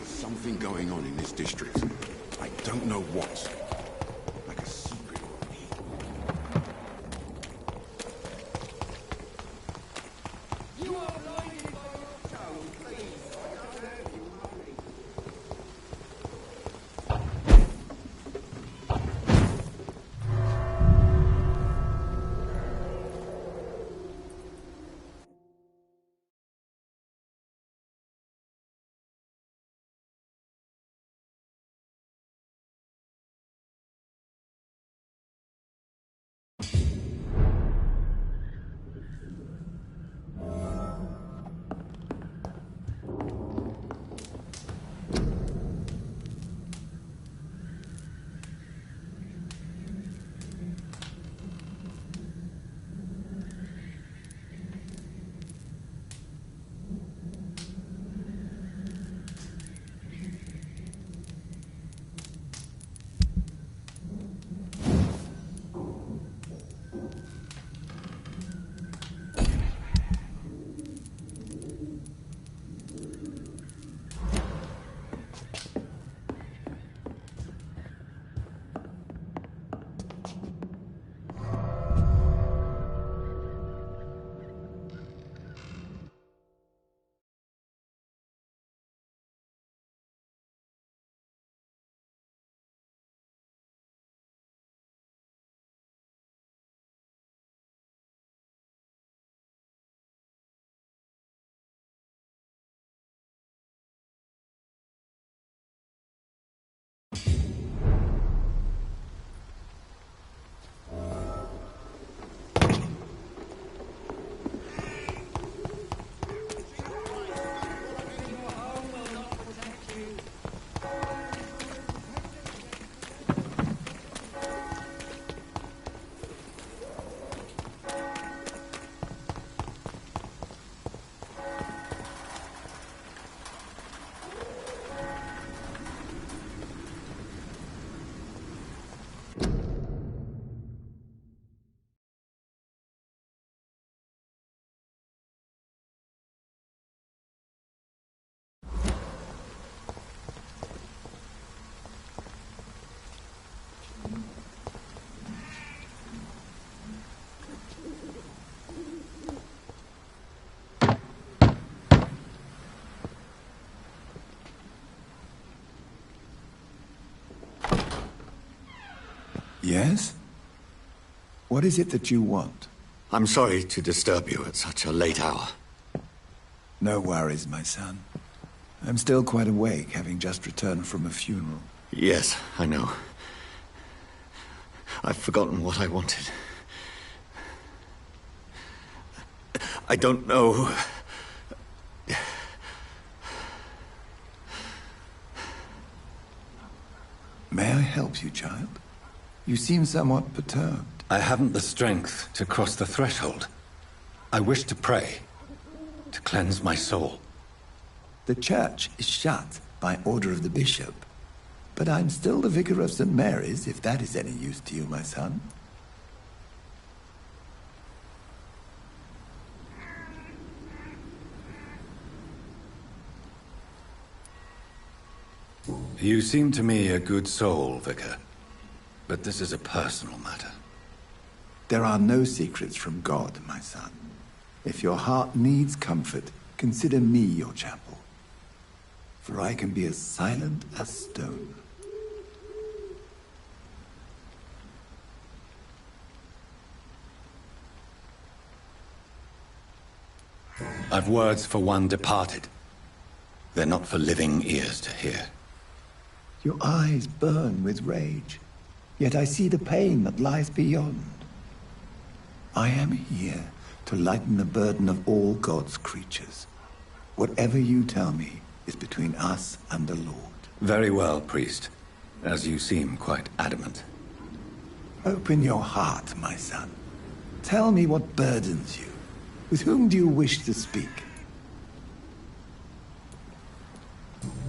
Something going on in this district. I don't know what. Yes? What is it that you want? I'm sorry to disturb you at such a late hour. No worries, my son. I'm still quite awake, having just returned from a funeral. Yes, I know. I've forgotten what I wanted. I don't know. May I help you, child? You seem somewhat perturbed. I haven't the strength to cross the threshold. I wish to pray, to cleanse my soul. The church is shut by order of the bishop. But I'm still the vicar of St. Mary's, if that is any use to you, my son. You seem to me a good soul, Vicar. But this is a personal matter. There are no secrets from God, my son. If your heart needs comfort, consider me your chapel. For I can be as silent as stone. I've words for one departed. They're not for living ears to hear. Your eyes burn with rage, yet I see the pain that lies beyond. I am here to lighten the burden of all God's creatures. Whatever you tell me is between us and the Lord. Very well, priest. As you seem quite adamant. Open your heart, my son. Tell me what burdens you. With whom do you wish to speak?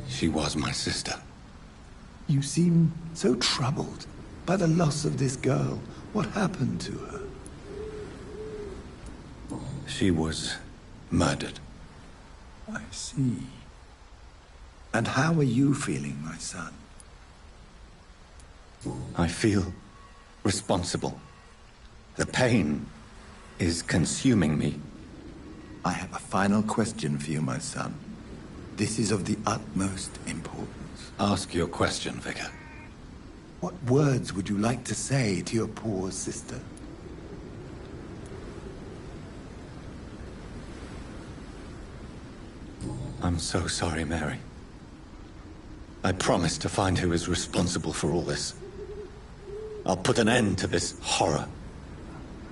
She was my sister. You seem so troubled by the loss of this girl. What happened to her? She was murdered. I see. And how are you feeling, my son? I feel responsible. The pain is consuming me. I have a final question for you, my son. This is of the utmost importance. Ask your question, Vicar. What words would you like to say to your poor sister? I'm so sorry, Mary. I promise to find who is responsible for all this. I'll put an end to this horror.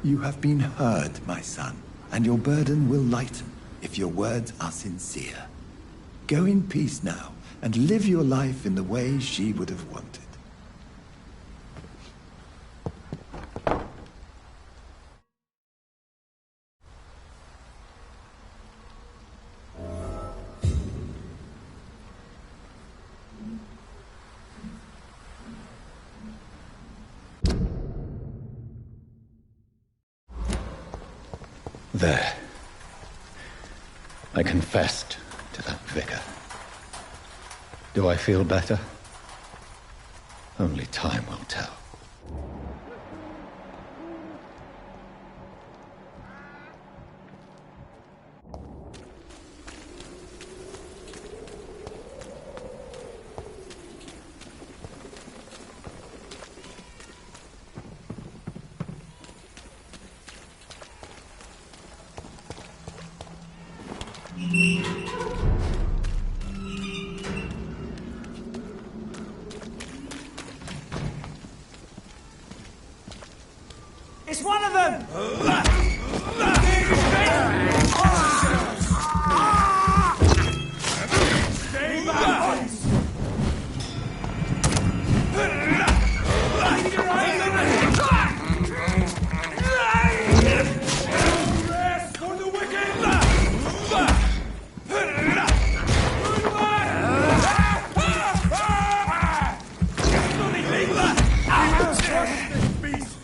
You have been heard, my son, and your burden will lighten if your words are sincere. Go in peace now, and live your life in the way she would have wanted. There. I confessed to that vicar. Do I feel better? Only time will tell. It's one of them! Stay back! Rest for the wicked! Bloody beast!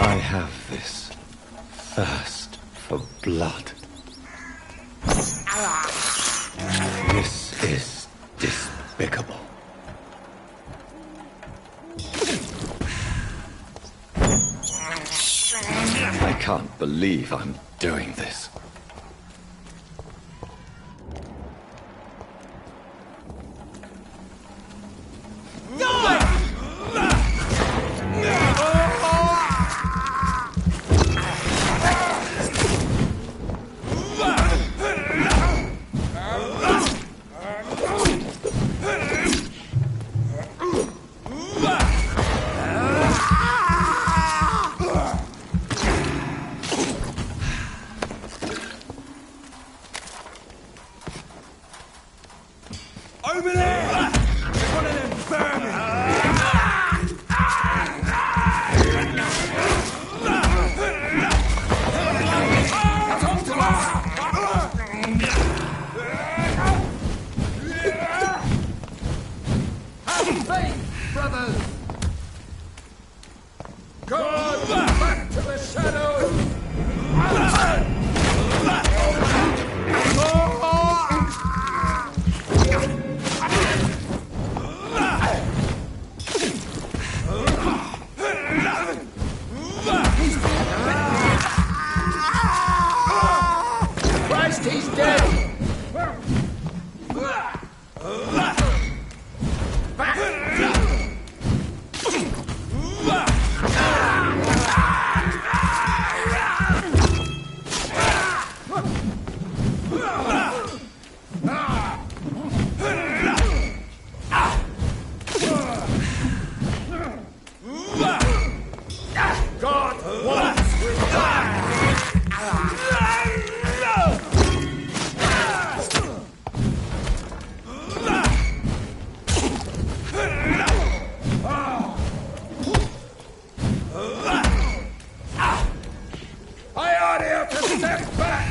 I have this thirst for blood. This is despicable. I can't believe I'm doing this. Over there! There's one of them vermin! Talk to us! Have faith, brothers! God, back to the shadows! Christ, he's dead! God wants I ought to have to step back!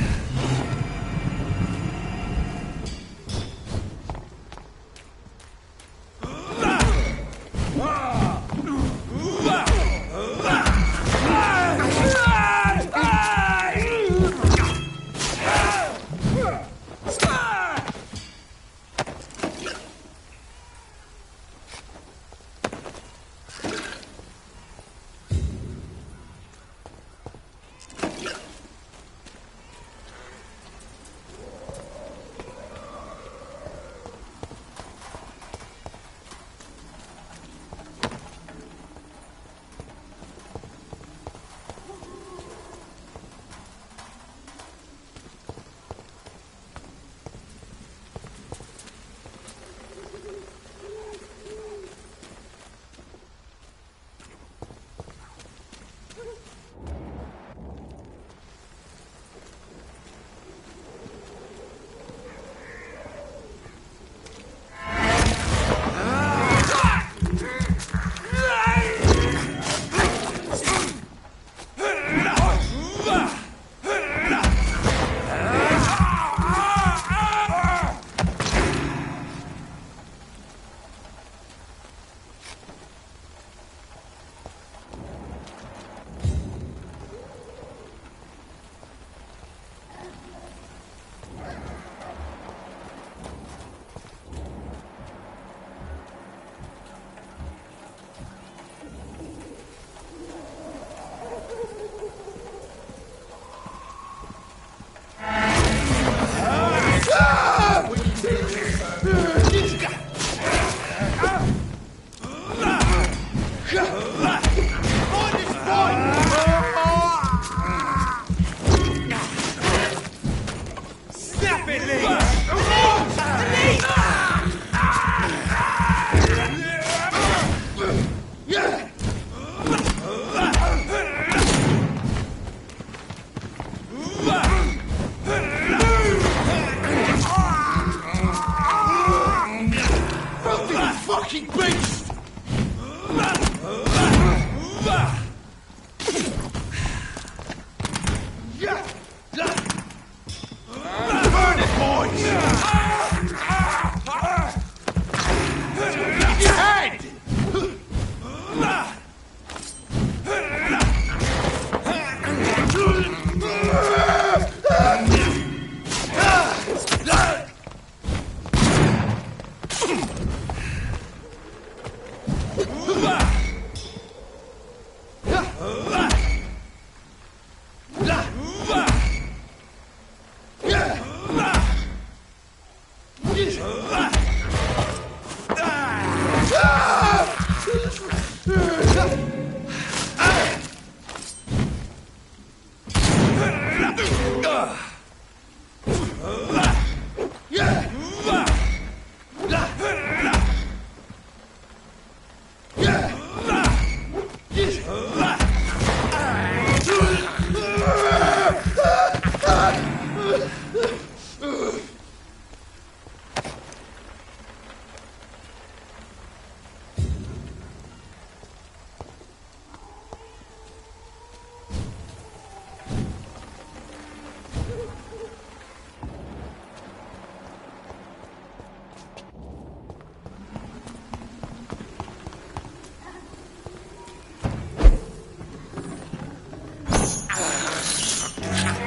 Fucking beast!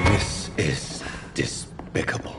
This is despicable.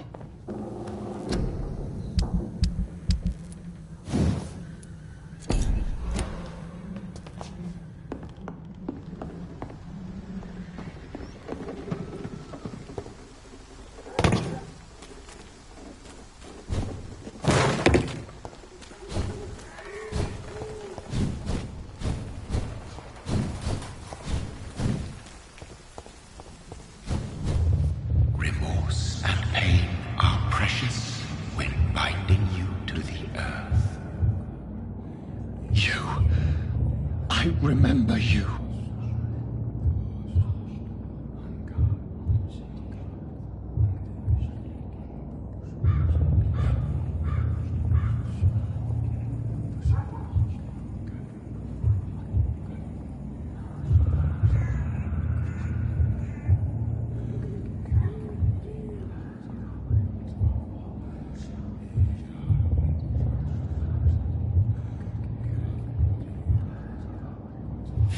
Remorse and pain are precious when binding you to the earth. You. I remember you.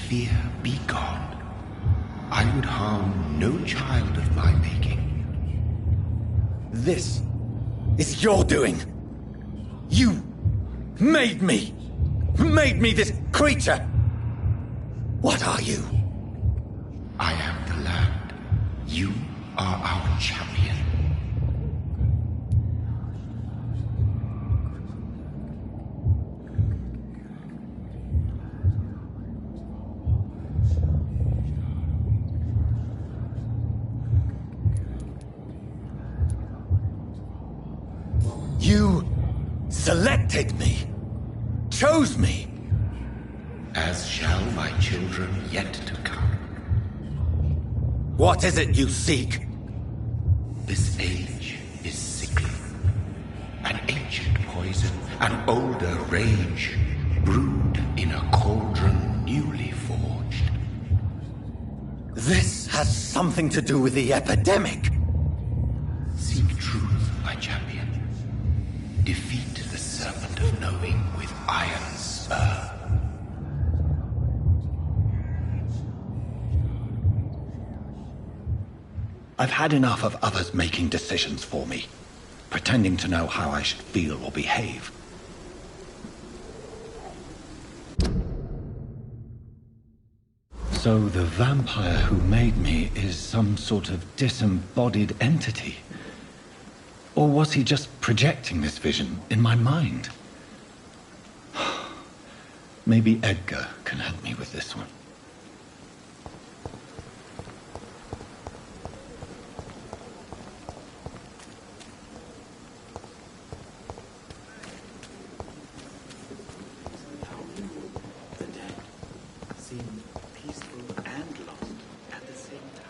Fear be gone. I would harm no child of my making. This is your doing. You made me this creature. What are you? I am the land. You are our champion. You selected me, chose me. As shall my children yet to come. What is it you seek? This age is sickly. An ancient poison, an older rage, brewed in a cauldron newly forged. This has something to do with the epidemic. Seek truth, my champion. Defeat the serpent of knowing with iron spur. I've had enough of others making decisions for me, pretending to know how I should feel or behave. So the vampire who made me is some sort of disembodied entity? Or was he just projecting this vision in my mind? Maybe Edgar can help me with this one. The dead seem peaceful and lost at the same time.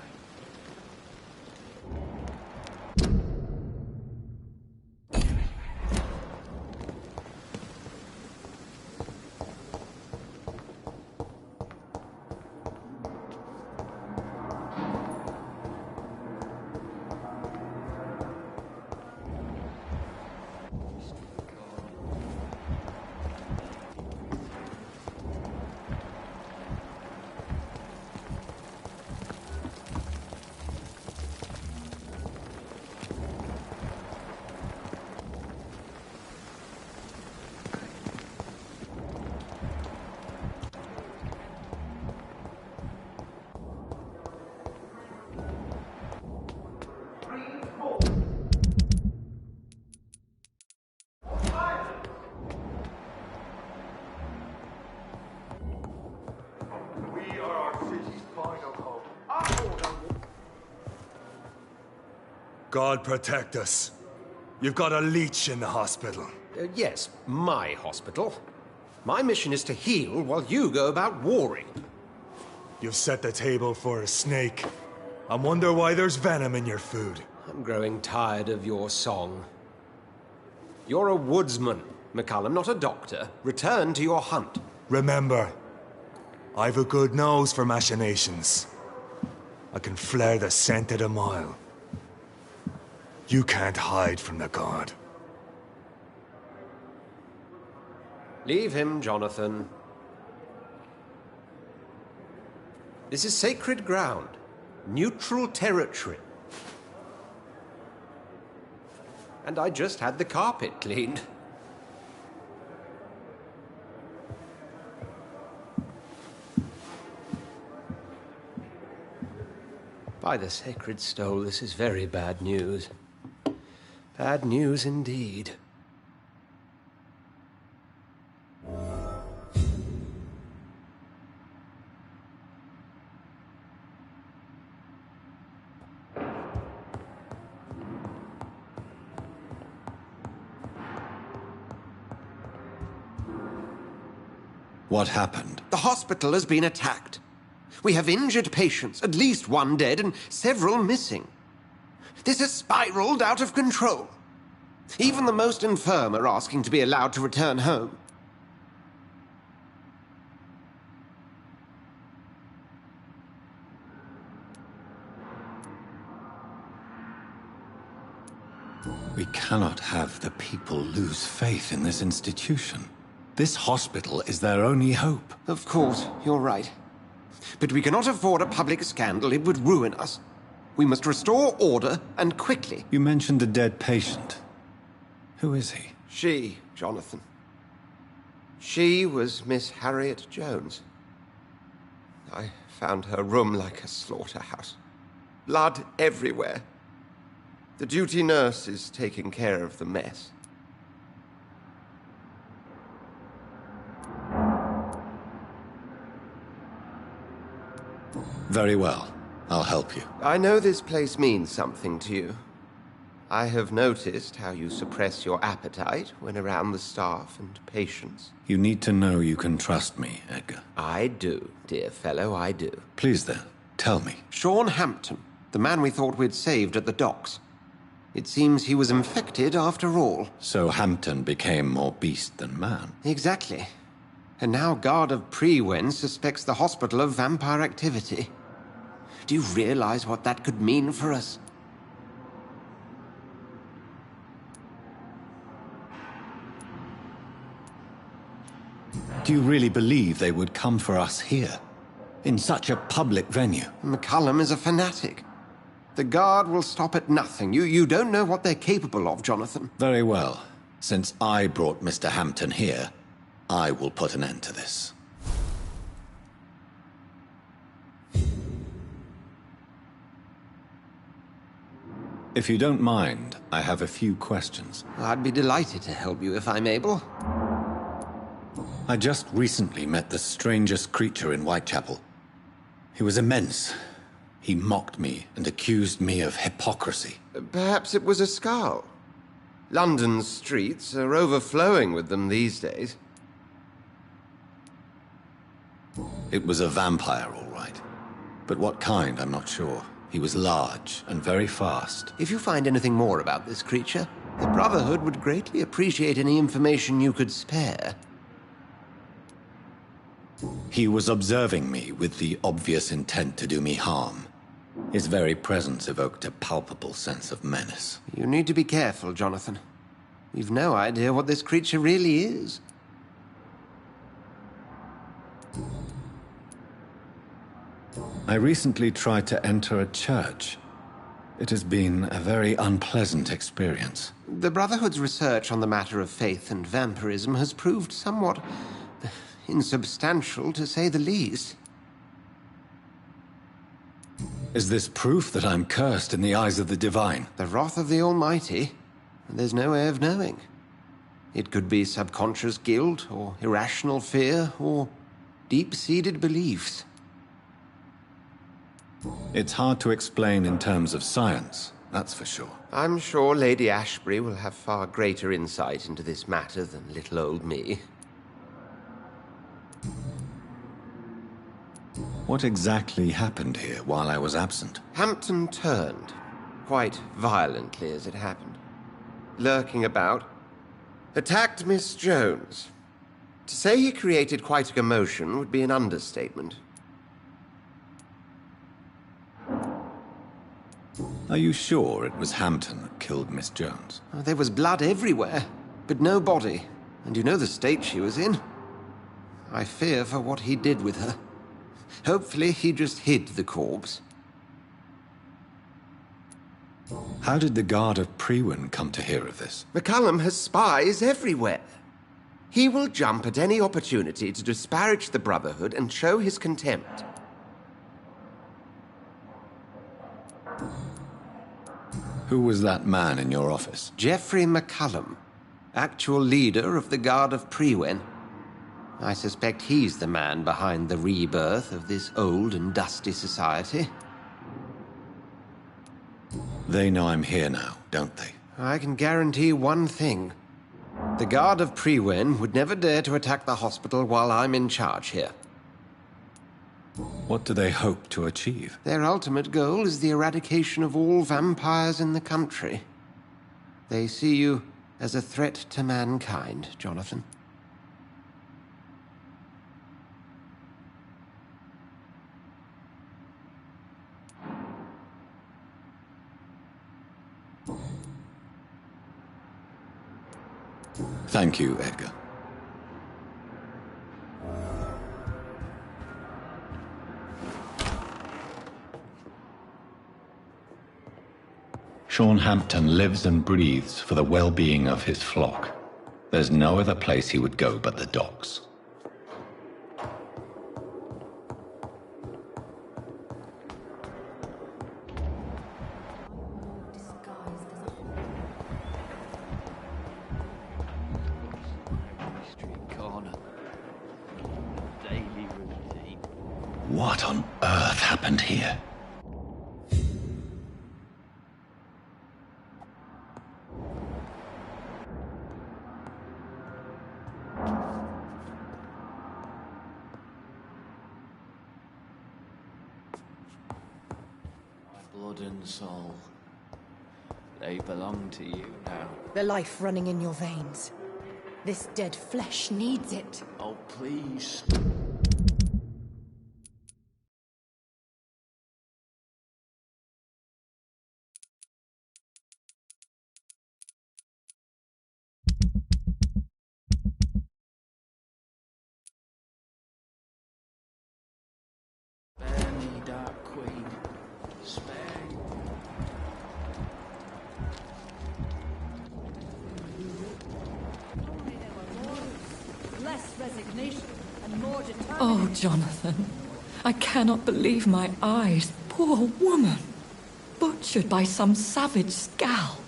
God protect us. You've got a leech in the hospital. Yes, my hospital. My mission is to heal while you go about warring. You've set the table for a snake. I wonder why there's venom in your food. I'm growing tired of your song. You're a woodsman, McCullum, not a doctor. Return to your hunt. Remember, I've a good nose for machinations. I can flare the scent at a mile. You can't hide from the god. Leave him, Jonathan. This is sacred ground. Neutral territory. And I just had the carpet cleaned. By the sacred stole, this is very bad news. Bad news indeed. What happened? The hospital has been attacked. We have injured patients, at least one dead and several missing. This has spiraled out of control. Even the most infirm are asking to be allowed to return home. We cannot have the people lose faith in this institution. This hospital is their only hope. Of course, you're right. But we cannot afford a public scandal. It would ruin us. We must restore order, and quickly. You mentioned a dead patient. Who is he? She, Jonathan. She was Miss Harriet Jones. I found her room like a slaughterhouse. Blood everywhere. The duty nurse is taking care of the mess. Very well. I'll help you. I know this place means something to you. I have noticed how you suppress your appetite when around the staff and patients. You need to know you can trust me, Edgar. I do, dear fellow, I do. Please then, tell me. Sean Hampton, the man we thought we'd saved at the docks. It seems he was infected after all. So Hampton became more beast than man. Exactly. And now Guard of Prewen suspects the hospital of vampire activity. Do you realize what that could mean for us? Do you really believe they would come for us here? In such a public venue? McCullum is a fanatic. The Guard will stop at nothing. You don't know what they're capable of, Jonathan. Very well. Since I brought Mr. Hampton here, I will put an end to this. If you don't mind, I have a few questions. I'd be delighted to help you if I'm able. I just recently met the strangest creature in Whitechapel. He was immense. He mocked me and accused me of hypocrisy. Perhaps it was a skull. London's streets are overflowing with them these days. It was a vampire, all right. But what kind, I'm not sure. He was large and very fast. If you find anything more about this creature, the Brotherhood would greatly appreciate any information you could spare. He was observing me with the obvious intent to do me harm. His very presence evoked a palpable sense of menace. You need to be careful, Jonathan. We've no idea what this creature really is. I recently tried to enter a church. It has been a very unpleasant experience. The Brotherhood's research on the matter of faith and vampirism has proved somewhat insubstantial, to say the least. Is this proof that I'm cursed in the eyes of the divine? The wrath of the Almighty? There's no way of knowing. It could be subconscious guilt, or irrational fear, or deep-seated beliefs. It's hard to explain in terms of science, that's for sure. I'm sure Lady Ashbury will have far greater insight into this matter than little old me. What exactly happened here while I was absent? Hampton turned, quite violently as it happened. Lurking about, attacked Miss Jones. To say he created quite a commotion would be an understatement. Are you sure it was Hampton that killed Miss Jones? Oh, there was blood everywhere, but no body. And you know the state she was in. I fear for what he did with her. Hopefully he just hid the corpse. How did the Guard of Prewin come to hear of this? McCallum has spies everywhere. He will jump at any opportunity to disparage the Brotherhood and show his contempt. Who was that man in your office? Geoffrey McCallum, actual leader of the Guard of Prewin. I suspect he's the man behind the rebirth of this old and dusty society. They know I'm here now, don't they? I can guarantee one thing. The Guard of Prewin would never dare to attack the hospital while I'm in charge here. What do they hope to achieve? Their ultimate goal is the eradication of all vampires in the country. They see you as a threat to mankind, Jonathan. Thank you, Edgar. Sean Hampton lives and breathes for the well-being of his flock. There's no other place he would go but the docks. What on earth happened here? Blood and soul. They belong to you now. The life running in your veins. This dead flesh needs it. Oh, please. Spare me, Dark Queen. Spare me. Less resignation and more determination. Oh, Jonathan. I cannot believe my eyes. Poor woman. Butchered by some savage scowl.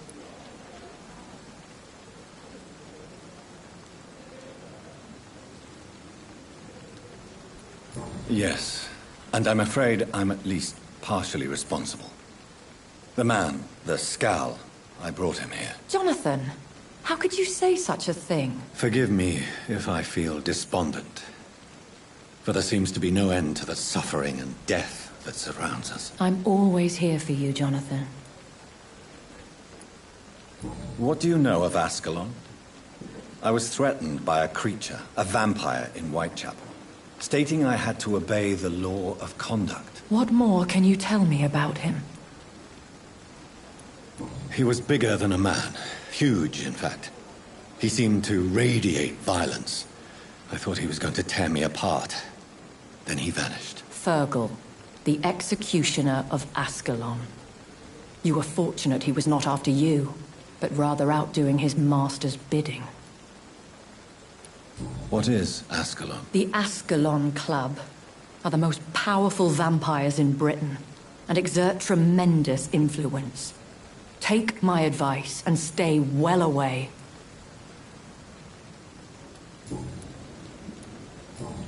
Yes, and I'm afraid I'm at least partially responsible. The man, the scowl, I brought him here. Jonathan, how could you say such a thing? Forgive me if I feel despondent, for there seems to be no end to the suffering and death that surrounds us. I'm always here for you, Jonathan. What do you know of Ascalon? I was threatened by a creature, a vampire in Whitechapel, stating I had to obey the law of conduct. What more can you tell me about him? He was bigger than a man. Huge, in fact. He seemed to radiate violence. I thought he was going to tear me apart. Then he vanished. Fergal, the executioner of Ascalon. You were fortunate he was not after you, but rather out doing his master's bidding. What is Ascalon? The Ascalon Club are the most powerful vampires in Britain and exert tremendous influence. Take my advice and stay well away.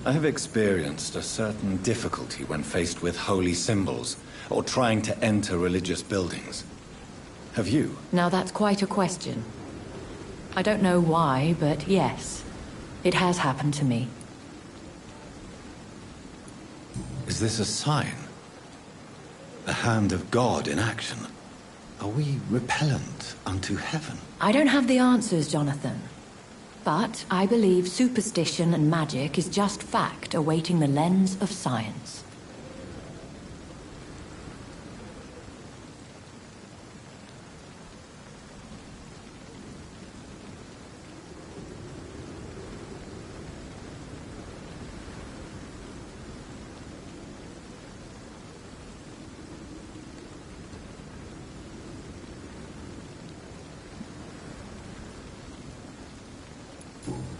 I have experienced a certain difficulty when faced with holy symbols or trying to enter religious buildings. Have you? Now that's quite a question. I don't know why, but yes. It has happened to me. Is this a sign? The hand of God in action? Are we repellent unto heaven? I don't have the answers, Jonathan. But I believe superstition and magic is just fact awaiting the lens of science.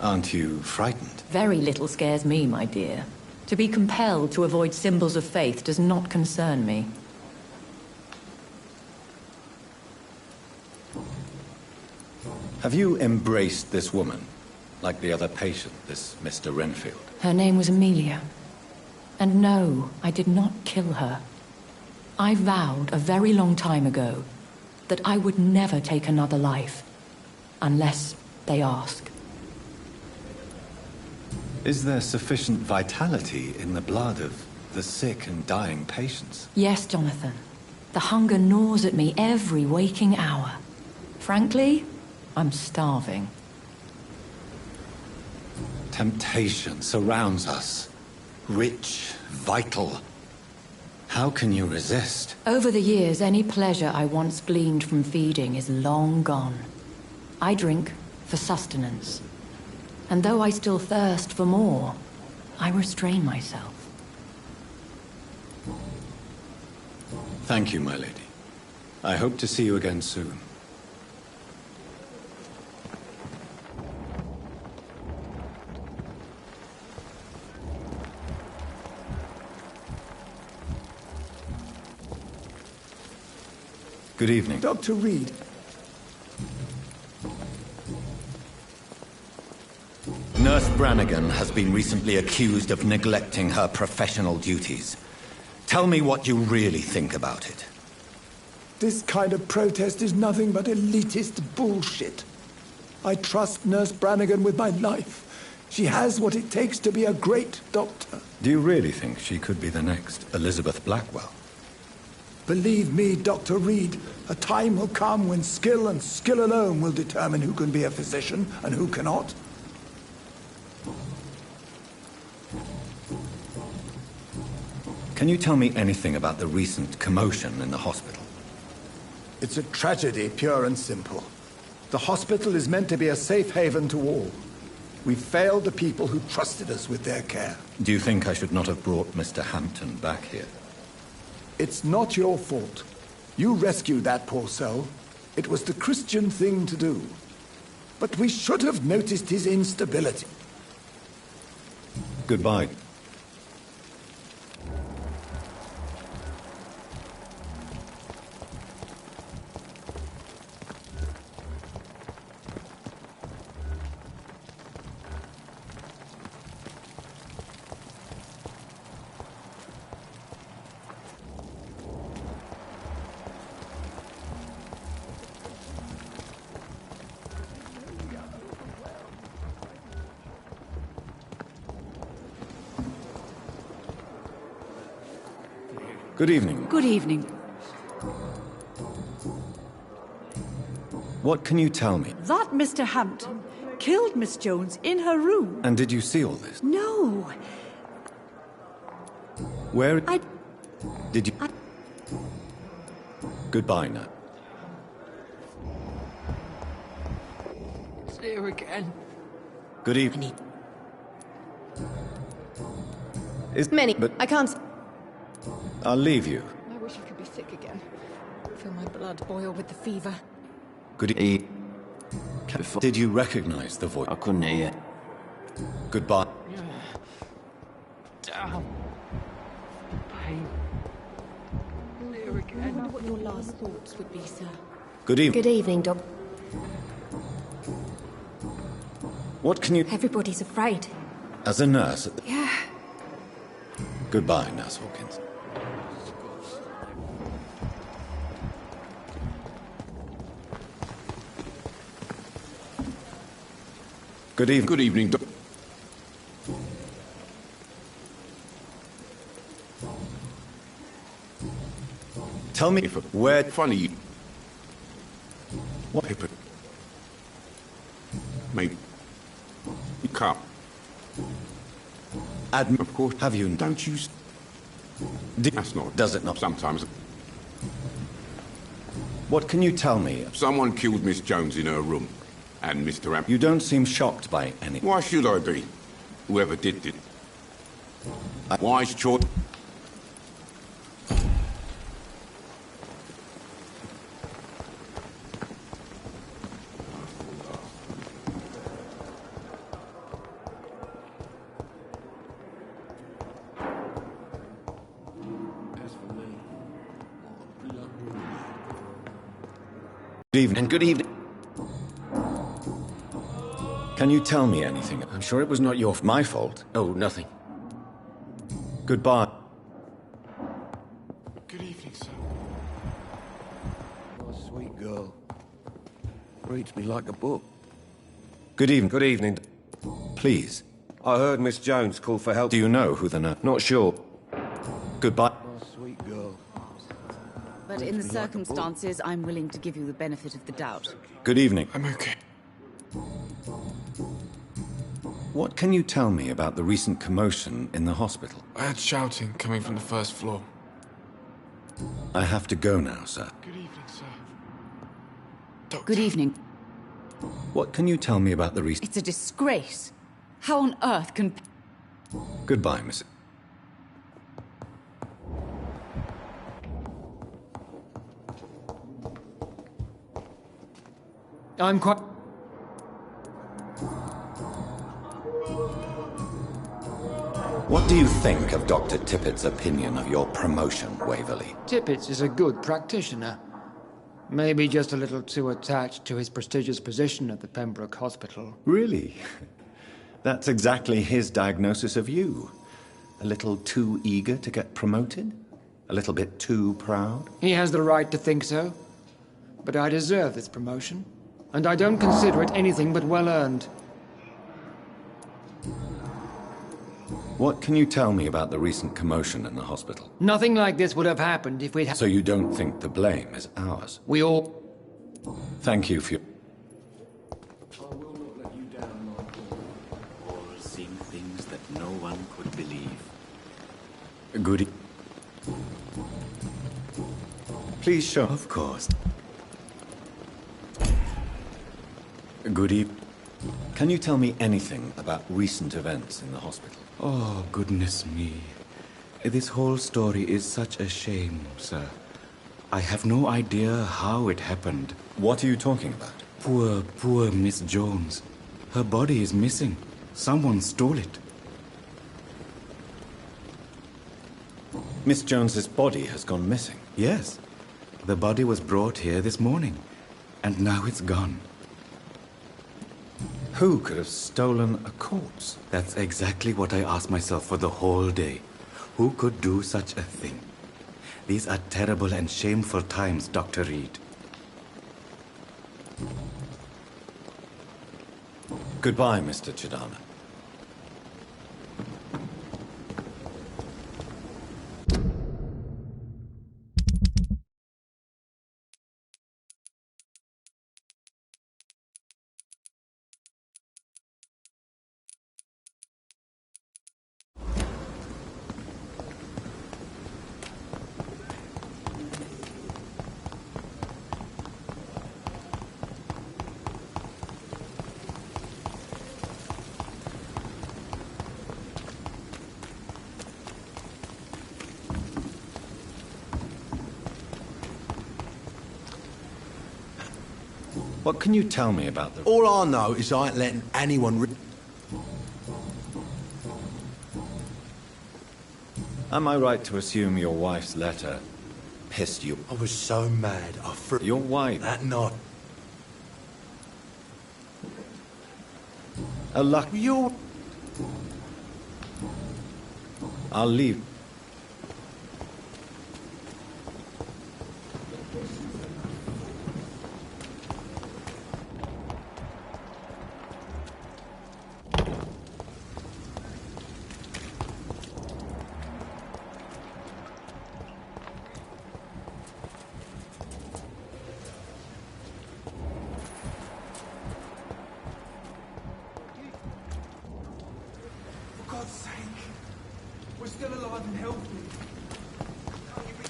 Aren't you frightened? Very little scares me, my dear. To be compelled to avoid symbols of faith does not concern me. Have you embraced this woman? Like the other patient, this Mr. Renfield? Her name was Amelia. And no, I did not kill her. I vowed a very long time ago that I would never take another life. Unless they ask. Is there sufficient vitality in the blood of the sick and dying patients? Yes, Jonathan. The hunger gnaws at me every waking hour. Frankly, I'm starving. Temptation surrounds us. Rich, vital. How can you resist? Over the years, any pleasure I once gleaned from feeding is long gone. I drink for sustenance. And though I still thirst for more, I restrain myself. Thank you, my lady. I hope to see you again soon. Good evening. Dr. Reed. Nurse Brannigan has been recently accused of neglecting her professional duties. Tell me what you really think about it. This kind of protest is nothing but elitist bullshit. I trust Nurse Brannigan with my life. She has what it takes to be a great doctor. Do you really think she could be the next Elizabeth Blackwell? Believe me, Dr. Reed, a time will come when skill and skill alone will determine who can be a physician and who cannot. Can you tell me anything about the recent commotion in the hospital? It's a tragedy, pure and simple. The hospital is meant to be a safe haven to all. We failed the people who trusted us with their care. Do you think I should not have brought Mr. Hampton back here? It's not your fault. You rescued that poor soul. It was the Christian thing to do. But we should have noticed his instability. Goodbye. Good evening. Good evening. What can you tell me? That Mr. Hampton killed Miss Jones in her room. And did you see all this? No. Where... Did you... Goodbye now. It's here again. Good evening. Is... Many, but I can't... I'll leave you. I wish I could be sick again. Feel my blood boil with the fever. Good evening. Did you recognize the voice? I couldn't hear. Goodbye. Damn. Pain. Here I again. wonder what your last thoughts would be, sir. Good evening. Good evening, Doc. What can you... Everybody's afraid. As a nurse... Yeah. Goodbye, Nurse Hawkins. Good evening. Good evening, Tell me where... Funny. What happened? Mate. You can't. Admiral, of course. Have you... Don't you... That's not... Does it not? Sometimes. What can you tell me? Someone killed Miss Jones in her room. And Mr. Amp... You don't seem shocked by any... Why should I be? Whoever did. Wise choice. Good evening. Good evening. Can you tell me anything? I'm sure it was not my fault. Oh, nothing. Goodbye. Good evening, sir. Oh, sweet girl. Reads me like a book. Good evening. Good evening. Please. I heard Miss Jones call for help. Do you know who the nurse... Not sure. Goodbye. Oh, sweet girl. But in the circumstances, I'm willing to give you the benefit of the doubt. Good evening. I'm okay. What can you tell me about the recent commotion in the hospital? I had shouting coming from the first floor. I have to go now, sir. Good evening, sir. Good evening. What can you tell me about the recent... It's a disgrace. How on earth can... Goodbye, Miss... I'm quite... What do you think of Dr. Tippett's opinion of your promotion, Waverley? Tippett is a good practitioner. Maybe just a little too attached to his prestigious position at the Pembroke Hospital. Really? That's exactly his diagnosis of you. A little too eager to get promoted? A little bit too proud? He has the right to think so. But I deserve this promotion. And I don't consider it anything but well-earned. What can you tell me about the recent commotion in the hospital? Nothing like this would have happened if we'd had... So you don't think the blame is ours? We all... Thank you for your... I will not let you down, my boy. All seen things that no one could believe. Goody. Please show... Of course. Goody. Can you tell me anything about recent events in the hospital? Oh, goodness me. This whole story is such a shame, sir. I have no idea how it happened. What are you talking about? Poor Miss Jones. Her body is missing. Someone stole it. Miss Jones's body has gone missing? Yes. The body was brought here this morning, and now it's gone. Who could have stolen a corpse? That's exactly what I asked myself for the whole day. Who could do such a thing? These are terrible and shameful times, Dr. Reed. Goodbye, Mr. Chidana. What can you tell me about the... All I know is I ain't letting anyone... Am I right to assume your wife's letter pissed you? I was so mad, I threw... Your wife? That night. A luck... You're... I'll leave.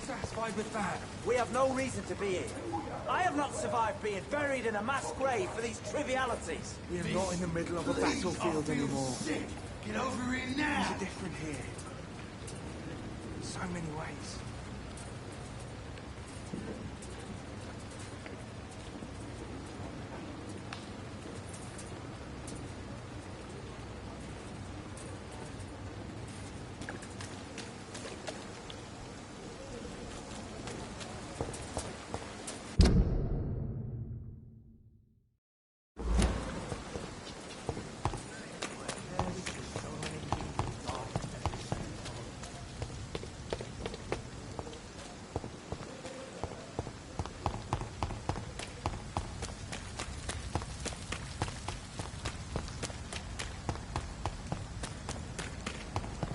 Satisfied with that? We have no reason to be here. I have not survived being buried in a mass grave for these trivialities. We are not in the middle of a battlefield anymore. Sick. Get over here now. Things are different here. In so many ways.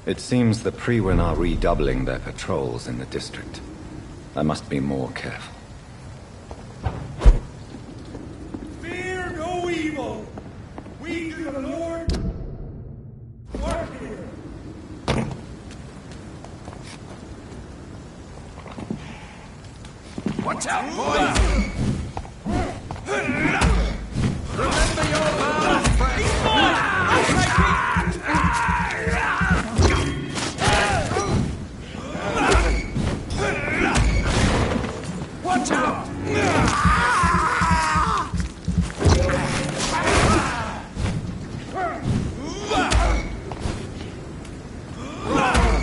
It seems the Priwen are redoubling their patrols in the district. I must be more careful. Fear no evil. We do the Lord work here. Watch out, boys! Remember your vows, friends! Watch out!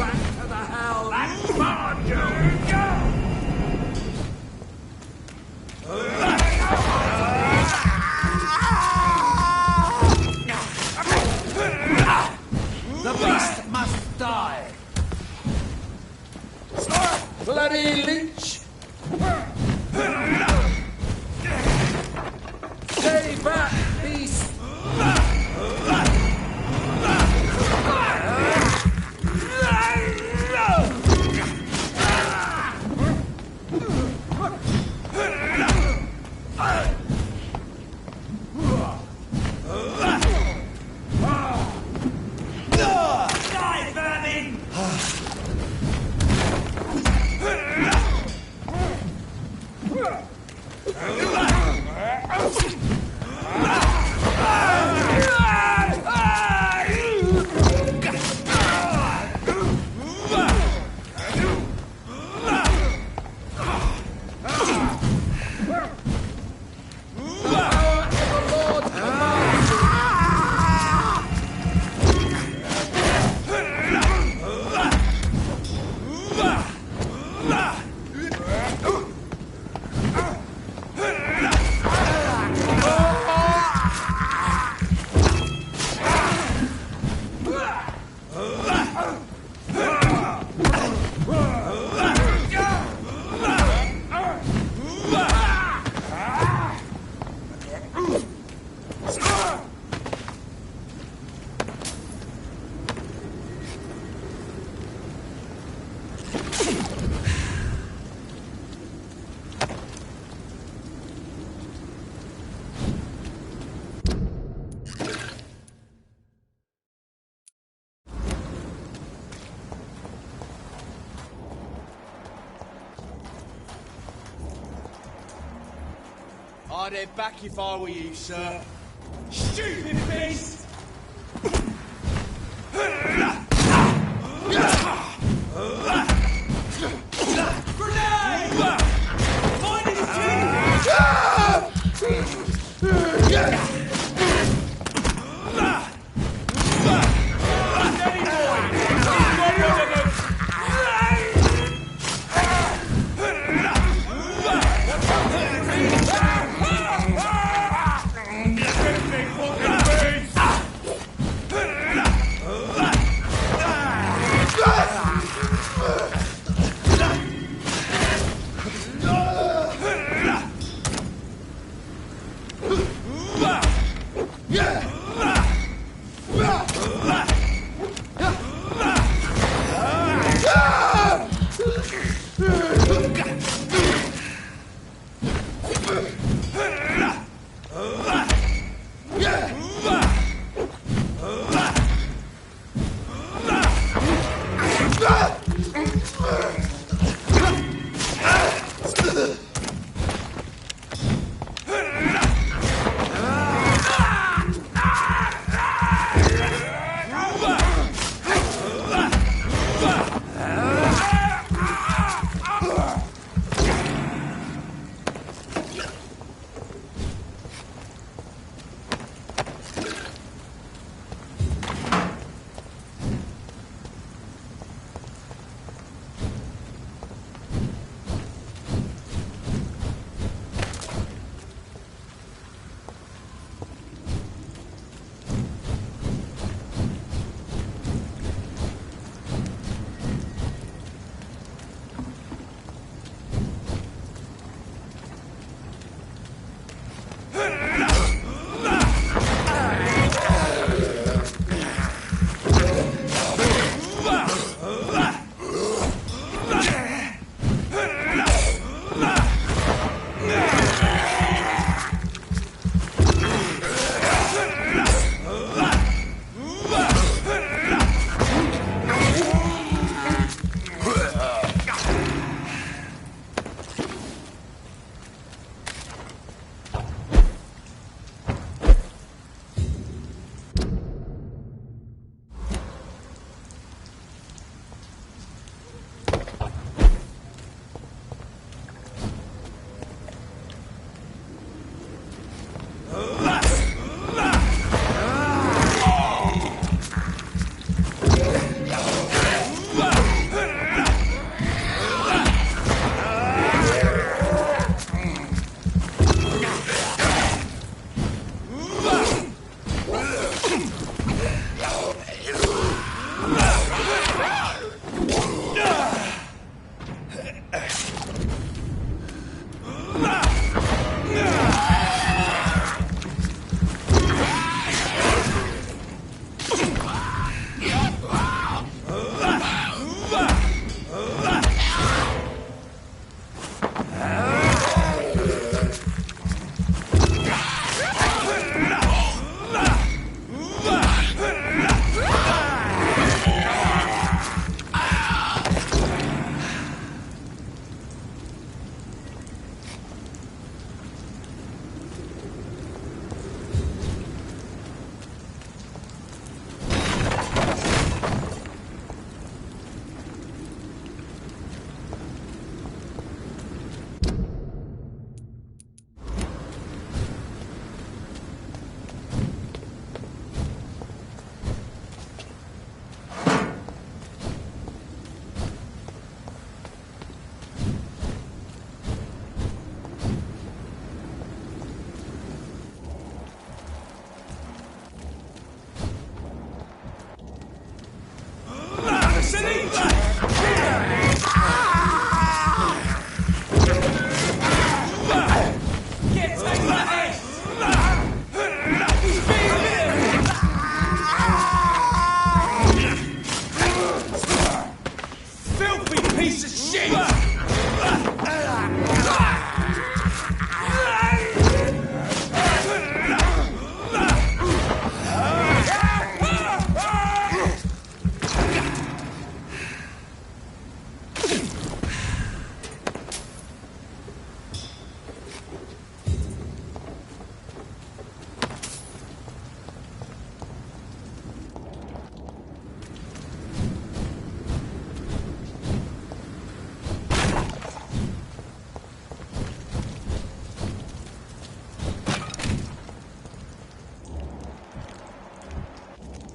Back to the hell and barn you! The beast must die! Bloody leech! Stay back, beast! Die, vermin! I'd head back if I were you, sir. Stupid beast! Grenade! Find his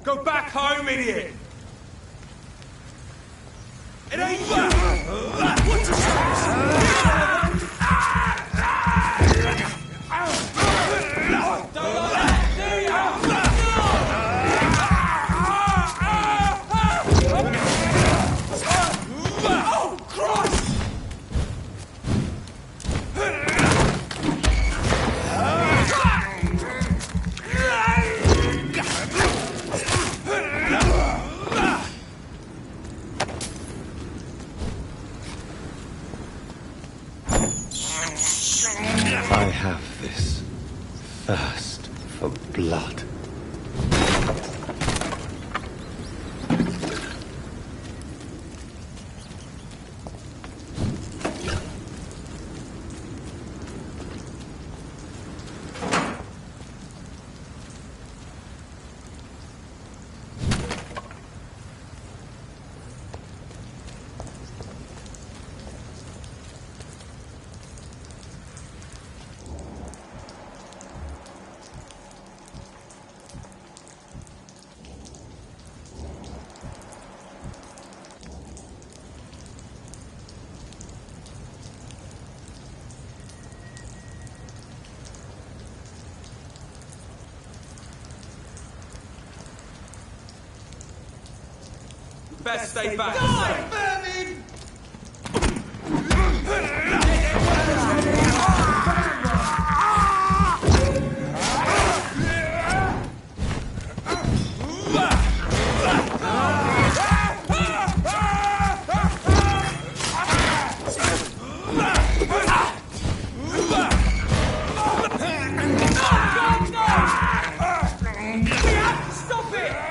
Go back home, idiot! It ain't back! What's the Oh, Christ! I have this thirst for blood. Best stay back. Die, vermin! Stop it!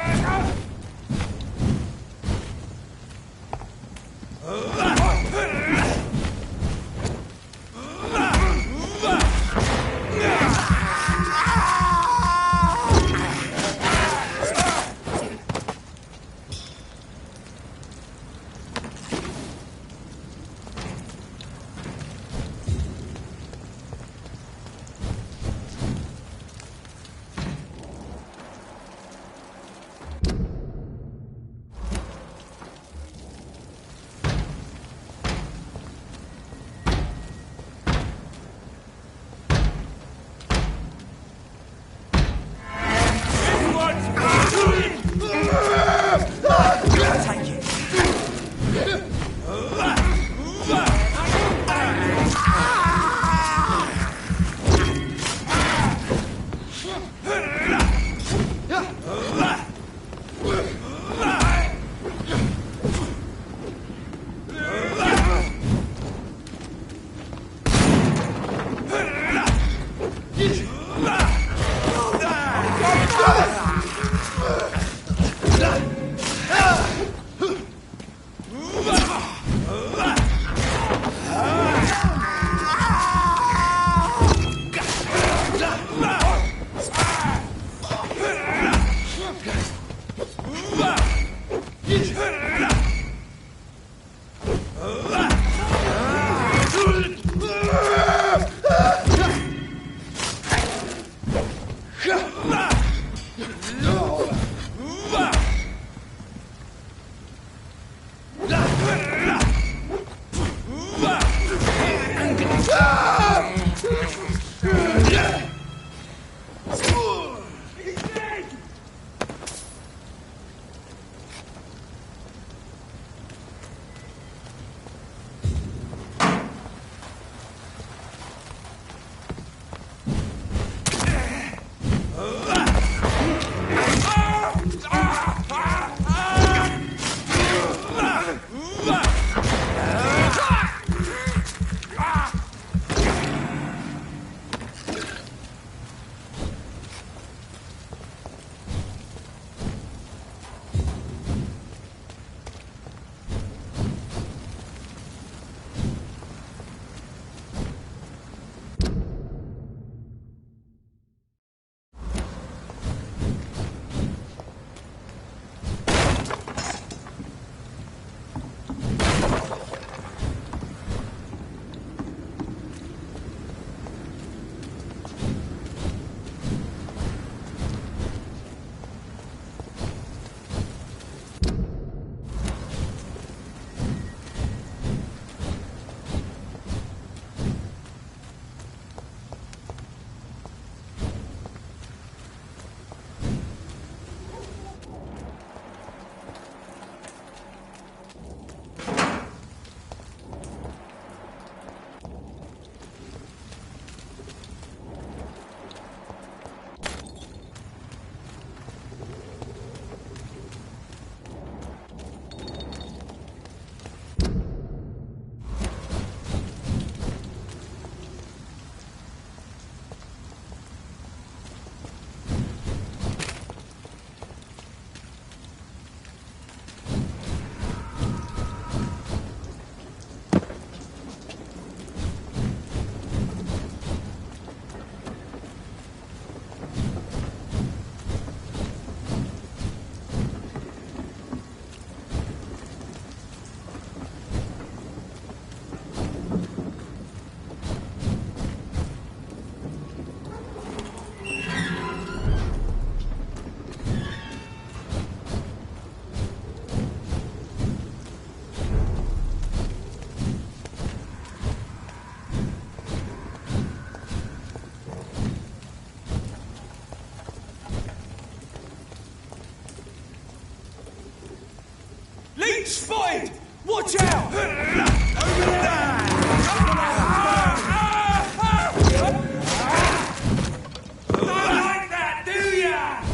like that, do ya?